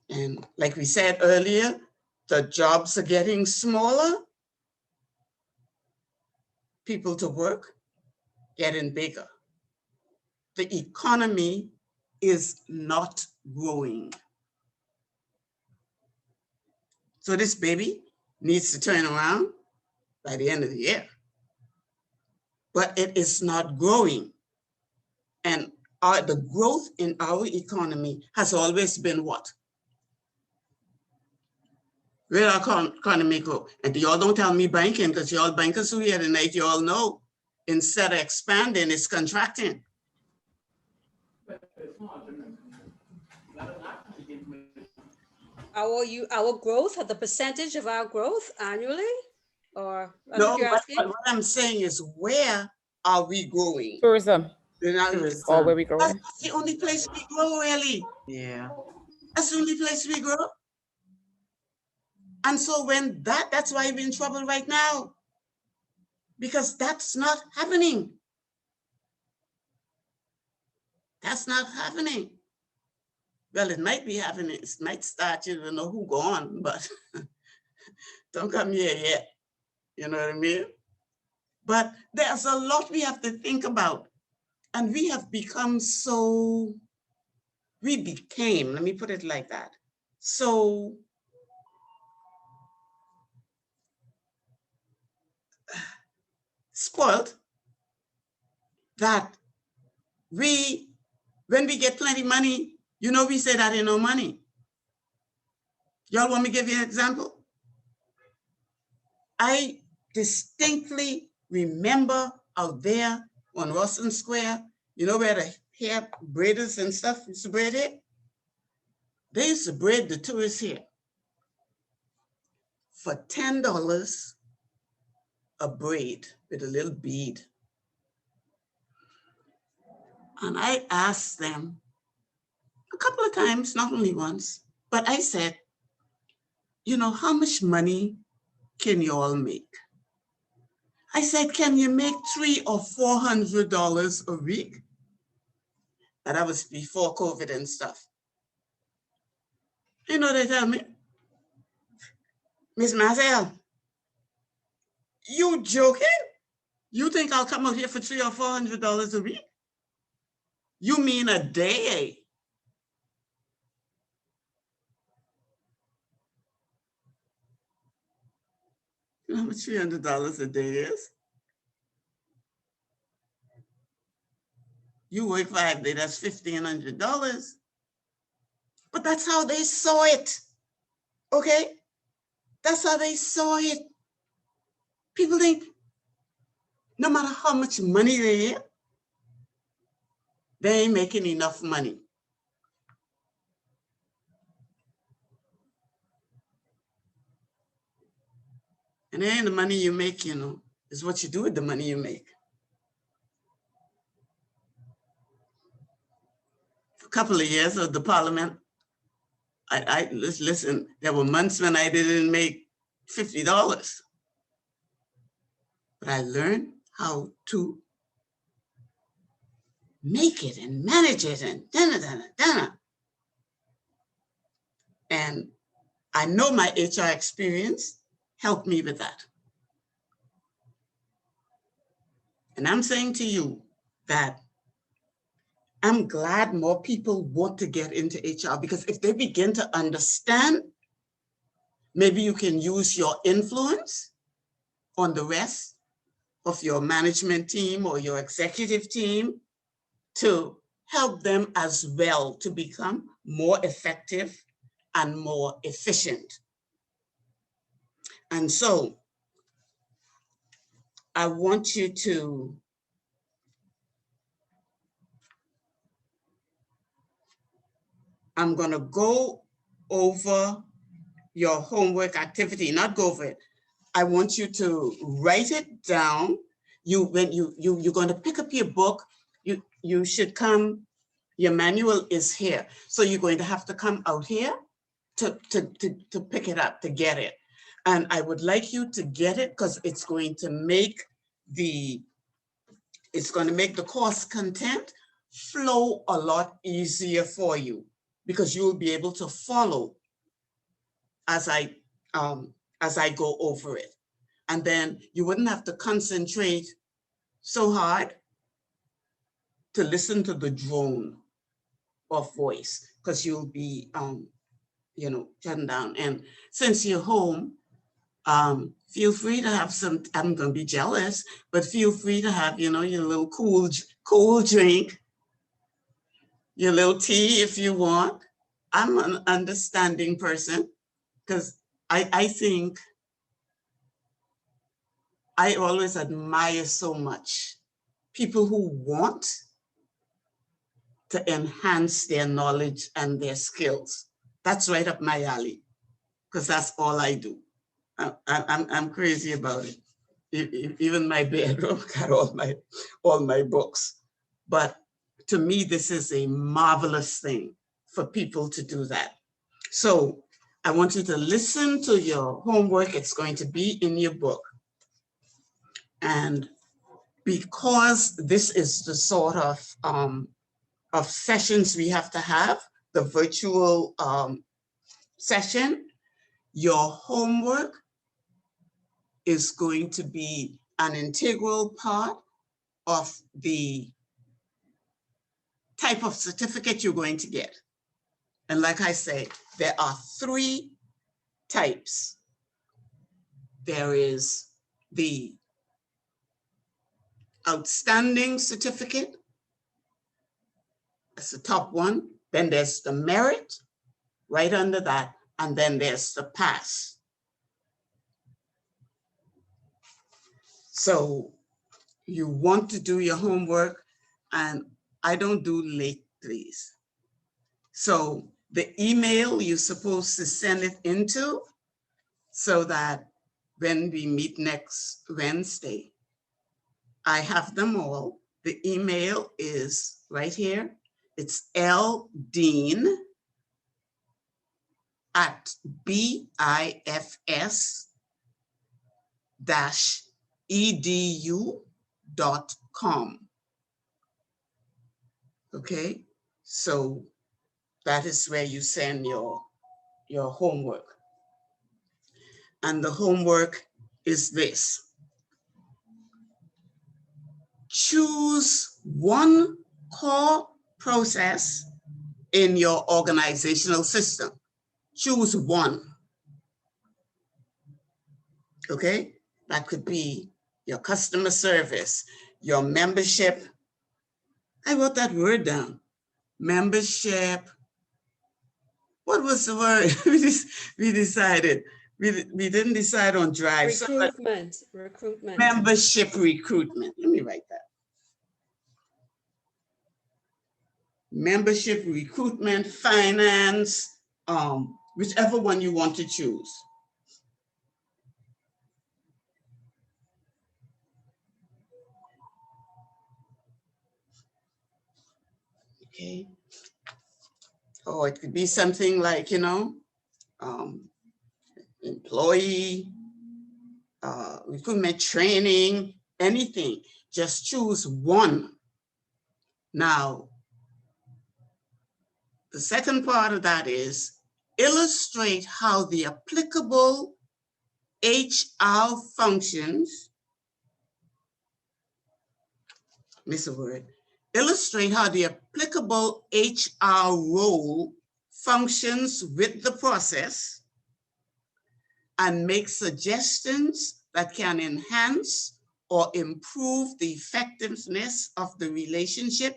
And like we said earlier, The jobs are getting smaller. People to work getting bigger. The economy is not growing. So this baby needs to turn around by the end of the year. But it is not growing. And the growth in our economy has always been what? Where our economy go? And y'all don't tell me banking, because y'all bankers who here tonight, you all know, instead of expanding, it's contracting. Our growth, or the percentage of our growth annually? Or that's No, what you're but asking? what I'm saying is, where are we growing? Tourism, Tourism. or where we growing? That's the only place we grow, really. Yeah. That's the only place we grow. And so when that's why we're in trouble right now, because that's not happening. That's not happening. Well, it might be happening. It might start, you don't know who gone, but don't come here yet. You know what I mean? But there's a lot we have to think about. And we have become so, let me put it like that, so spoiled that when we get plenty money, you know, we say that ain't no money. Y'all want me to give you an example? I distinctly remember out there on Rawson Square, you know where the hair braiders and stuff used to braid it? They used to braid the tourists here for $10 a braid with a little bead. And I asked them a couple of times, not only once, but I said, you know, how much money can you all make? I said, can you make $300 or $400 a week? And that was before COVID and stuff. You know, they tell me, Miss Marcel, you joking? You think I'll come out here for $300 or $400 a week? You mean a day? You know how much $300 a day is? You work 5 days, that's $1,500. But that's how they saw it, okay? That's how they saw it. People think no matter how much money they get, they ain't making enough money. And it ain't the money you make, you know, it's what you do with the money you make. For a couple of years of the parliament, listen, there were months when I didn't make $50. But I learned how to make it and manage it and da-na-da-na-da-na. And I know my HR experience helped me with that. And I'm saying to you that I'm glad more people want to get into HR, because if they begin to understand, maybe you can use your influence on the rest of your management team or your executive team to help them as well to become more effective and more efficient. And so I want you to I'm going to go over your homework activity, not go over it. I want you to write it down. You're going to pick up your book. You should come. Your manual is here, so you're going to have to come out here to pick it up, to get it. And I would like you to get it because it's going to make the course content flow a lot easier for you, because you'll be able to follow as I as I go over it. And then you wouldn't have to concentrate so hard to listen to the drone of voice, because you'll be, turned down. And since you're home, feel free to have some, I'm gonna be jealous, but feel free to have, your little cool drink, your little tea if you want. I'm an understanding person, because I think I always admire so much people who want to enhance their knowledge and their skills. That's right up my alley, because that's all I do. I'm crazy about it. Even my bedroom got all my books. But to me, this is a marvelous thing for people to do that. So I want you to listen to your homework. It's going to be in your book. And because this is the sort of sessions we have to have, the virtual session, your homework is going to be an integral part of the type of certificate you're going to get. And like I say, there are 3 types. There is the outstanding certificate. That's the top one. Then there's the merit right under that. And then there's the pass. So you want to do your homework, and I don't do late, please. So the email you're supposed to send it into, so that when we meet next Wednesday, I have them all. The email is right here. It's ldeen@bifs-edu.com. Okay, so that is where you send your homework. And the homework is this. Choose one core process in your organizational system. Choose one. Okay, that could be your customer service, your membership. I wrote that word down. Membership. What was the word? we decided. We didn't decide on drive. Recruitment. Membership recruitment. Let me write that. Membership recruitment, finance, whichever one you want to choose. Okay. Oh, it could be something like, employee, recruitment training, anything. Just choose one. Now, the second part of that is illustrate how the applicable HR functions, miss a word, illustrate how the applicable HR role functions with the process, and make suggestions that can enhance or improve the effectiveness of the relationship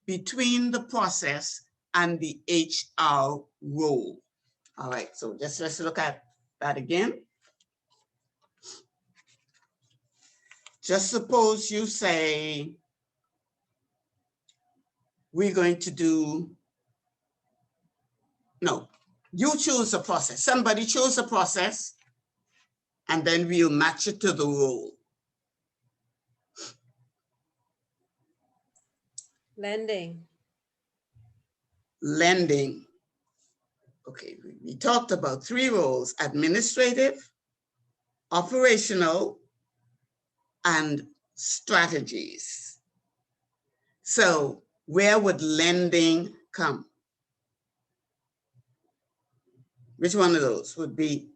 between the process and the HR role. All right, so let's look at that again. Just suppose you say, we're going to do, no, you choose a process. Somebody choose a process, and then we'll match it to the role. Lending. Lending. Okay, we talked about 3 roles: administrative, operational, and strategies. So where would lending come? Which one of those would be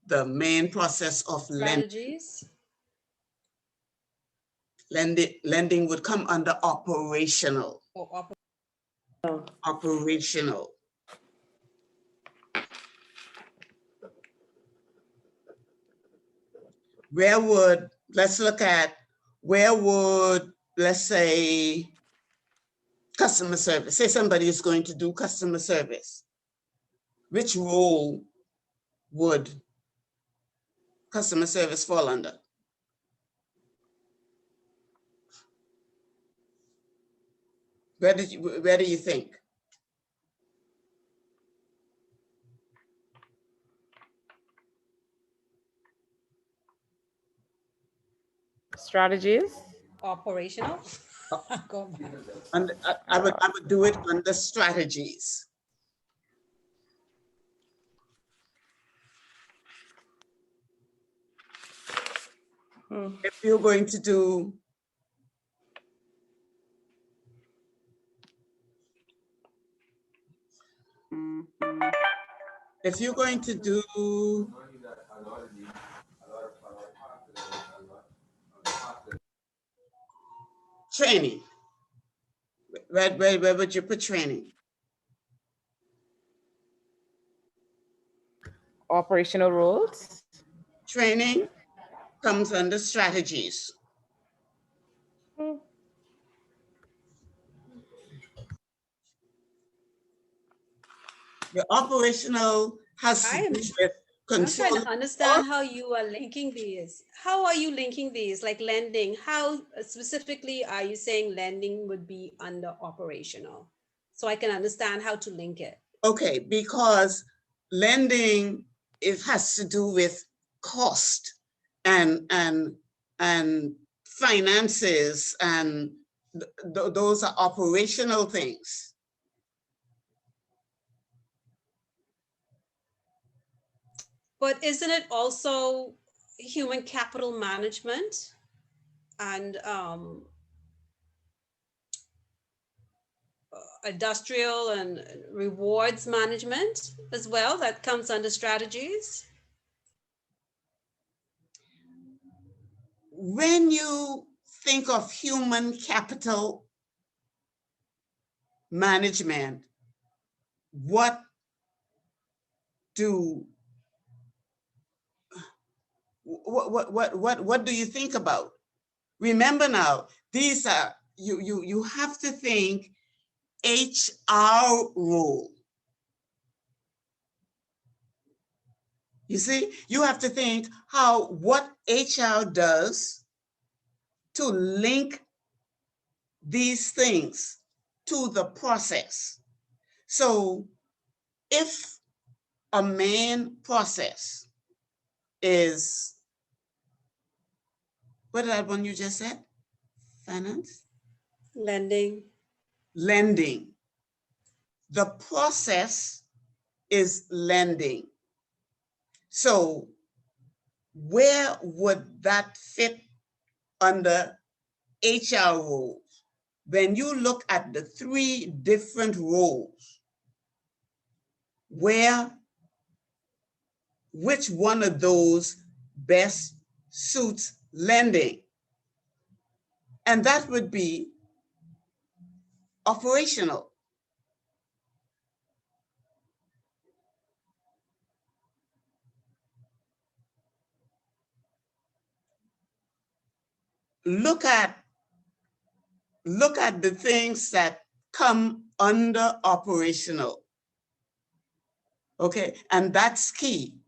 the main process of Strategies. lending would come under operational. Or Operational. Where would, let's look at, where would, let's say, customer service, say somebody is going to do customer service. Which role would customer service fall under? Where do you think? Strategies. operational. Go back. And I would do it under strategies. If you're going to do training, where would you put training? Operational roles. Training comes under strategies. The operational has to do with I'm control. trying to understand how you are linking these. How are you linking these, like lending? How specifically are you saying lending would be under operational? So I can understand how to link it. Okay, because lending, it has to do with cost and finances, and those are operational things. But isn't it also human capital management and industrial and rewards management as well? That comes under strategies. When you think of human capital management, what do you think about? Remember now, these are, you have to think HR role. You see, you have to think what HR does to link these things to the process. So if a main process is, what did that one you just said? Finance? Lending. Lending. The process is lending. So where would that fit under HR roles? When you look at the 3 different roles, which one of those best suits lending? And that would be operational. Look at the things that come under operational. Okay, and that's key,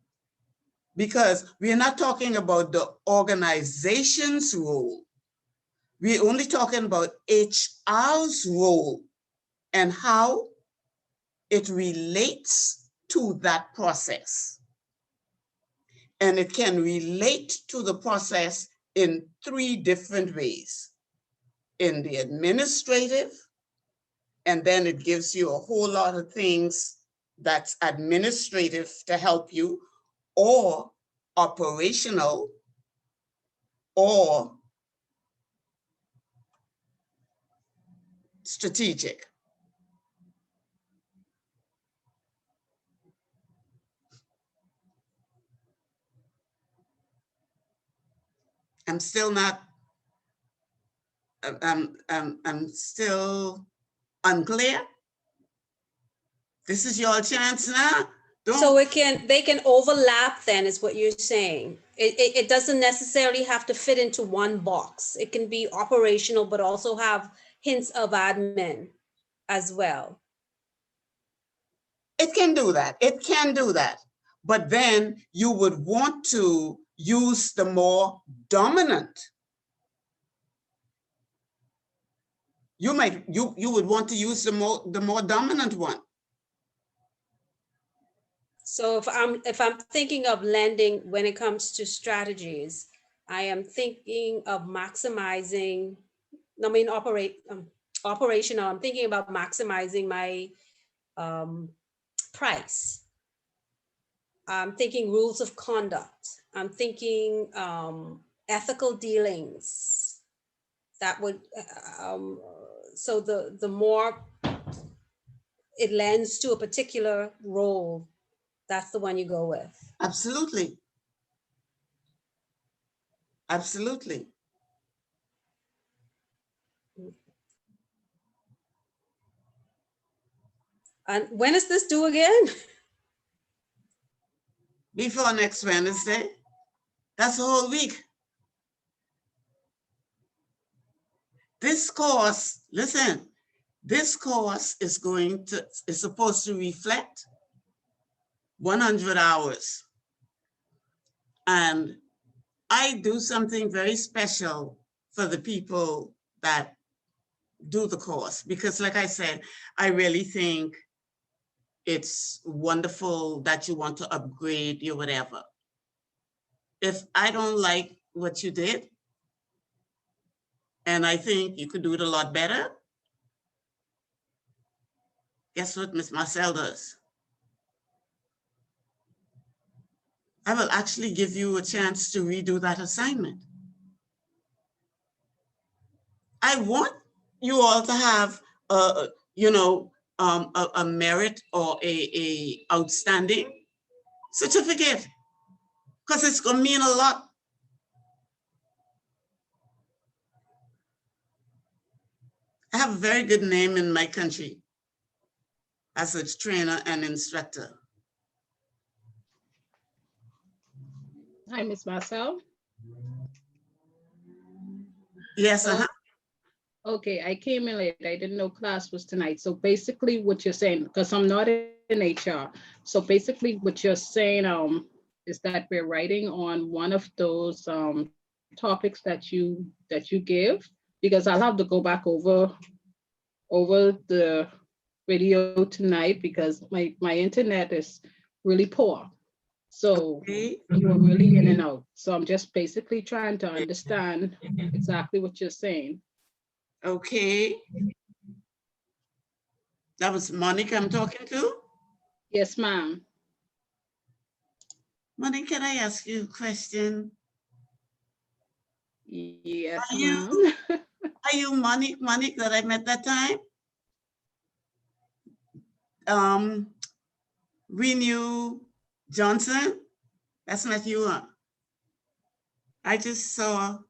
because we're not talking about the organization's role. We're only talking about HR's role and how it relates to that process. And it can relate to the process in 3 different ways. In the administrative, and then it gives you a whole lot of things that's administrative to help you, or operational, or strategic. I'm still not, I'm still unclear. This is your chance now. So they can overlap then, is what you're saying. It doesn't necessarily have to fit into one box. It can be operational, but also have hints of admin as well. It can do that. It can do that. But then you would want to use the more dominant. You would want to use the more dominant one. So if I'm thinking of lending when it comes to strategies, I am thinking of maximizing, I mean, operational, I'm thinking about maximizing my price. I'm thinking rules of conduct. I'm thinking ethical dealings. That would, so the more it lends to a particular role, that's the one you go with. Absolutely. Absolutely. And when is this due again? Before next Wednesday. That's a whole week. This course, listen, this course is supposed to reflect 100 hours. And I do something very special for the people that do the course, because like I said, I really think it's wonderful that you want to upgrade your whatever. If I don't like what you did, and I think you could do it a lot better, guess what Miss Marcel does? I will actually give you a chance to redo that assignment. I want you all to have a merit or a outstanding certificate, because it's gonna mean a lot. I have a very good name in my country as a trainer and instructor. Hi, Ms. Marcel. Yes, Okay, I came in late. I didn't know class was tonight. So basically what you're saying, because I'm not in HR. So basically what you're saying is that we're writing on one of those topics that you give, because I'll have to go back over the video tonight because my internet is really poor. So you were really in and out. So I'm just basically trying to understand exactly what you're saying. Okay. That was Monica I'm talking to? Yes, ma'am. Monica, can I ask you a question? Yes, ma'am. Are you Monique that I met that time? Renew Johnson? That's not you, huh? I just saw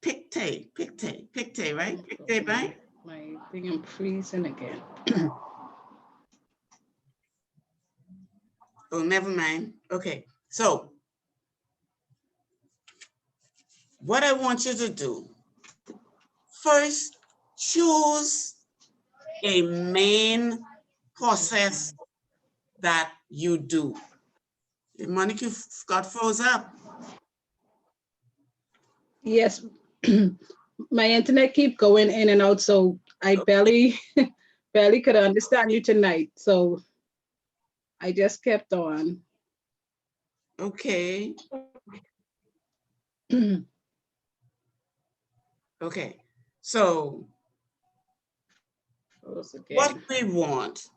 Pictet, right? Pictet, right? My thing, I'm freezing again. Oh, never mind. Okay, so what I want you to do, first, choose a main process that you do. Monica got froze up. Yes, my internet keep going in and out, so I barely could understand you tonight. So I just kept on. Okay. Okay, so what we want,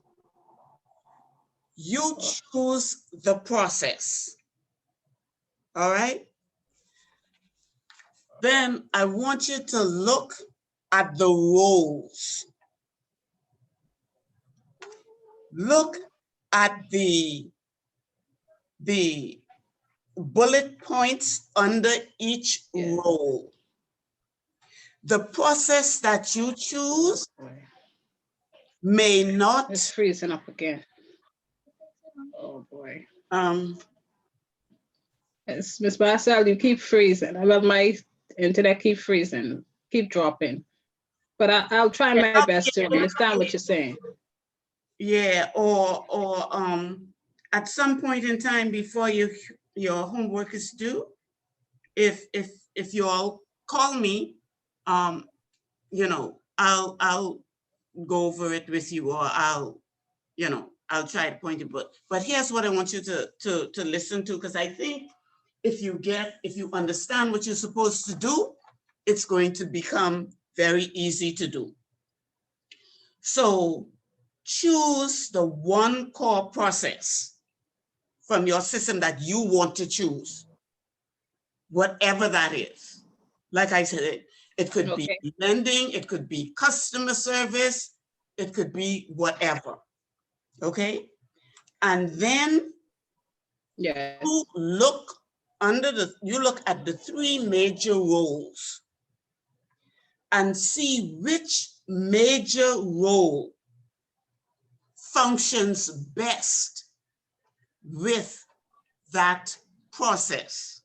you choose the process, all right? Then I want you to look at the roles. Look at the bullet points under each Yes. role. The process that you choose may not, It's freezing up again. Oh, boy. It's Ms. Marcel, you keep freezing. I love my internet keep freezing, keep dropping. But I'll try my best to understand what you're saying. yeah, or at some point in time before your homework is due, if you all call me, you know, I'll go over it with you, or I'll try to point you. But here's what I want you to listen to, because I think if you understand what you're supposed to do, it's going to become very easy to do. So choose the one core process from your system that you want to choose, whatever that is. Like I said, it could be lending, it could be customer service, it could be whatever. Okay? And then you look at the three major roles and see which major role functions best with that process.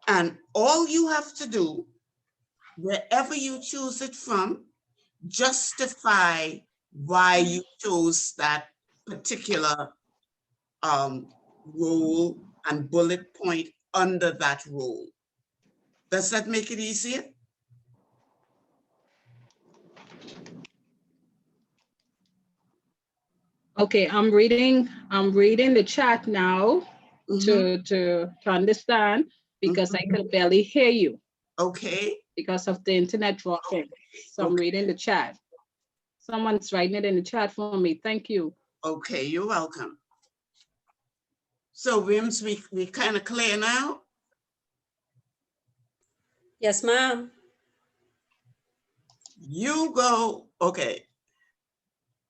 And all you have to do, wherever you choose it from, justify why you chose that particular role and bullet point under that role. Does that make it easier? Okay, I'm reading the chat now to understand, because I could barely hear you. Okay. Because of the internet dropping. So I'm reading the chat. Someone's writing it in the chat for me. Thank you. Okay, you're welcome. So Wims, we kind of clear now? Yes, ma'am. You go, okay.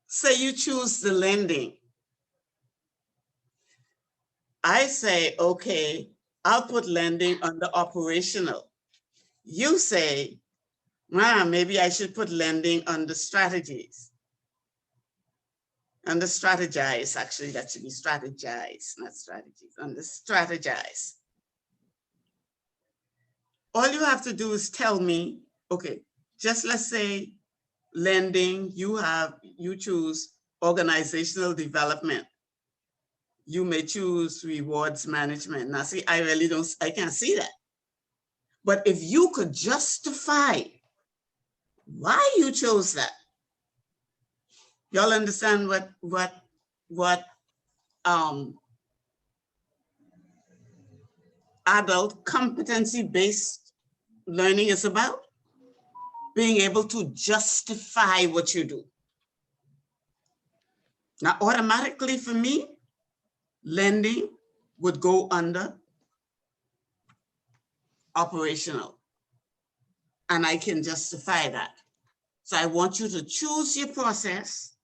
Say you choose the lending. I say, okay, I'll put lending under operational. You say, maybe I should put lending under strategies. Under strategize, actually, that should be strategize, not strategies, under strategize. All you have to do is tell me, okay, just let's say lending, you choose organizational development. You may choose rewards management. Now see, I can't see that. But if you could justify why you chose that, y'all understand what adult competency-based learning is about? Being able to justify what you do. Now, automatically for me, lending would go under operational, and I can justify that. So I want you to choose your process,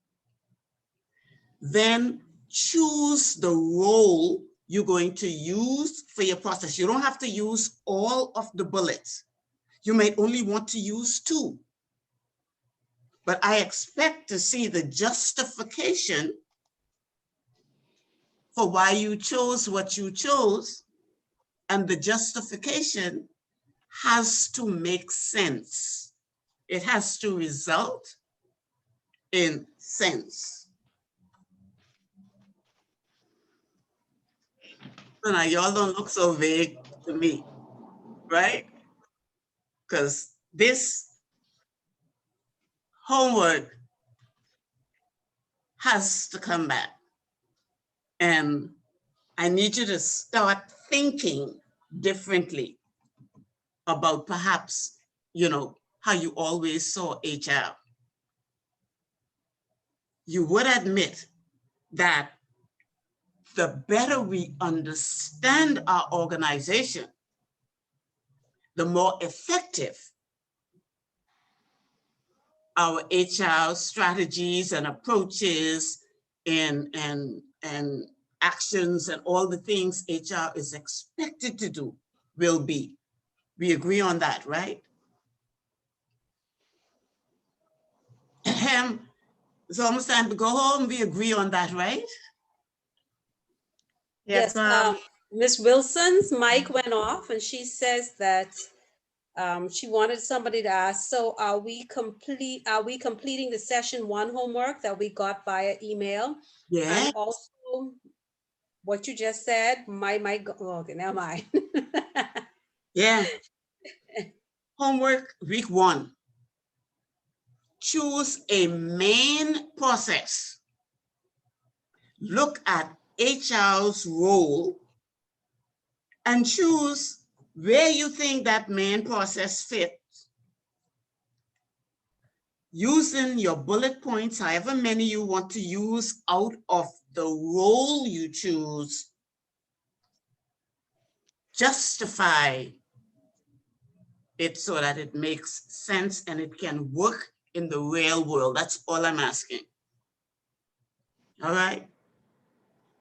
then choose the role you're going to use for your process. You don't have to use all of the bullets. You may only want to use 2. But I expect to see the justification for why you chose what you chose, and the justification has to make sense. It has to result in sense. So now y'all don't look so vague to me, right? Because this homework has to come back. And I need you to start thinking differently about perhaps, how you always saw HR. You would admit that the better we understand our organization, the more effective our HR strategies and approaches and actions and all the things HR is expected to do will be. We agree on that, right? It's almost time to go home. We agree on that, right? Yes, ma'am. Ms. Wilson's mic went off and she says that she wanted somebody to ask, so are we completing the session 1 homework that we got via email? Yeah. And also what you just said, my mic, okay, never mind. Yeah. Homework week 1. Choose a main process. Look at HR's role and choose where you think that main process fits. Using your bullet points, however many you want to use out of the role you choose, justify it so that it makes sense and it can work in the real world. That's all I'm asking. All right.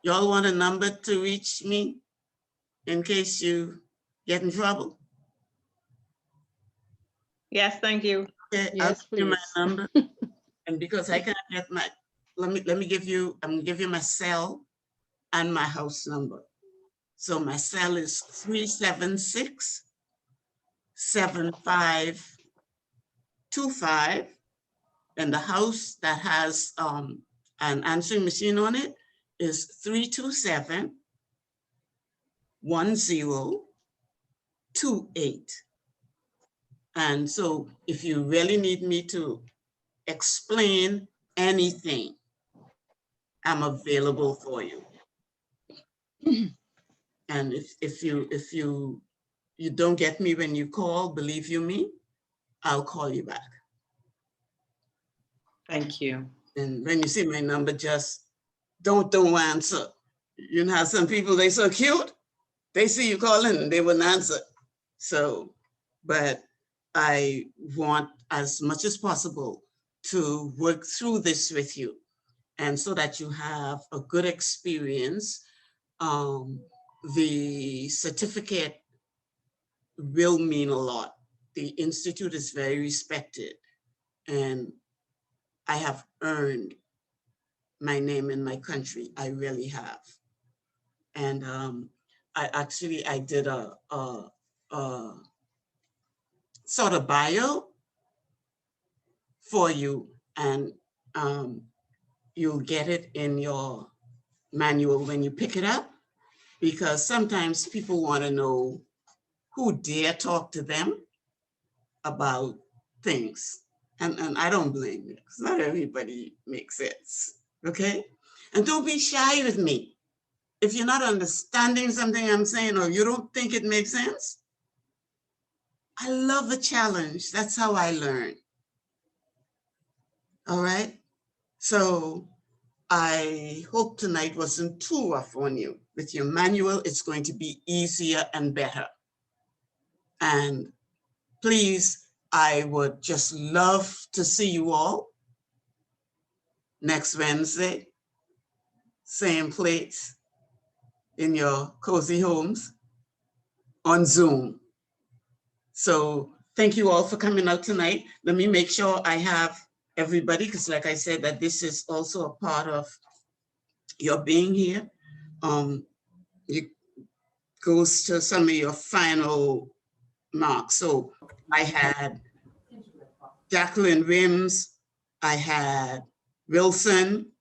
Y'all want a number to reach me in case you get in trouble? Yes, thank you. Okay, Yes, I'll give you my please. number. And because I can't get my, let me give you, I'm gonna give you my cell and my house number. So my cell is 376-7525. And the house that has an answering machine on it is 327-1028. And so if you really need me to explain anything, I'm available for you. And if you don't get me when you call, believe you me, I'll call you back. Thank you. And when you see my number, just don't answer. You know how some people, they so cute, they see you calling and they wouldn't answer. So, but I want as much as possible to work through this with you, and so that you have a good experience. The certificate will mean a lot. The Institute is very respected, and I have earned my name in my country. I really have. And I did a sort of bio for you, and you'll get it in your manual when you pick it up, because sometimes people want to know who dare talk to them about things. And I don't blame you, because not everybody makes sense, okay? And don't be shy with me. If you're not understanding something I'm saying, or you don't think it makes sense, I love a challenge. That's how I learn. All right? So I hope tonight wasn't too rough on you. With your manual, it's going to be easier and better. And please, I would just love to see you all next Wednesday, same place, in your cozy homes on Zoom. So thank you all for coming out tonight. Let me make sure I have everybody, because like I said, that this is also a part of your being here. It goes to some of your final marks. So I had Jacqueline Wims, I had Wilson,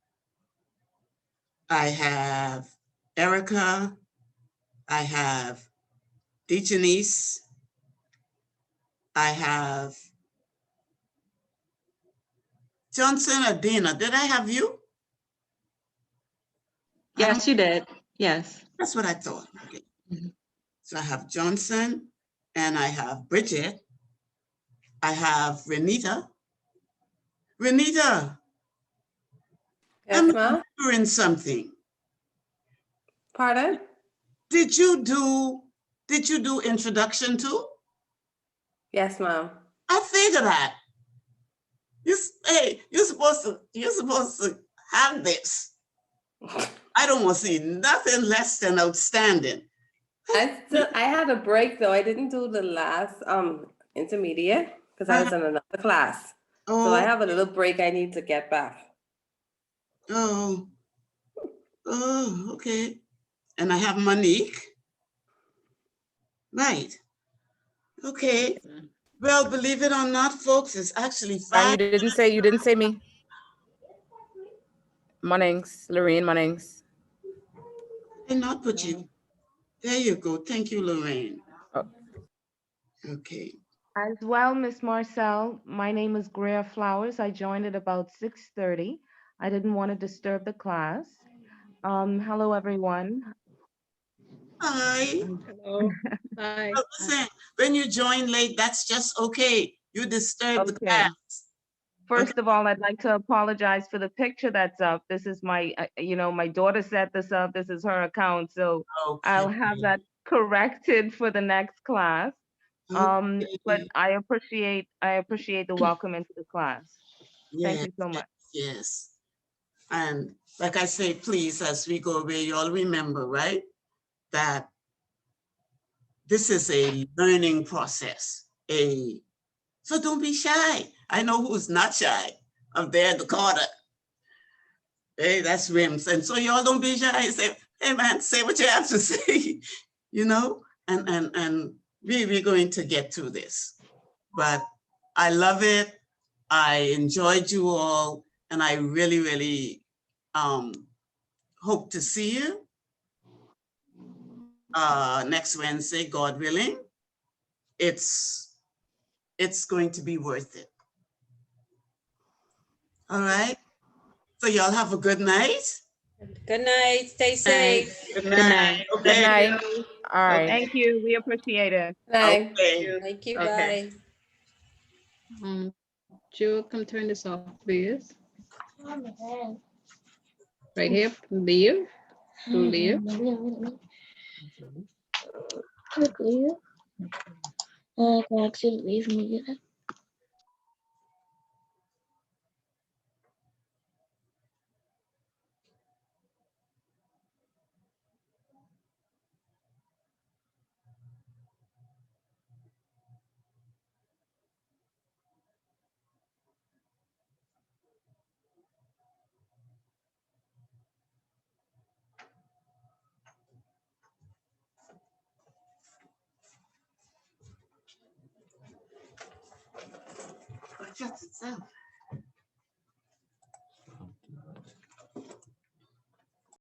I have Erica, I have DeJanice, I have Johnson or Dina. Did I have you? Yes, you did. Yes. That's what I thought. Okay. So I have Johnson, and I have Bridget. I have Renita. Renita, Yes, I'm ma'am. remembering something. Pardon? Did you do introduction too? Yes, ma'am. I figured that. Hey, you're supposed to have this. I don't want to see nothing less than outstanding. I had a break though. I didn't do the last intermediate because I was in another class. So I Oh, have a little break I need to get back. oh, okay. And I have Monique. Right. Okay. Well, believe it or not, folks, it's actually And 5. you didn't say me. Munnings, Lorraine Munnings. I did not put you. There you go. Thank you, Lorraine. Oh. Okay. As well, Miss Marcel, my name is Greer Flowers. I joined at about 6:30. I didn't want to disturb the class. Hello, everyone. Hi. Hello. Hi. Well, listen, when you join late, that's just okay. You disturb the Okay. class. First of all, I'd like to apologize for the picture that's up. This is my, my daughter set this up. This is her account, so I'll have that corrected for the next class. But I appreciate the welcome into the class. Thank you so much. Yes. And like I say, please, as we go away, you all remember, right? That this is a learning process. So don't be shy. I know who's not shy. I'm there in the corner. Hey, that's Rims. And so y'all don't be shy. Say, hey man, say what you have to say, and we're going to get through this. But I love it. I enjoyed you all, and I really, really hope to see you next Wednesday, God willing. It's going to be worth it. All right. So y'all have a good night. Good night. Stay safe. Good night. Okay. Good night. All right. Thank you. We appreciate it. Bye. Okay. Thank you. Okay. Bye. Joe, come turn this off, please. Right here, leave. To leave. I can actually leave me. It shuts itself.